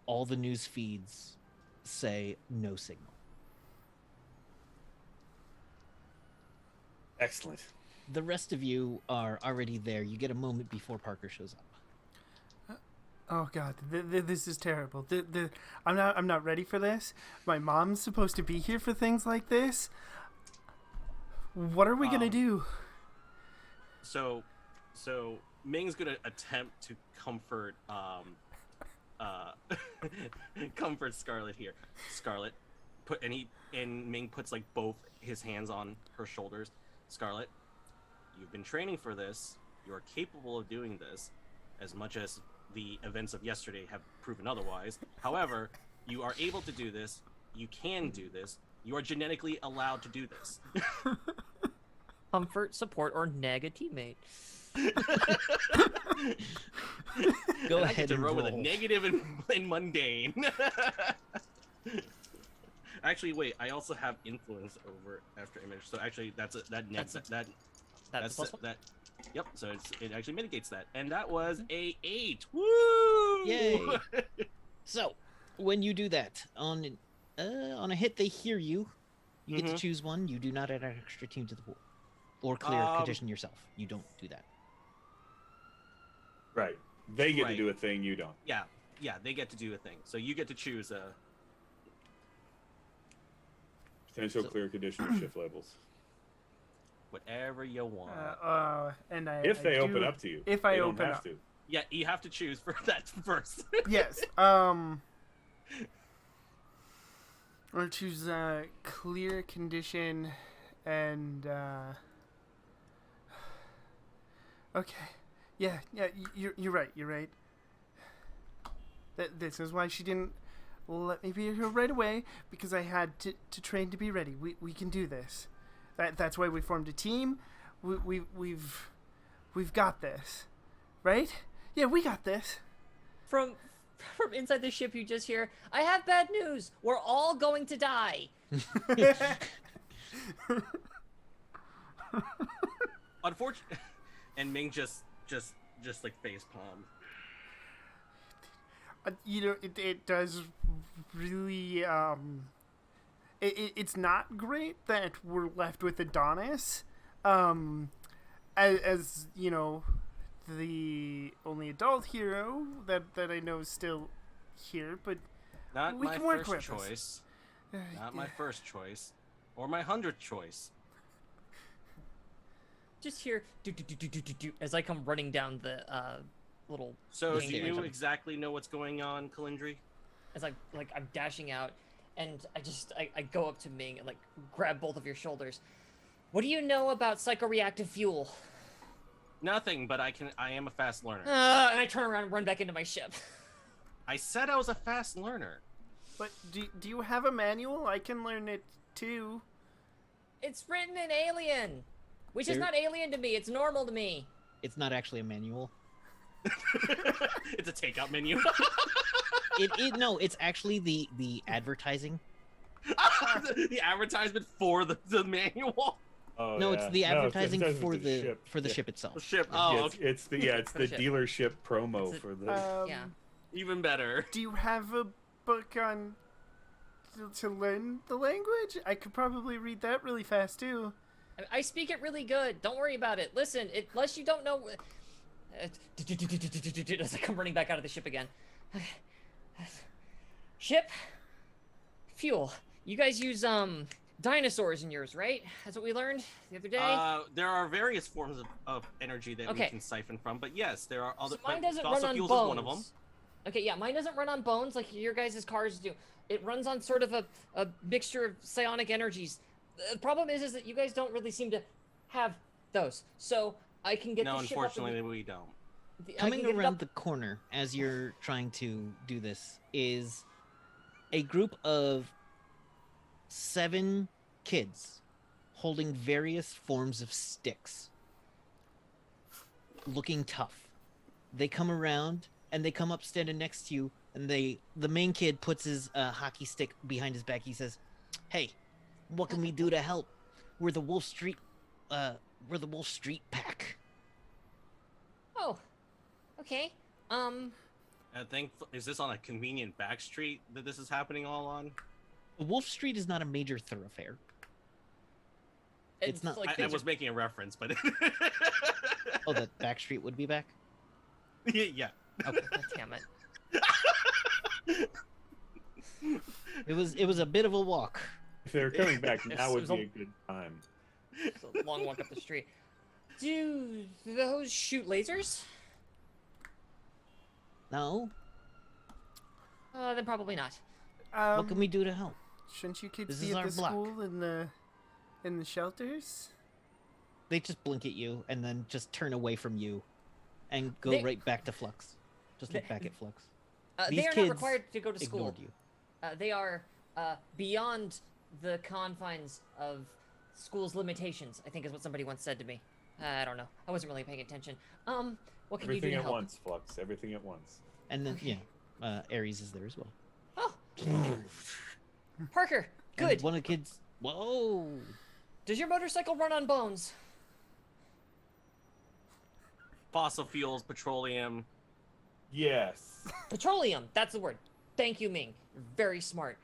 All the news feeds say no signal. Excellent. The rest of you are already there. You get a moment before Parker shows up. Oh God, this is terrible. I'm not ready for this. My mom's supposed to be here for things like this. What are we gonna do? So Ming's gonna attempt to comfort comfort Scarlet here. Scarlet, and Ming puts like both his hands on her shoulders. Scarlet, you've been training for this. You are capable of doing this, as much as the events of yesterday have proven otherwise. However, you are able to do this. You can do this. You are genetically allowed to do this. Comfort, support, or neg a teammate. Go And I ahead get to and roll roll. with a negative and mundane. Actually, wait. I also have influence over after image, so actually that's That's plus one? that. Yep. So it actually mitigates that, and that was a 8. Woo! Yay! So, when you do that, on a hit they hear you. You get to choose one. You do not add an extra team to the pool. Or clear condition yourself. You don't do that. Right. They get to Right. do a thing, you don't. Yeah, they get to do a thing. So you get to choose a. Potential So- clear condition of shift labels. Whatever you want. And If they open do- up to you. if I they open don't have up. to. Yeah, you have to choose for that first. Yes. Or choose clear condition and okay. Yeah, you're right. You're right. This is why she didn't let me be here right away, because I had to train to be ready. We can do this. That's why we formed a team. We've got this. Right? Yeah, we got this. From from inside the ship, you just hear, "I have bad news. We're all going to die." Unfortunately, and Ming just like face palm. It does really it's not great that we're left with Adonis, as the only adult hero that I know is still here, but Not we my can work first with this. choice. Not my first choice, or my 100th choice. Just hear do as I come running down the little. So, do gangway. you exactly know what's going on, Kalindri? As I'm dashing out, and I go up to Ming and grab both of your shoulders. What do you know about psychoreactive fuel? Nothing, but I am a fast learner. And I turn around and run back into my ship. I said I was a fast learner. But do you have a manual? I can learn it too. It's written in alien, which is not alien to me. It's normal to me. It's not actually a manual. It's a takeout menu. No, it's actually the advertising. The advertisement for the manual. Oh, No, yeah. it's the advertising for the the ship. ship itself. The ship. Yeah, Oh, it's the the ship. dealership promo It's a- for the. Yeah. even better. Do you have a book on to learn the language? I could probably read that really fast too. I speak it really good. Don't worry about it. Listen, unless you don't know. As I come running back out of the ship again. Ship. Fuel. You guys use dinosaurs in yours, right? That's what we learned the other day. There are various forms of energy that we Okay. can siphon from, but yes, there are other. So mine but doesn't run fossil on fuels bones. is one of them. Okay, yeah, mine doesn't run on bones like your guys' cars do. It runs on sort of a mixture of psionic energies. The problem is that you guys don't really seem to have those. So I can get No, the ship up unfortunately, we don't. I can Coming get it around up- the corner as you're trying to do this is a group of 7 kids holding various forms of sticks, looking tough. They come around and they come up standing next to you, and the main kid puts his hockey stick behind his back. He says, "Hey, what can we do to help? We're the Wolf Street pack." Oh, okay. I think is this on a convenient back street that this is happening all on? Wolf Street is not a major thoroughfare. It's not- like I things was are- making a reference, but Oh, that back street would be back? yeah. God damn it. It was a bit of a walk. If they're coming back, Yes, now it would was be a- a good time. It's a long walk up the street. Do those shoot lasers? No? Then probably not. What can we do to help? Shouldn't you kids This be is at our the block. school in the shelters? They just blink at you and then just turn away from you and go They- right back to Flux. Just look They- back at Flux. They These are not kids required to go to school. Ignored you. They are beyond the confines of school's limitations, I think is what somebody once said to me. I don't know. I wasn't really paying attention. What can you do Everything to at help? once, Flux. Everything at once. And then, Okay. yeah, Ares is there as well. Oh, Parker, And good. one of the kids, whoa! Does your motorcycle run on bones? Fossil fuels, petroleum. Yes. Petroleum, that's the word. Thank you, Ming. You're very smart.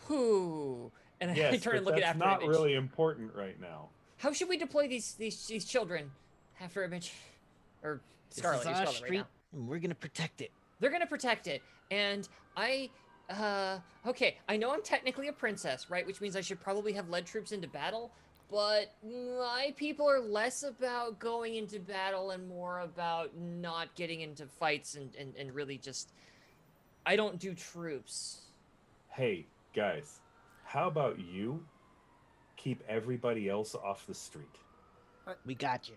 Who? And I Yes, turn but and look that's at after not Image. really important right now. How should we deploy these children? After Image, or Scarlet, This you is our Scarlet right street, now. and we're gonna protect it. They're gonna protect it, and okay, I know I'm technically a princess, right? Which means I should probably have led troops into battle, but my people are less about going into battle and more about not getting into fights and really just, I don't do troops. Hey, guys, how about you keep everybody else off the street? We got you.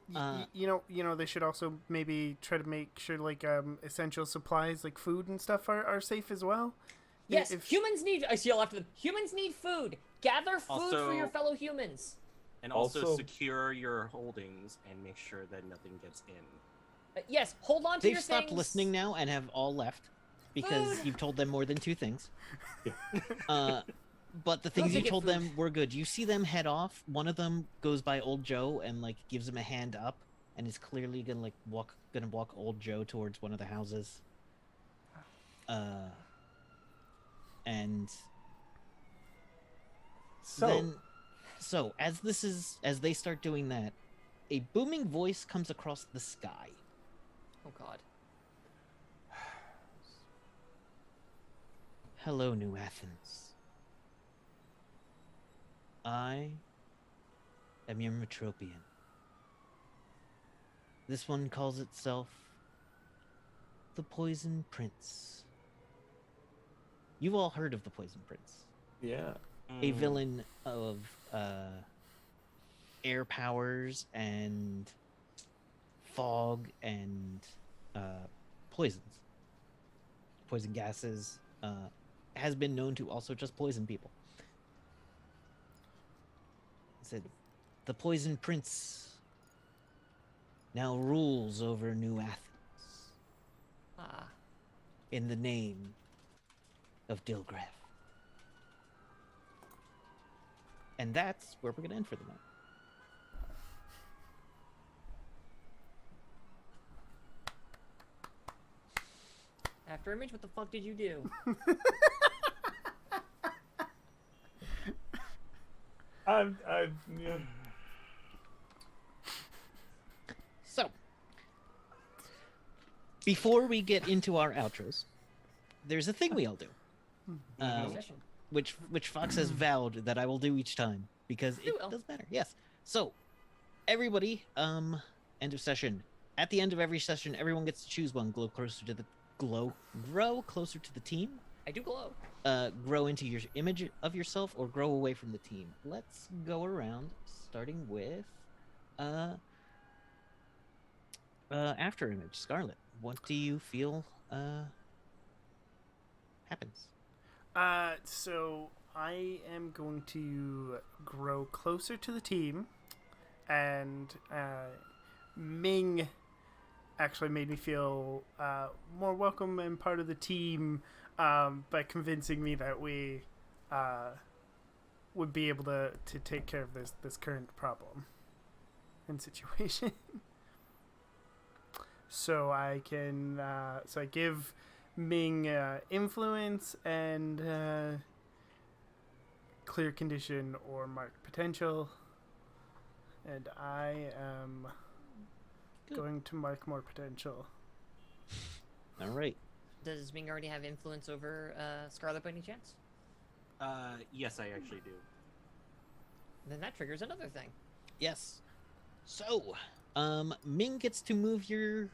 Yeah, you know, they should also maybe try to make sure essential supplies like food and stuff are safe as well. Yeah, Yes, humans need, I yell after them, humans need food. Gather food for your Also- fellow humans. And also Also- secure your holdings and make sure that nothing gets in. Yes, hold on to They've your stopped things. listening now and have all left because Food. you've told them more than 2 things. Yeah. But the We'll things you go get told food. them were good. You see them head off. One of them goes by Old Joe and like gives him a hand up, and is clearly gonna walk Old Joe towards one of the houses. And so as they start doing that, a booming voice comes across the sky. Oh God. Hello, New Athens. I am your Metropian. This one calls itself the Poison Prince. You've all heard of the Poison Prince. Yeah. A villain of air powers and fog and poisons. Poison gases. Has been known to also just poison people. Said, the Poison Prince now rules over New Athens Ah. in the name of Dilgraf. And that's where we're going to end for the night. After Image, what the fuck did you do? Yeah. So, before we get into our outros, there's a thing we all do, Session. which Fox has vowed that I will do each time because it will. does matter. Yes. So, everybody, end of session. At the end of every session, everyone gets to choose one. Grow closer to the team. I do glow. Grow into your image of yourself, or grow away from the team. Let's go around, starting with after image. Scarlet, what do you feel happens? So I am going to grow closer to the team, and Ming actually made me feel more welcome and part of the team by convincing me that we would be able to take care of this current problem and situation. So I can I give Ming influence and clear condition or marked potential, and I am going to mark more potential. All right. Does Ming already have influence over Scarlet by any chance? Yes, I actually do. Then that triggers another thing. Yes. So, Ming gets to move your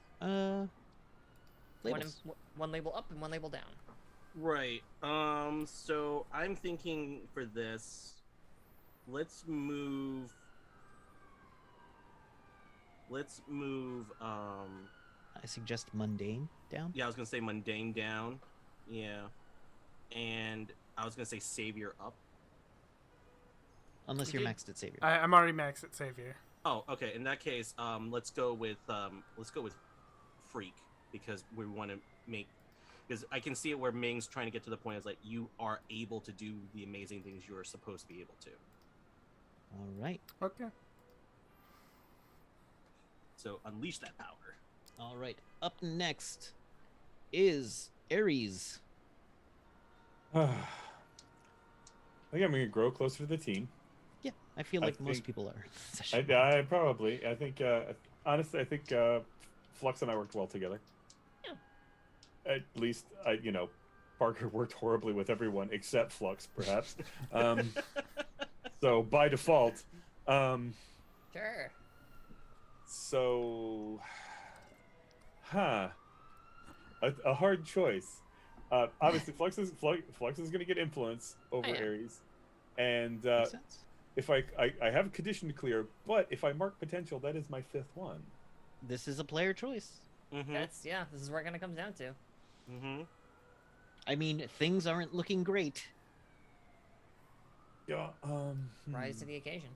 labels. One label up and one label down. Right. So I'm thinking for this, let's move. I suggest mundane down. Yeah, I was gonna say mundane down. Yeah, and I was gonna say savior up. Unless you're maxed at savior. I'm already maxed at savior. Oh, okay. In that case, let's go with freak, because we want to make, because I can see it where Ming's trying to get to the point is like you are able to do the amazing things you are supposed to be able to. All right. Okay. So unleash that power. All right. Up next is Ares. I think I'm gonna grow closer to the team. Yeah, I feel like most think- people are. I probably. I think honestly, I think Flux and I worked well together. Yeah. At least Parker worked horribly with everyone except Flux, perhaps. So by default, Sure. so, a hard choice. Obviously, Flux is going to get influence over yeah. Ares, and Makes sense. if I have a condition to clear, but if I mark potential, that is my 5th one. This is a player choice. Mm-hmm. This is where it kind of comes down to. Mm-hmm. I mean, things aren't looking great. Yeah. Rise to the occasion.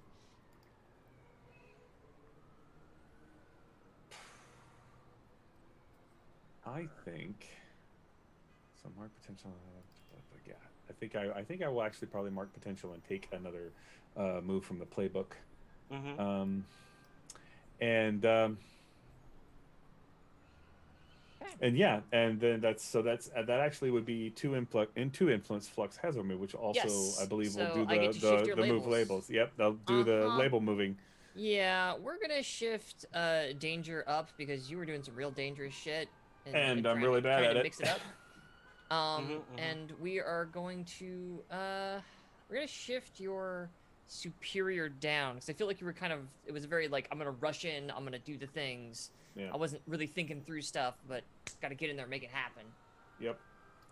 I think so. Mark potential. Yeah, I think I will actually probably mark potential and take another move from the playbook. Mm-hmm. And Okay. and yeah, and then that's that actually would be two influence flux hazard move, which also I Yes. believe will So do I get to shift your the move labels. labels. Yep, they'll do the Uh-huh. label moving. Yeah, we're gonna shift danger up because you were doing some real dangerous shit And I'm trying really bad trying at to it. mix it up. Mm-hmm. And we are going to we're gonna shift your superior down because I feel like you were kind of it was very like I'm gonna rush in, I'm gonna do the things. Yeah. I wasn't really thinking through stuff, but gotta get in there and make it happen. Yep.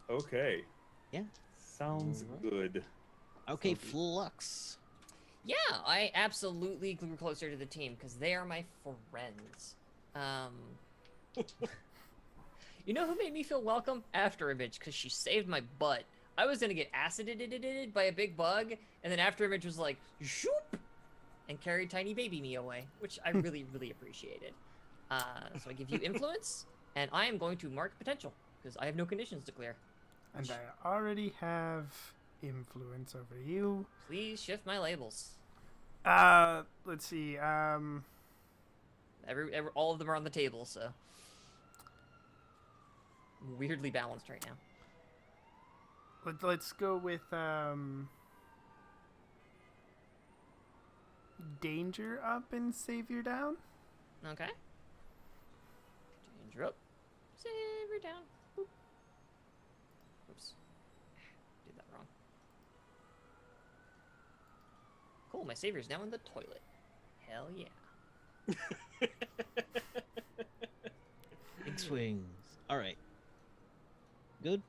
Okay. Yeah. Sounds Alright. good. Okay, So- Flux. Yeah, I absolutely grew closer to the team because they are my friends. You know who made me feel welcome? After Image, because she saved my butt. I was gonna get acided by a big bug, and then After Image was like, shoop, and carried tiny baby me away, which I really, really appreciated. So I give you influence, and I am going to mark potential because I have no conditions to clear. And I already have influence over you. Please shift my labels. Let's see. All of them are on the table, so I'm weirdly balanced right now. Let's go with danger up and savior down. Okay. Danger up. Savior down. Boop. Oops. Did that wrong. Cool, my savior's now in the toilet. Hell yeah. Big swings. All right. Good.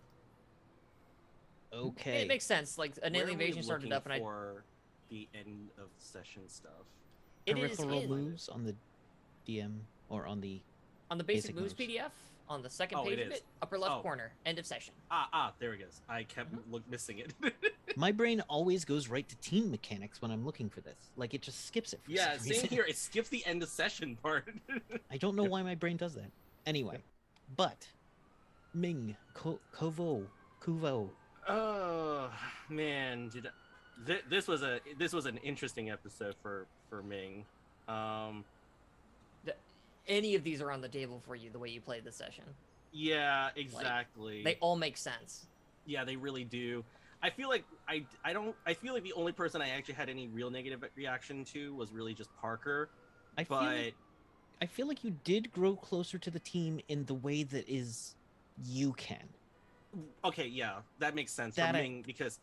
Okay. It makes sense. Like an Where alien are we invasion started looking up, and I for the end of session stuff. it is Peripheral in moves on the DM or on the on the basic basic moves moves. PDF on the second Oh, page it of is. it, upper left Oh. corner, end of session. There it goes. I kept missing it. My brain always goes right to team mechanics when I'm looking for this. Like it just skips it for Yeah, some same reason. here. It skips the end of session part. I don't know why my brain does that. Anyway, but Ming, Kuvo. Oh man, this was an interesting episode for Ming. Any of these are on the table for you the way you played the session. Yeah, exactly. They all make sense. Yeah, they really do. I feel like I feel like the only person I actually had any real negative reaction to was really just Parker. I feel like you did grow closer to the team in the way that is you can. Okay, yeah, that makes sense That for Ming because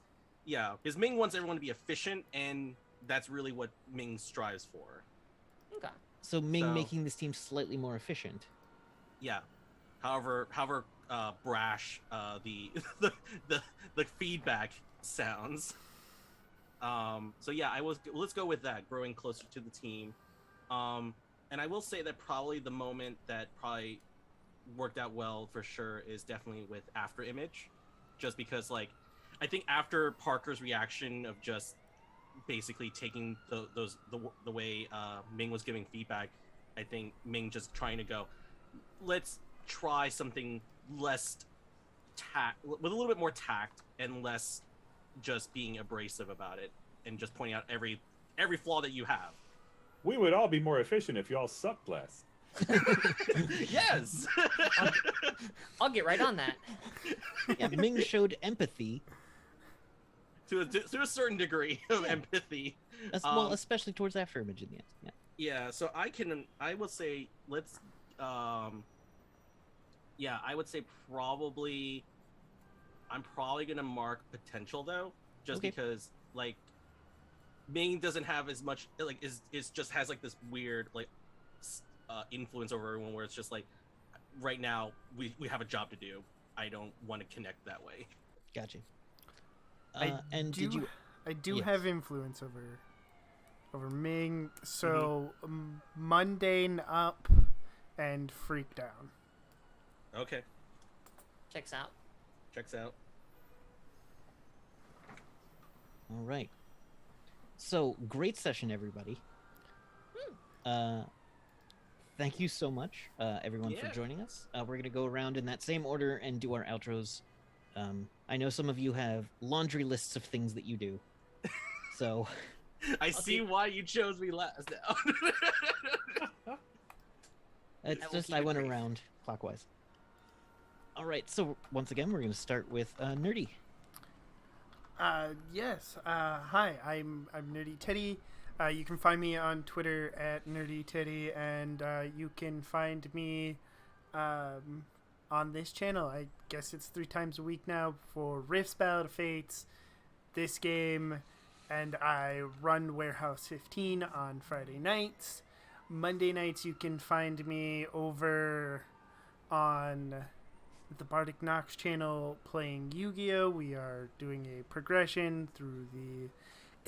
Ming wants everyone to be efficient, and that's really what Ming strives for. Okay. So Ming So- making this team slightly more efficient. Yeah. However, brash the the feedback sounds. So yeah, let's go with that, growing closer to the team. And I will say that probably the moment that probably worked out well for sure is definitely with After Image, just because like I think after Parker's reaction of just basically taking the way Ming was giving feedback, I think Ming just trying to go, let's try something less with a little bit more tact and less just being abrasive about it and just pointing out every flaw that you have. We would all be more efficient if y'all sucked less. Yes. I'll get right on that. Yeah, Ming showed empathy, to a certain degree of empathy. well, especially towards After Image in the end. Yeah. Yeah, so I would say let's I would say I'm probably gonna mark potential though, just Okay. because like Ming doesn't have as much like is just has like this weird like influence over everyone where it's just like right now we have a job to do. I don't want to connect that way. Gotcha. I did you? I do Yes. have influence over Ming. So mundane up and freak down. Okay, Checks out. checks out. All right. So great session, everybody. thank you so much, everyone, for Yeah. joining us. We're going to go around in that same order and do our outros. I know some of you have laundry lists of things that you do. So I see why you chose me last now. it's will just keep I it went brief. around clockwise. All right, so once again, we're going to start with Nerdy. Yes. Hi, I'm Nerdy Teddy. You can find me on Twitter at Nerdy Teddy, and you can find me on this channel. I guess it's 3 times a week now for Rifts Battle of Fates, this game, and I run Warehouse 15 on Friday nights. Monday nights you can find me over on the Bardic Nox channel playing Yu-Gi-Oh! We are doing a progression through the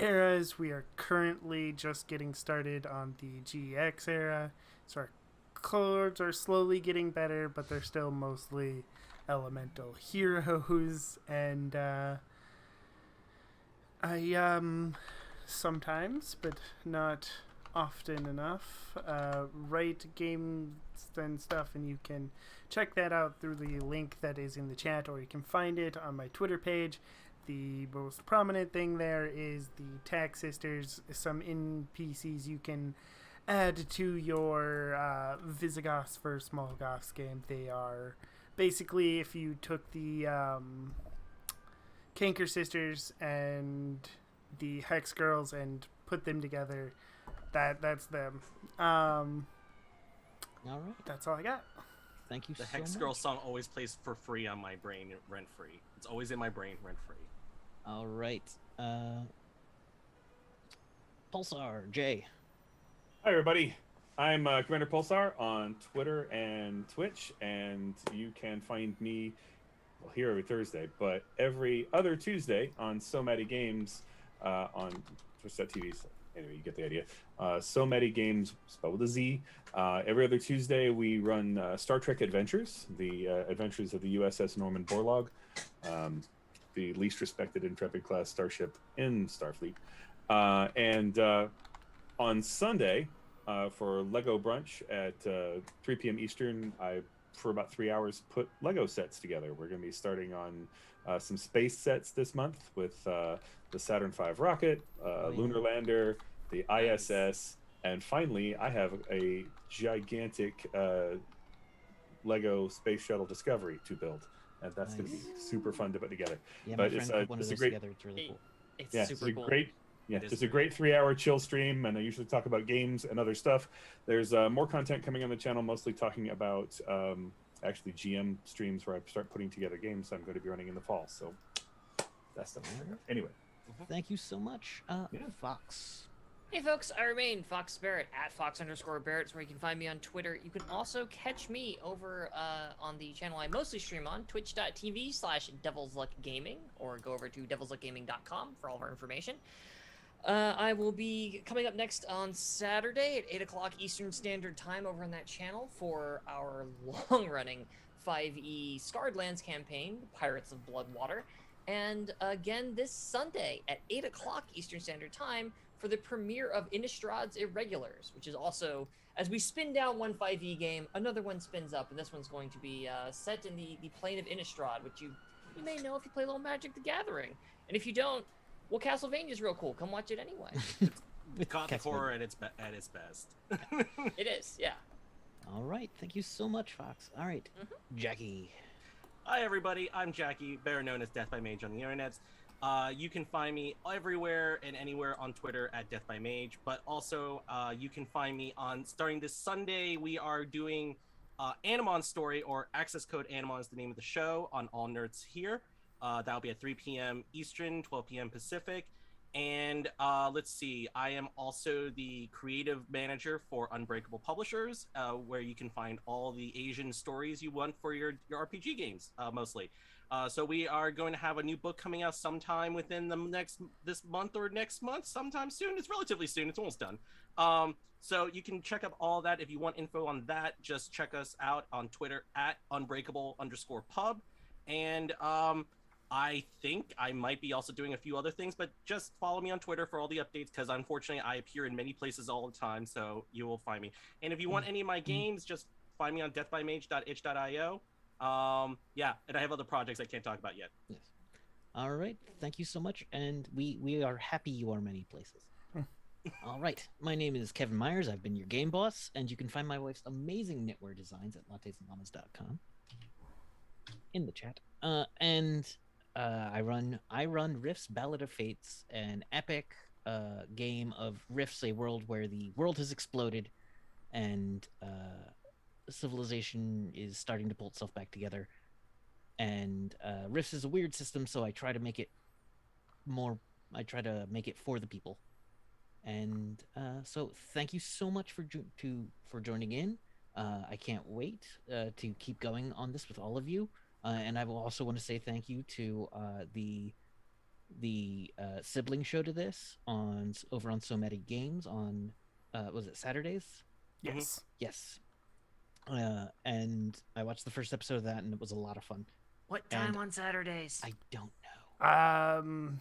eras. We are currently just getting started on the GX era, so our cards are slowly getting better, but they're still mostly elemental heroes. And I sometimes, but not often enough, write games and stuff, and you can check that out through the link that is in the chat, or you can find it on my Twitter page. The most prominent thing there is the Tag Sisters, some NPCs you can add to your Visigoths for Small Goths game. They are basically, if you took the Canker Sisters and the Hex Girls and put them together, that's them. All right, That's all I got. thank you The so Hex much. Girl song always plays for free on my brain, rent free. It's always in my brain, rent free. All right, Pulsar, Jay. Hi, everybody. I'm Commander Pulsar on Twitter and Twitch, and you can find me here every Thursday, but every other Tuesday on So Many Games on Twitch.tv. So anyway, you get the idea. So Many Games, spelled with a Z. Every other Tuesday, we run Star Trek Adventures, the adventures of the USS Norman Borlaug, the least respected Intrepid class starship in Starfleet. And on Sunday, for Lego brunch at 3 p.m. Eastern, I, for about 3 hours, put Lego sets together. We're going to be starting on some space sets this month with the Saturn V rocket, Lunar Lander, the ISS, and finally, I have a gigantic Lego Space Shuttle Discovery to build. And that's going to be super fun to put together. Yeah, But my it's, friend put one of it's a those great, together. It's really cool. It's yeah, super it's a cool. great, yeah, It is it's a great. great 3-hour chill stream, and I usually talk about games and other stuff. There's more content coming on the channel, mostly talking about actually GM streams where I start putting together games I'm going to be running in the fall. So that's stuff. Anyway, Thank you so much, Yeah. Fox. Hey folks, I remain Fox Barrett at Fox_Barrett, is where you can find me on Twitter. You can also catch me over on the channel I mostly stream on, twitch.tv/DevilsLuckGaming, or go over to devilsluckgaming.com for all of our information. I will be coming up next on Saturday at 8 o'clock Eastern Standard Time over on that channel for our long-running 5e Scarred Lands campaign, Pirates of Bloodwater. And again this Sunday at 8 o'clock Eastern Standard Time for the premiere of Innistrada's Irregulars, which is also, as we spin down one 5e game, another one spins up, and this one's going to be set in the plane of Innistrad, which you may know if you play a little Magic the Gathering. And if you don't, well, Castlevania's real cool. Come watch it anyway. Gothic Castlevania. horror at its best. It is, yeah. All right, thank you so much, Fox. All right, Jackie. Hi everybody, I'm Jackie, better known as Death by Mage on the internet. You can find me everywhere and anywhere on Twitter at Death by Mage, but also you can find me on, starting this Sunday, we are doing Animon Story, or Access Code Animon is the name of the show, on All Nerds Here. That'll be at 3 p.m. Eastern, 12 p.m. Pacific. And let's see, I am also the creative manager for Unbreakable Publishers, where you can find all the Asian stories you want for your RPG games, mostly. So we are going to have a new book coming out sometime within this month or next month, sometime soon. It's relatively soon. It's almost done. So you can check out all that. If you want info on that, just check us out on Twitter at unbreakable_pub. And I think I might be also doing a few other things, but just follow me on Twitter for all the updates because unfortunately I appear in many places all the time, so you will find me. And if you want any of my games, just find me on deathbymage.itch.io. Yeah, and I have other projects I can't talk about yet. Yes. All right. Thank you so much, and we are happy you are many places. All right. My name is Kevin Myers. I've been your game boss, and you can find my wife's amazing knitwear designs at lattesandllamas.com in the chat. I run Rifts Ballad of Fates, an epic game of Rifts, a world where the world has exploded and civilization is starting to pull itself back together. And Rifts is a weird system, so I try to make it for the people. And so thank you so much for joining in. I can't wait to keep going on this with all of you. And I will also want to say thank you to the sibling show to this over on So Many Games on was it Saturdays? Yes. Yes. And I watched the first episode of that, and it was a lot of fun. What time on Saturdays? I don't know.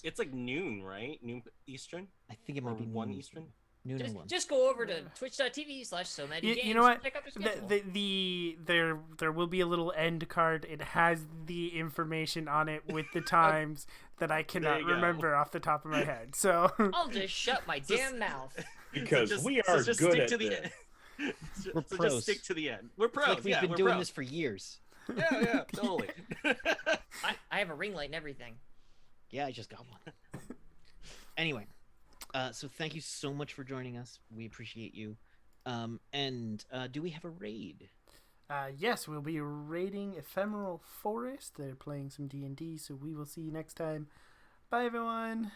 It's like noon, right? Noon Eastern? I think it might be 1 noon. Eastern? Noon or 1. Just go over to twitch.tv/SoManyGames. You know what? Check out their schedule. There will be a little end card. It has the information on it with the times that I cannot remember off the top of my head. So I'll just shut my damn mouth. Because we are good at this. We're So pros. just stick to the end. We're pros. It's like we've been we're doing pros. this for years. Yeah, totally. I have a ring light and everything. Yeah, I just got one. Anyway, so thank you so much for joining us. We appreciate you. And do we have a raid? yes, we'll be raiding Ephemeral Forest. They're playing some D&D, so we will see you next time. Bye, everyone.